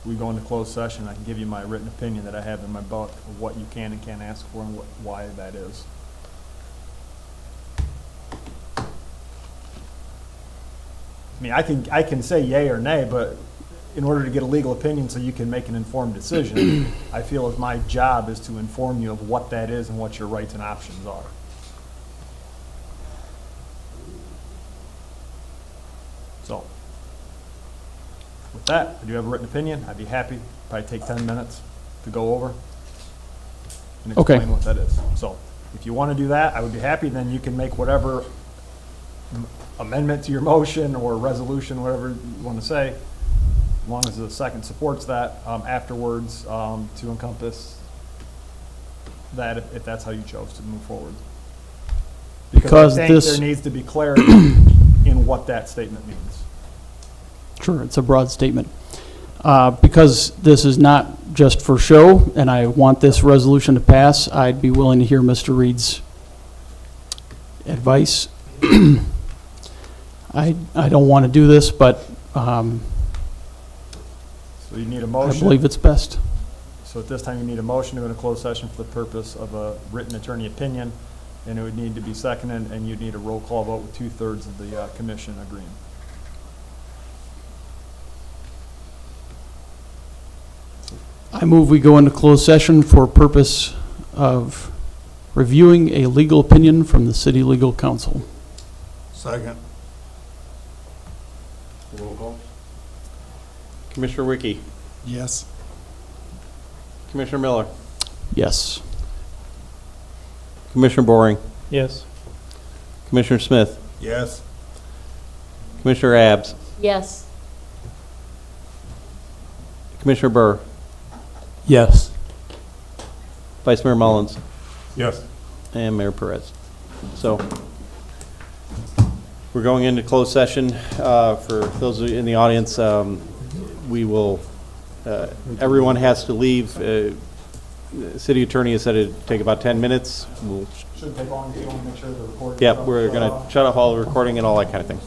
We go into closed session, I can give you my written opinion that I have in my book of what you can and can't ask for and why that is. I mean, I can say yay or nay, but in order to get a legal opinion so you can make an informed decision, I feel as my job is to inform you of what that is and what your rights and options are. So, with that, I do have a written opinion. I'd be happy, probably take 10 minutes to go over and Okay. explain what that is. So, if you want to do that, I would be happy. Then you can make whatever amendment to your motion or resolution, whatever you want to say, as long as the second supports that afterwards to encompass that if that's how you chose to move forward. Because I think there needs to be clarity in what that statement means. Sure, it's a broad statement. Because this is not just for show, and I want this resolution to pass, I'd be willing to hear Mr. Reed's advice. I don't want to do this, but So you need a motion. I believe it's best. So at this time, you need a motion to go into closed session for the purpose of a written attorney opinion, and it would need to be seconded, and you'd need a roll call vote with 2/3 of the commission agreeing. I move we go into closed session for purpose of reviewing a legal opinion from the city legal counsel. Second. Roll call. Commissioner Wiki, Yes. Commissioner Miller, Yes. Commissioner Boring, Yes. Commissioner Smith, Yes. Commissioner Abs, Yes. Commissioner Burr, Yes. Vice Mayor Mullins, Yes. and Mayor Perez. So we're going into closed session. For those in the audience, we will, everyone has to leave. The city attorney has said it'd take about 10 minutes. Shouldn't take long if you want to make sure the recording. Yep, we're going to shut off all the recording and all that kind of thing.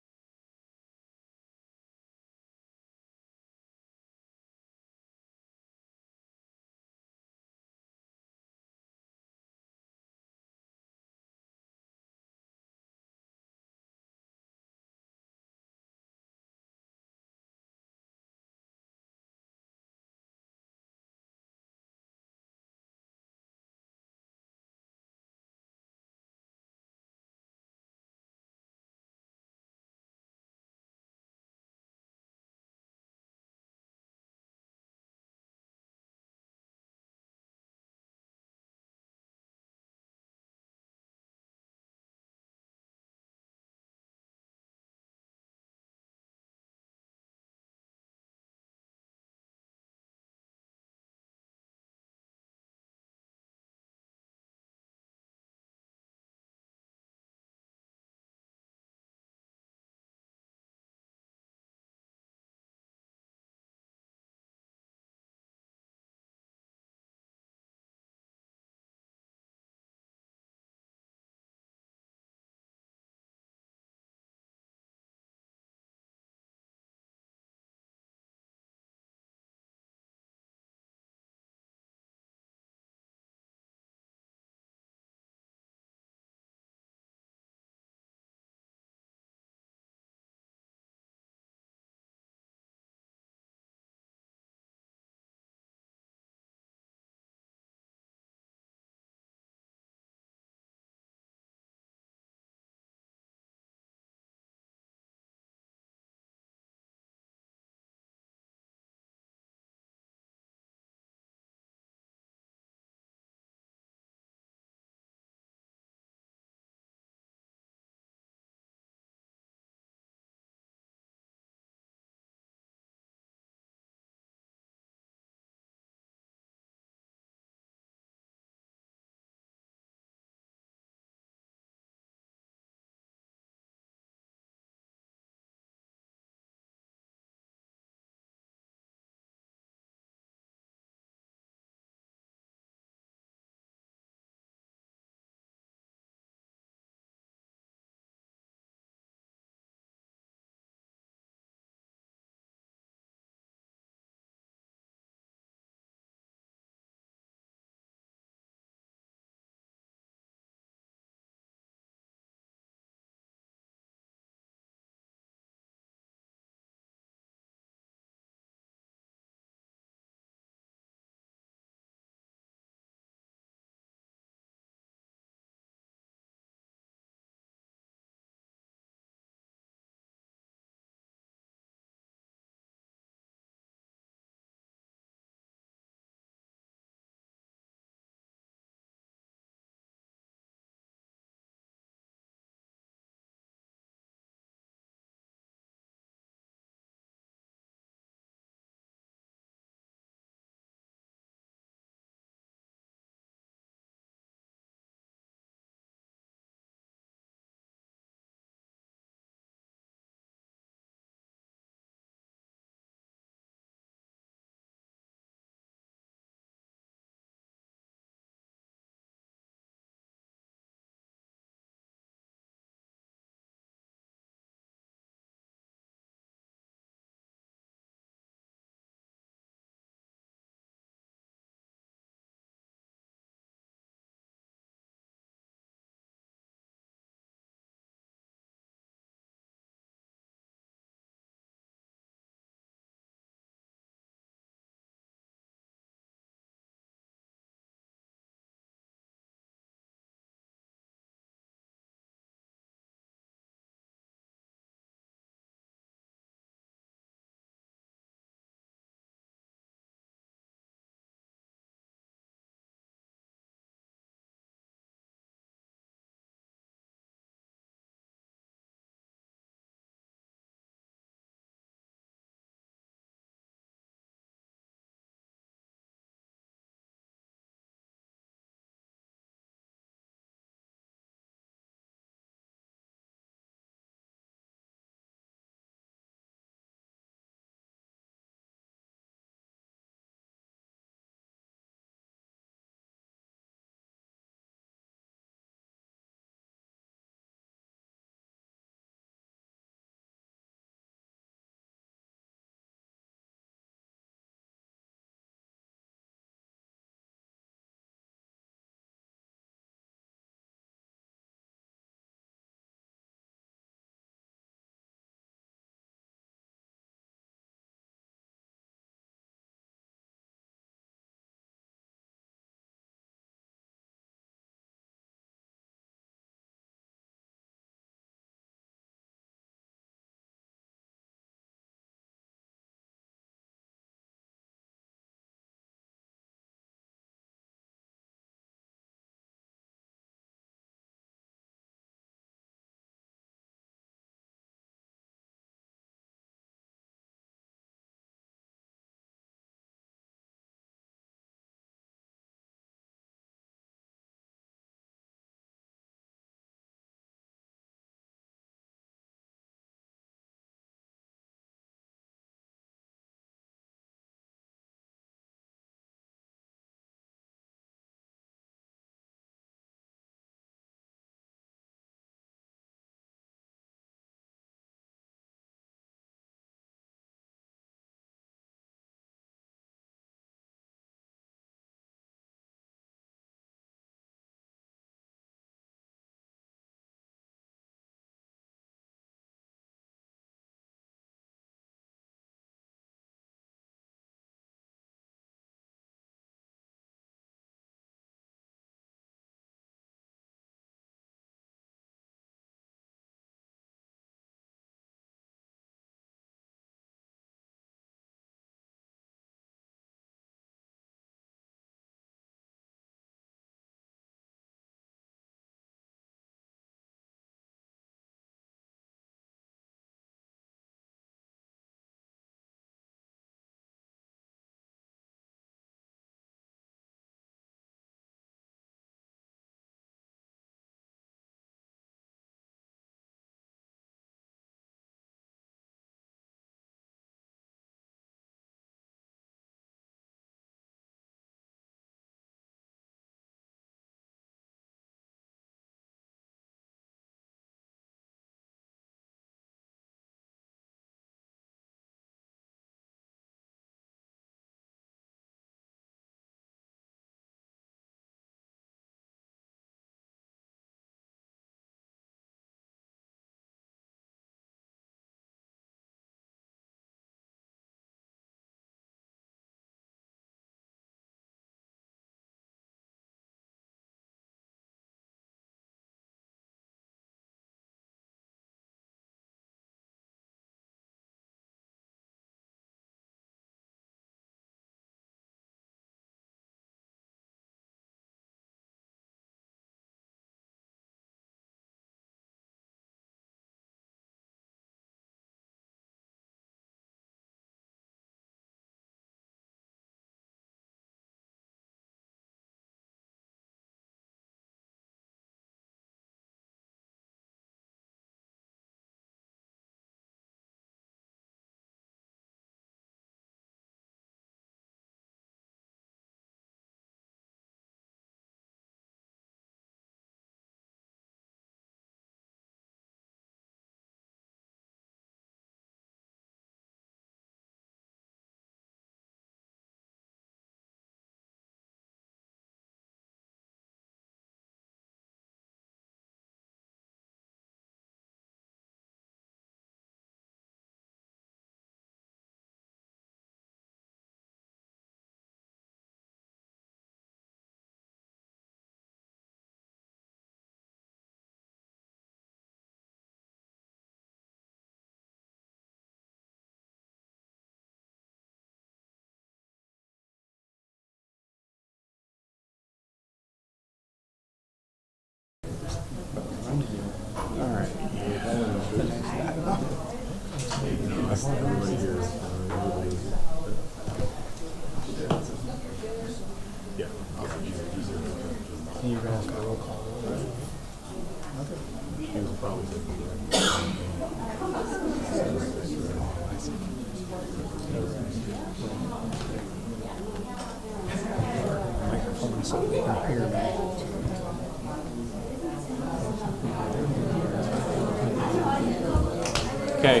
Okay,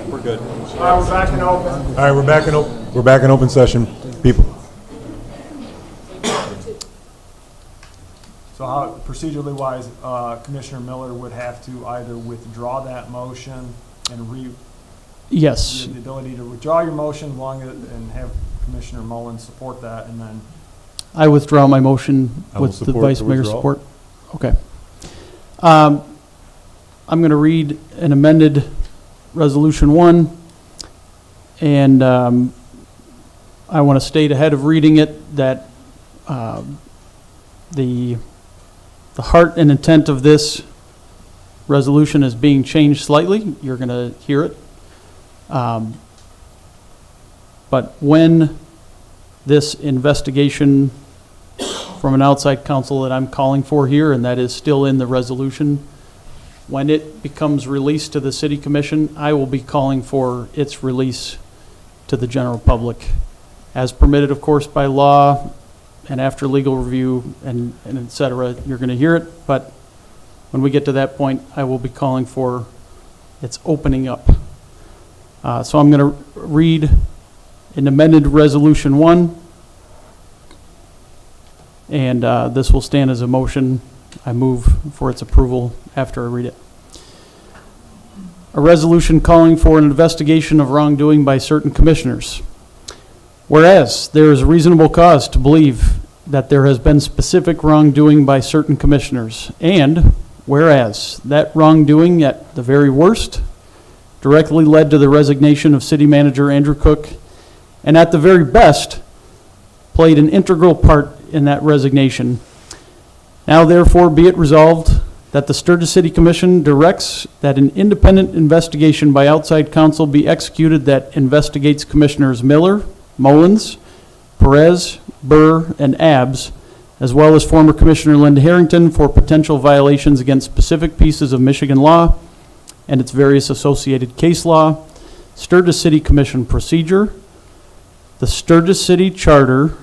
we're good. We're back in open. All right, we're back in open session, people. So how, procedurally wise, Commissioner Miller would have to either withdraw that motion and you Yes. have the ability to withdraw your motion and have Commissioner Mullin support that, and then I withdraw my motion I will with the support Vice the Mayor's withdrawal. support. Okay. I'm going to read an amended Resolution 1, and I want to state ahead of reading it that the heart and intent of this resolution is being changed slightly. You're going to hear it. But when this investigation from an outside counsel that I'm calling for here, and that is still in the resolution, when it becomes released to the city commission, I will be calling for its release to the general public, as permitted, of course, by law, and after legal review, and et cetera. You're going to hear it, but when we get to that point, I will be calling for its opening up. So I'm going to read an amended Resolution 1, and this will stand as a motion. I move for its approval after I read it. A resolution calling for an investigation of wrongdoing by certain commissioners. Whereas there is reasonable cause to believe that there has been specific wrongdoing by certain commissioners, and whereas that wrongdoing at the very worst directly led to the resignation of City Manager Andrew Cook, and at the very best played an integral part in that resignation. Now therefore be it resolved that the Sturgis City Commission directs that an independent investigation by outside counsel be executed that investigates Commissioners Miller, Mullins, Perez, Burr, and Abbs, as well as former Commissioner Linda Harrington, for potential violations against specific pieces of Michigan law and its various associated case law, Sturgis City Commission procedure, the Sturgis City Charter,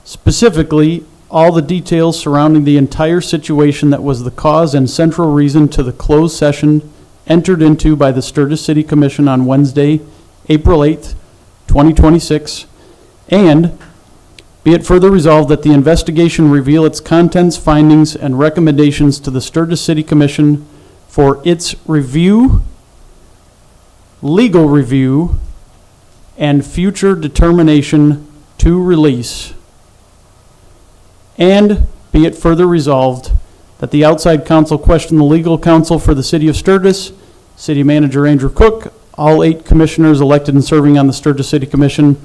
specifically all the details surrounding the entire situation that was the cause and central reason to the closed session entered into by the Sturgis City Commission on Wednesday, April 8th, 2026, and be it further resolved that the investigation reveal its contents, findings, and recommendations to the Sturgis City Commission for its review, legal review, and future determination to release. And be it further resolved that the outside counsel question the legal counsel for the City of Sturgis, City Manager Andrew Cook, all 8 commissioners elected and serving on the Sturgis City Commission,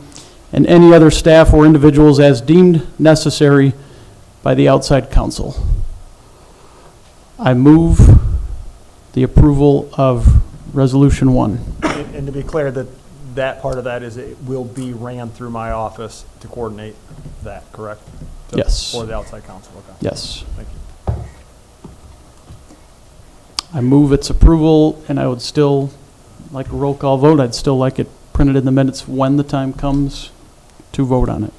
and any other staff or individuals as deemed necessary by the outside counsel. I move the approval of Resolution 1. and to be clear, that part of that is it will be ran through my office to coordinate that, correct? Yes. For the outside counsel, okay. Yes. Thank you. I move its approval, and I would still like a roll call vote. I'd still like it printed in the minutes when the time comes to vote on it.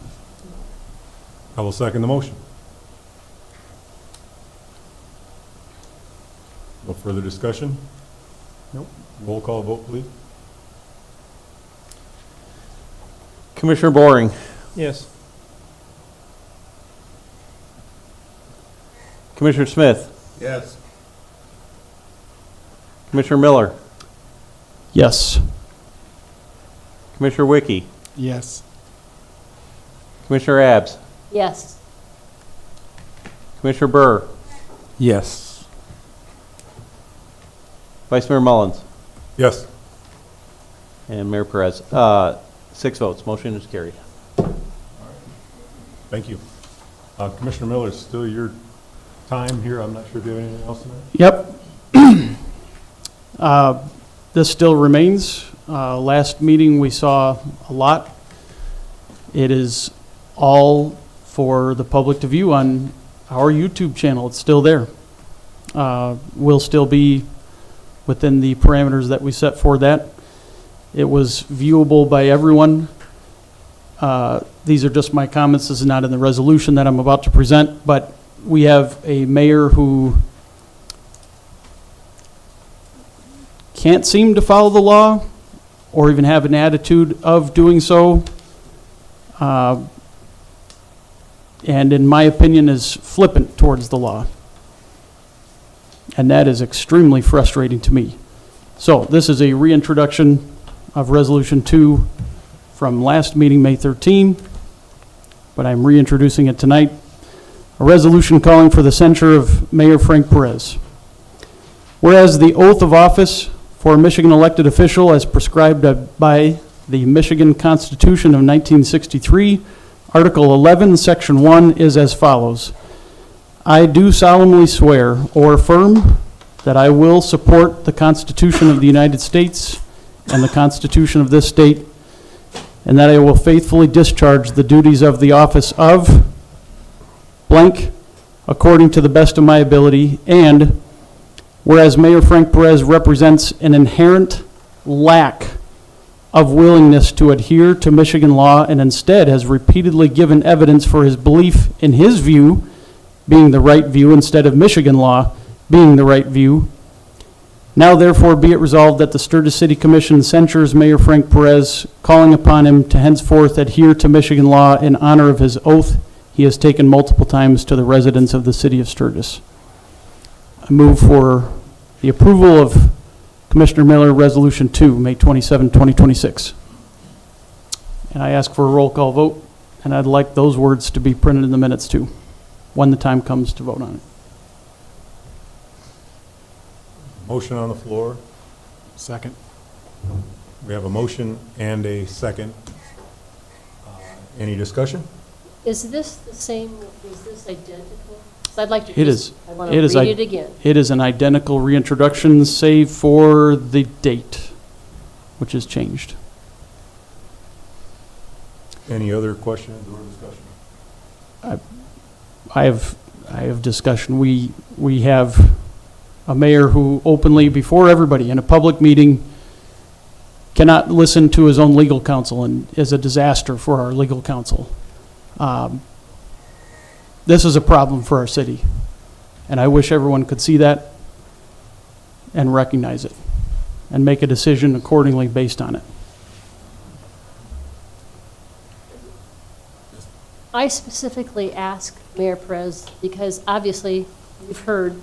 I will second the motion. No further discussion? Nope. Roll call vote, please. Commissioner Boring, Yes. Commissioner Smith, Yes. Commissioner Miller, Yes. Commissioner Wiki, Yes. Commissioner Abbs, Yes. Commissioner Burr, Yes. Vice Mayor Mullins, Yes. and Mayor Perez. 6 votes, motion is carried. Thank you. Commissioner Miller, it's still your time here. I'm not sure if you have anything else in there. Yep. This still remains Last meeting, we saw a lot. It is all for the public to view on our YouTube channel. It's still there. Will still be within the parameters that we set for that. It was viewable by everyone. These are just my comments. This is not in the resolution that I'm about to present, but we have a mayor who can't seem to follow the law or even have an attitude of doing so. And in my opinion is flippant towards the law. And that is extremely frustrating to me. So this is a reintroduction of Resolution 2 from last meeting, May 13, but I'm reintroducing it tonight. A resolution calling for the censure of Mayor Frank Perez. Whereas the oath of office for a Michigan elected official as prescribed by the Michigan Constitution of 1963, Article 11, Section 1 is as follows. I do solemnly swear or affirm that I will support the Constitution of the United States and the Constitution of this state, and that I will faithfully discharge the duties of the office of blank according to the best of my ability, and whereas Mayor Frank Perez represents an inherent lack of willingness to adhere to Michigan law and instead has repeatedly given evidence for his belief in his view being the right view instead of Michigan law being the right view. Now therefore be it resolved that the Sturgis City Commission censures Mayor Frank Perez, calling upon him to henceforth adhere to Michigan law in honor of his oath he has taken multiple times to the residents of the city of Sturgis. I move for the approval of Commissioner Miller Resolution 2, May 27, 2026. And I ask for a roll call vote, and I'd like those words to be printed in the minutes too, when the time comes to vote on it. Motion on the floor. Second. We have a motion and a second. Any discussion? Is this the same, is this identical? 'Cause I'd like to It just, is. I want to read it again. It is an identical reintroduction, save for the date, which is changed. Any other questions or discussion? I have discussion. We have a mayor who openly, before everybody, in a public meeting, cannot listen to his own legal counsel and is a disaster for our legal counsel. This is a problem for our city, and I wish everyone could see that and recognize it and make a decision accordingly based on it. I specifically asked Mayor Perez because obviously you've heard,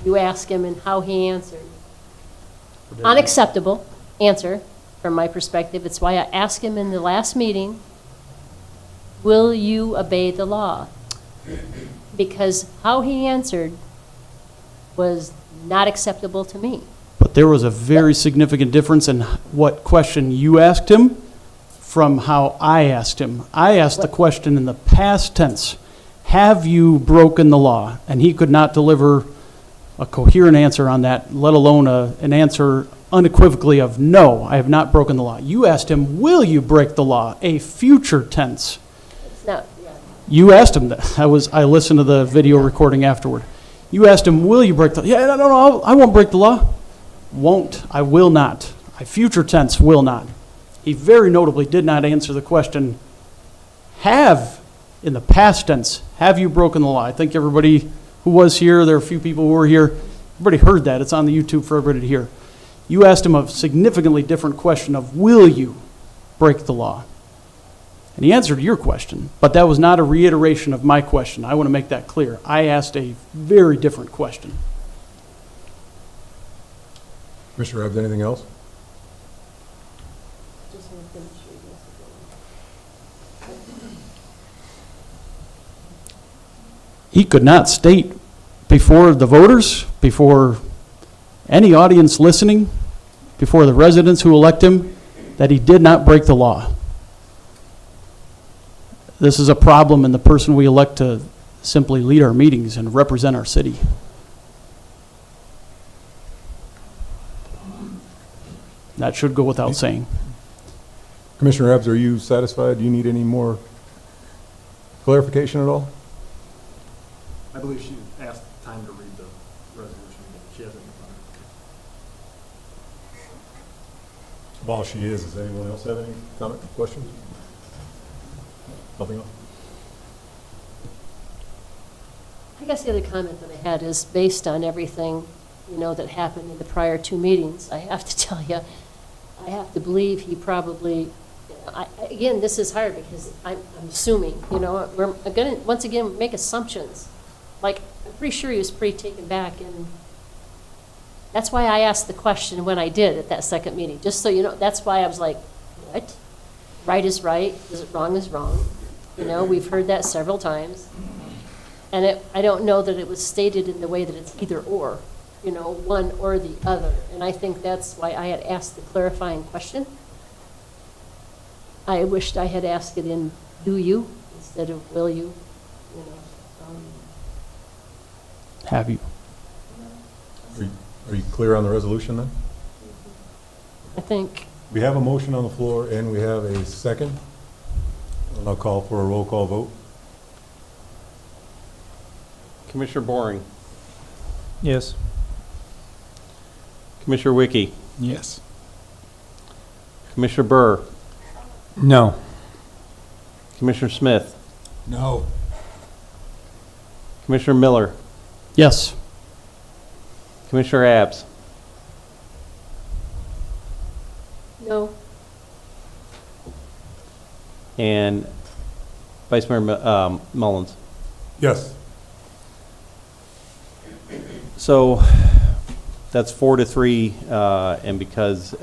you ask him and how he answered. Unacceptable answer from my perspective. It's why I asked him in the last meeting, will you obey the law? Because how he answered was not acceptable to me. But there was a very significant difference in what question you asked him from how I asked him. I asked the question in the past tense, have you broken the law? And he could not deliver a coherent answer on that, let alone an answer unequivocally of no, I have not broken the law. You asked him, will you break the law? A future tense. It's not, yeah. You asked him that. I listened to the video recording afterward. You asked him, will you break the law? Yeah, no, I won't break the law. Won't, I will not. I future tense will not. He very notably did not answer the question, have, in the past tense, have you broken the law? I think everybody who was here, there are a few people who were here, everybody heard that. It's on the YouTube for everybody to hear. You asked him a significantly different question of, will you break the law? And he answered your question, but that was not a reiteration of my question. I want to make that clear. I asked a very different question. Commissioner Rebs, anything else? Just want to finish reading this. He could not state before the voters, before any audience listening, before the residents who elect him, that he did not break the law. This is a problem in the person we elect to simply lead our meetings and represent our city. That should go without saying. Commissioner Ebbs, are you satisfied? Do you need any more clarification at all? I believe she asked time to read the resolution. She hasn't in front of her. While she is, does anyone else have any comment, questions? Nothing else? I guess the other comment that I had is based on everything, that happened in the prior two meetings. I have to tell you, I have to believe he probably, again, this is hard because I'm assuming, we're going to, once again, make assumptions. Like, I'm pretty sure he was pretty taken back, and that's why I asked the question when I did at that second meeting, just so you know. That's why I was like, what? Right is right, wrong is wrong. We've heard that several times. And I don't know that it was stated in the way that it's either or, one or the other. And I think that's why I had asked the clarifying question. I wished I had asked it in do you instead of will you, Have you? Are you clear on the resolution then? I think. We have a motion on the floor and we have a second. And I'll call for a roll call vote. Commissioner Boring, Yes. Commissioner Wiki, Yes. Commissioner Burr, No. Commissioner Smith, No. Commissioner Miller, Yes. Commissioner Abs, No. and Vice Mayor Mullins. Yes. So that's 4-3, and because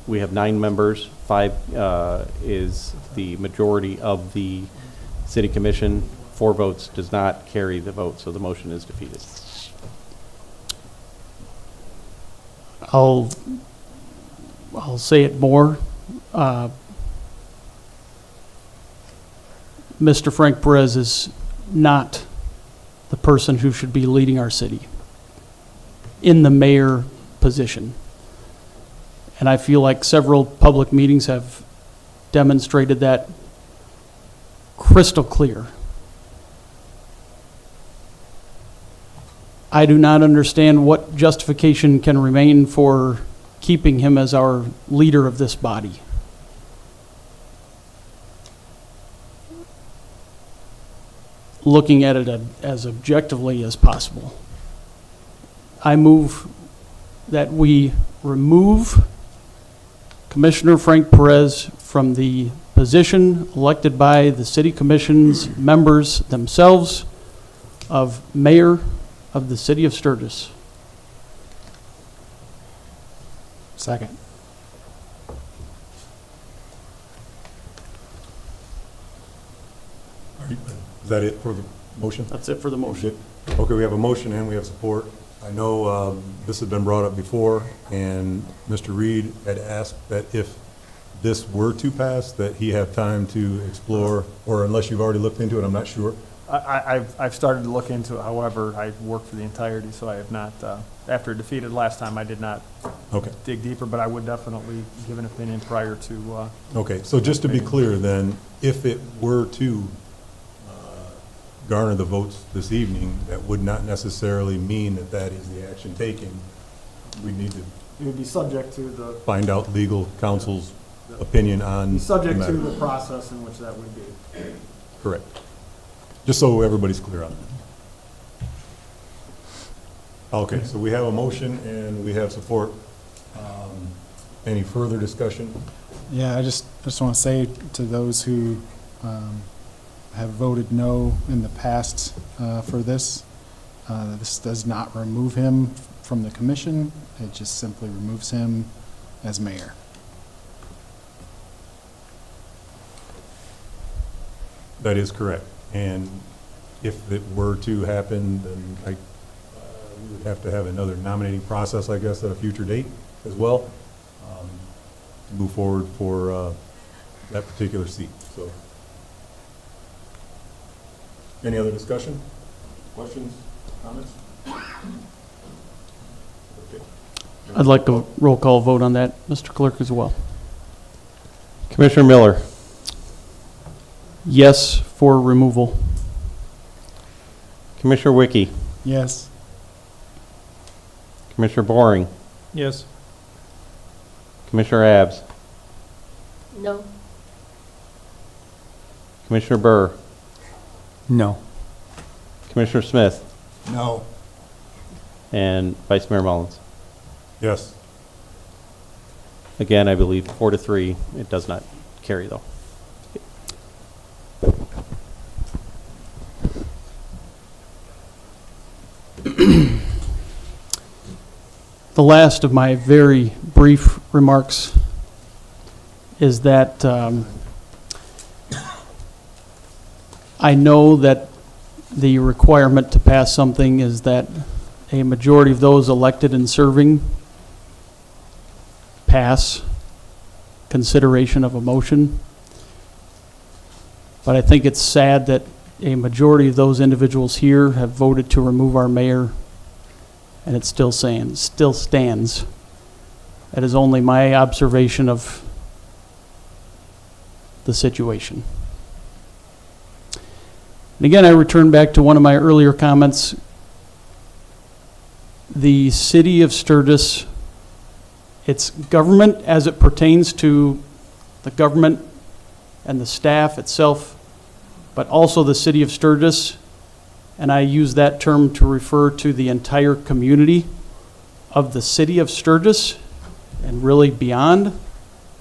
we have 9 members, 5 is the majority of the city commission. 4 votes does not carry the vote, so the motion is defeated. I'll say it more. Mr. Frank Perez is not the person who should be leading our city in the mayor position. And I feel like several public meetings have demonstrated that crystal clear. I do not understand what justification can remain for keeping him as our leader of this body. Looking at it as objectively as possible. I move that we remove Commissioner Frank Perez from the position elected by the city commission's members themselves of mayor of the city of Sturgis. Second. Is that it for the motion? That's it for the motion. Okay, we have a motion and we have support. I know this has been brought up before, and Mr. Reed had asked that if this were to pass, that he have time to explore, or unless you've already looked into it, I'm not sure. I've started to look into it. However, I worked for the entirety, so I have not, after it defeated last time, I did not dig deeper, but I would definitely give an opinion prior to. Okay, so just to be clear then, if it were to garner the votes this evening, that would not necessarily mean that that is the action taken. We need to It would be subject to the. find out legal counsel's opinion on. Be subject the to matter. the process in which that would be. Correct. Just so everybody's clear on that. Okay, so we have a motion and we have support. Any further discussion? Yeah, I just want to say to those who have voted no in the past for this, this does not remove him from the commission. It just simply removes him as mayor. That is correct. And if it were to happen, then we would have to have another nominating process, I guess, at a future date as well, to move forward for that particular seat. So, any other discussion, questions, comments? Okay. I'd like a roll call vote on that, Mr. Clerk, as well. Commissioner Miller, Yes for removal. Commissioner Wiki, Yes. Commissioner Boring, Yes. Commissioner Abs, No. Commissioner Burr, No. Commissioner Smith, No. and Vice Mayor Mullins. Yes. Again, I believe 4-3. It does not carry, though. The last of my very brief remarks is that I know that the requirement to pass something is that a majority of those elected and serving pass consideration of a motion. But I think it's sad that a majority of those individuals here have voted to remove our mayor, and it still stands. That is only my observation of the situation. And again, I return back to one of my earlier comments. The city of Sturgis, its government as it pertains to the government and the staff itself, but also the city of Sturgis, and I use that term to refer to the entire community of the city of Sturgis and really beyond,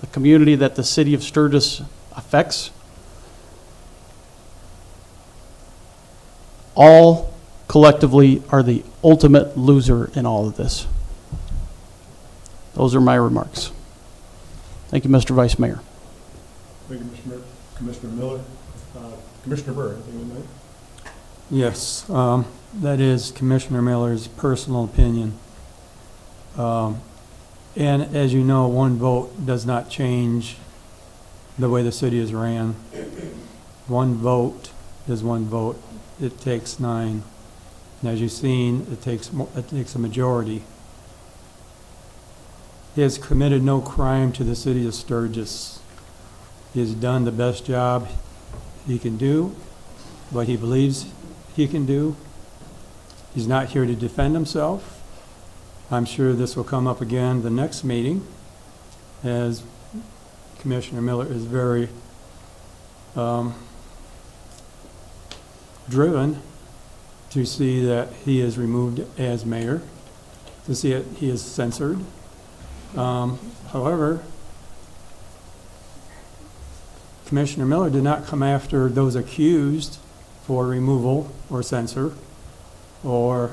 the community that the city of Sturgis affects. All collectively are the ultimate loser in all of this. Those are my remarks. Thank you, Mr. Vice Mayor. Thank you, Commissioner Miller. Commissioner Burr, anything you might? Yes, that is Commissioner Miller's personal opinion. And as you know, one vote does not change the way the city is ran. One vote is one vote. It takes 9. And as you've seen, it takes a majority. He has committed no crime to the city of Sturgis. He has done the best job he can do, what he believes he can do. He's not here to defend himself. I'm sure this will come up again the next meeting, as Commissioner Miller is very driven to see that he is removed as mayor, to see it he is censored. However, Commissioner Miller did not come after those accused for removal or censor or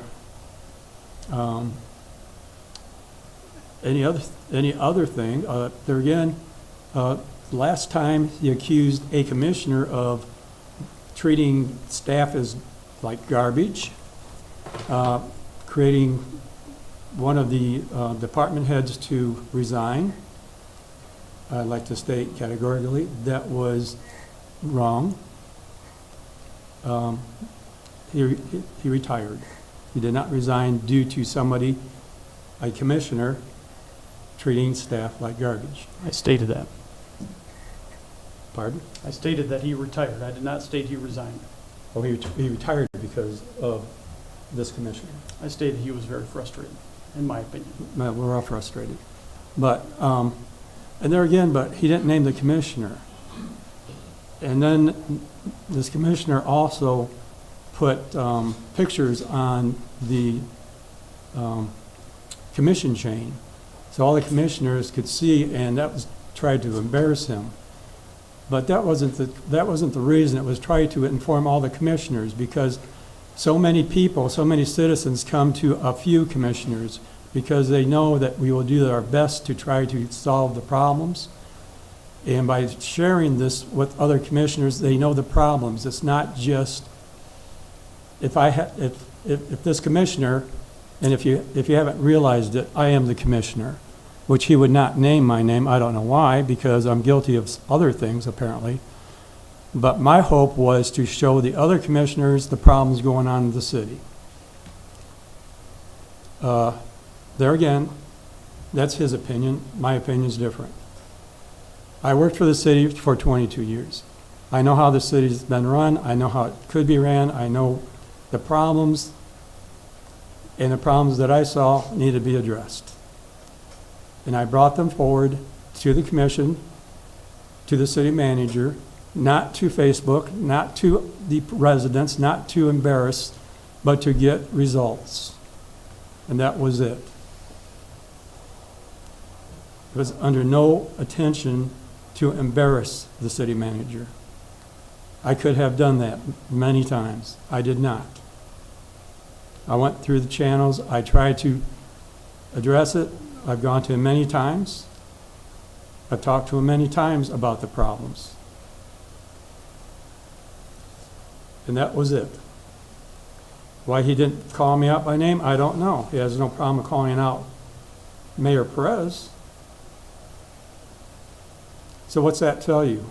any other thing. There again, last time he accused a commissioner of treating staff as like garbage, creating one of the department heads to resign. I'd like to state categorically that was wrong. He retired. He did not resign due to somebody, a commissioner, treating staff like garbage. I stated that. Pardon? I stated that he retired. I did not state he resigned. Oh, he retired because of this commissioner. I stated he was very frustrated, in my opinion. Well, we're all frustrated. But, and there again, but he didn't name the commissioner. And then this commissioner also put pictures on the commission chain, so all the commissioners could see, and that was tried to embarrass him. But that wasn't the reason. It was tried to inform all the commissioners, because so many people, so many citizens come to a few commissioners because they know that we will do our best to try to solve the problems. And by sharing this with other commissioners, they know the problems. It's not just if this commissioner, and if you haven't realized it, I am the commissioner, which he would not name my name. I don't know why, because I'm guilty of other things apparently. But my hope was to show the other commissioners the problems going on in the city. There again, That's his opinion. My opinion's different. I worked for the city for 22 years. I know how the city's been run. I know how it could be ran. I know the problems, and the problems that I saw need to be addressed. And I brought them forward to the commission, to the city manager, not to Facebook, not to the residents, not to embarrass, but to get results. And that was it. It was under no intention to embarrass the city manager. I could have done that many times. I did not. I went through the channels. I tried to address it. I've gone to him many times. I've talked to him many times about the problems. And that was it. Why he didn't call me out by name, I don't know. He has no problem calling out Mayor Perez. So what's that tell you?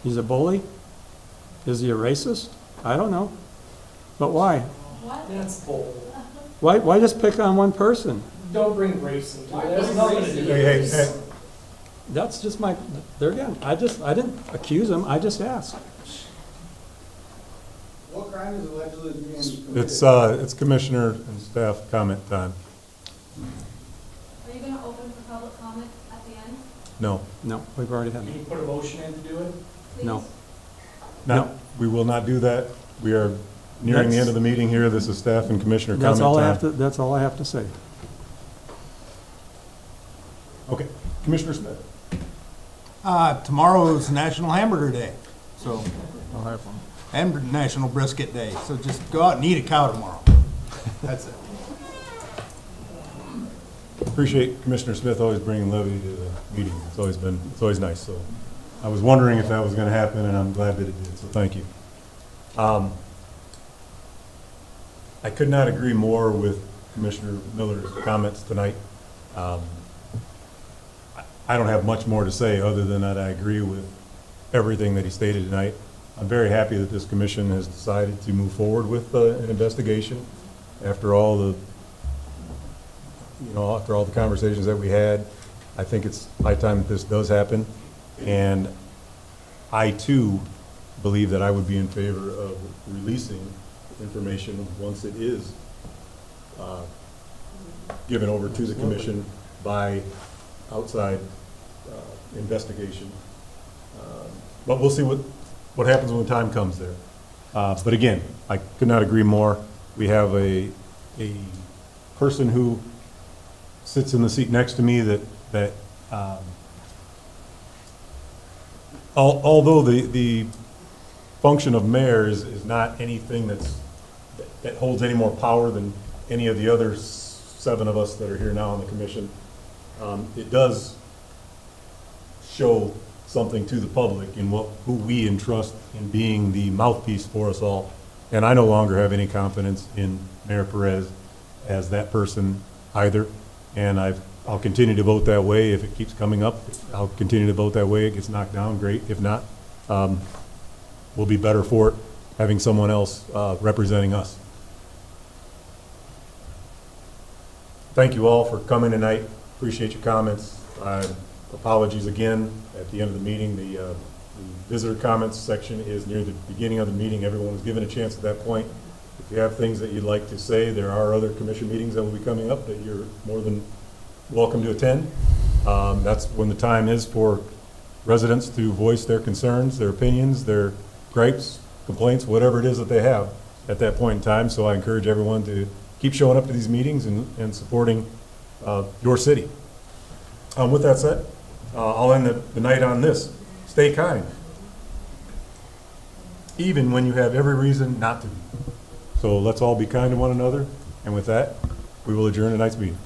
He's a bully? Is he a racist? I don't know. But why? That's bold. Why just pick on one person? Don't bring race into it. There's nothing to do with race. That's just my, there again, I didn't accuse him, I just asked. What crime is allegedly being committed? It's commissioner and staff comment time. Are you gonna open for public comment at the end? No. No, we've already had Can it. you put a motion in to do it? No. No, we will not do that. We are nearing the end of the meeting here. This is staff and commissioner comment That's all I have time. to, that's all I have to say. Okay, Commissioner Smith. Tomorrow is National Hamburger Day, so, I'll have one. and National Brisket Day, so just go out and eat a cow tomorrow. That's it. Appreciate Commissioner Smith always bringing levity to the meeting. It's always nice. So I was wondering if that was going to happen, and I'm glad that it did, so thank you. I could not agree more with Commissioner Miller's comments tonight. I don't have much more to say other than that I agree with everything that he stated tonight. I'm very happy that this commission has decided to move forward with an investigation after all the, after all the conversations that we had. I think it's high time that this does happen. And I too believe that I would be in favor of releasing information once it is given over to the commission by outside investigation. But we'll see what happens when the time comes there. But again, I could not agree more. We have a person who sits in the seat next to me that although the function of mayor is not anything that holds any more power than any of the other 7 of us that are here now on the commission, it does show something to the public in who we entrust in being the mouthpiece for us all. And I no longer have any confidence in Mayor Perez as that person either. And I'll continue to vote that way if it keeps coming up. I'll continue to vote that way. It gets knocked down, great. If not, we'll be better for it having someone else representing us. Thank you all for coming tonight. Appreciate your comments. Apologies again at the end of the meeting. The visitor comments section is near the beginning of the meeting. Everyone was given a chance at that point. If you have things that you'd like to say, there are other commission meetings that will be coming up that you're more than welcome to attend. That's when the time is for residents to voice their concerns, their opinions, their gripes, complaints, whatever it is that they have at that point in time. So I encourage everyone to keep showing up to these meetings and supporting your city. With that said, I'll end the night on this. Stay kind, even when you have every reason not to be. So let's all be kind to one another. And with that, we will adjourn tonight's meeting.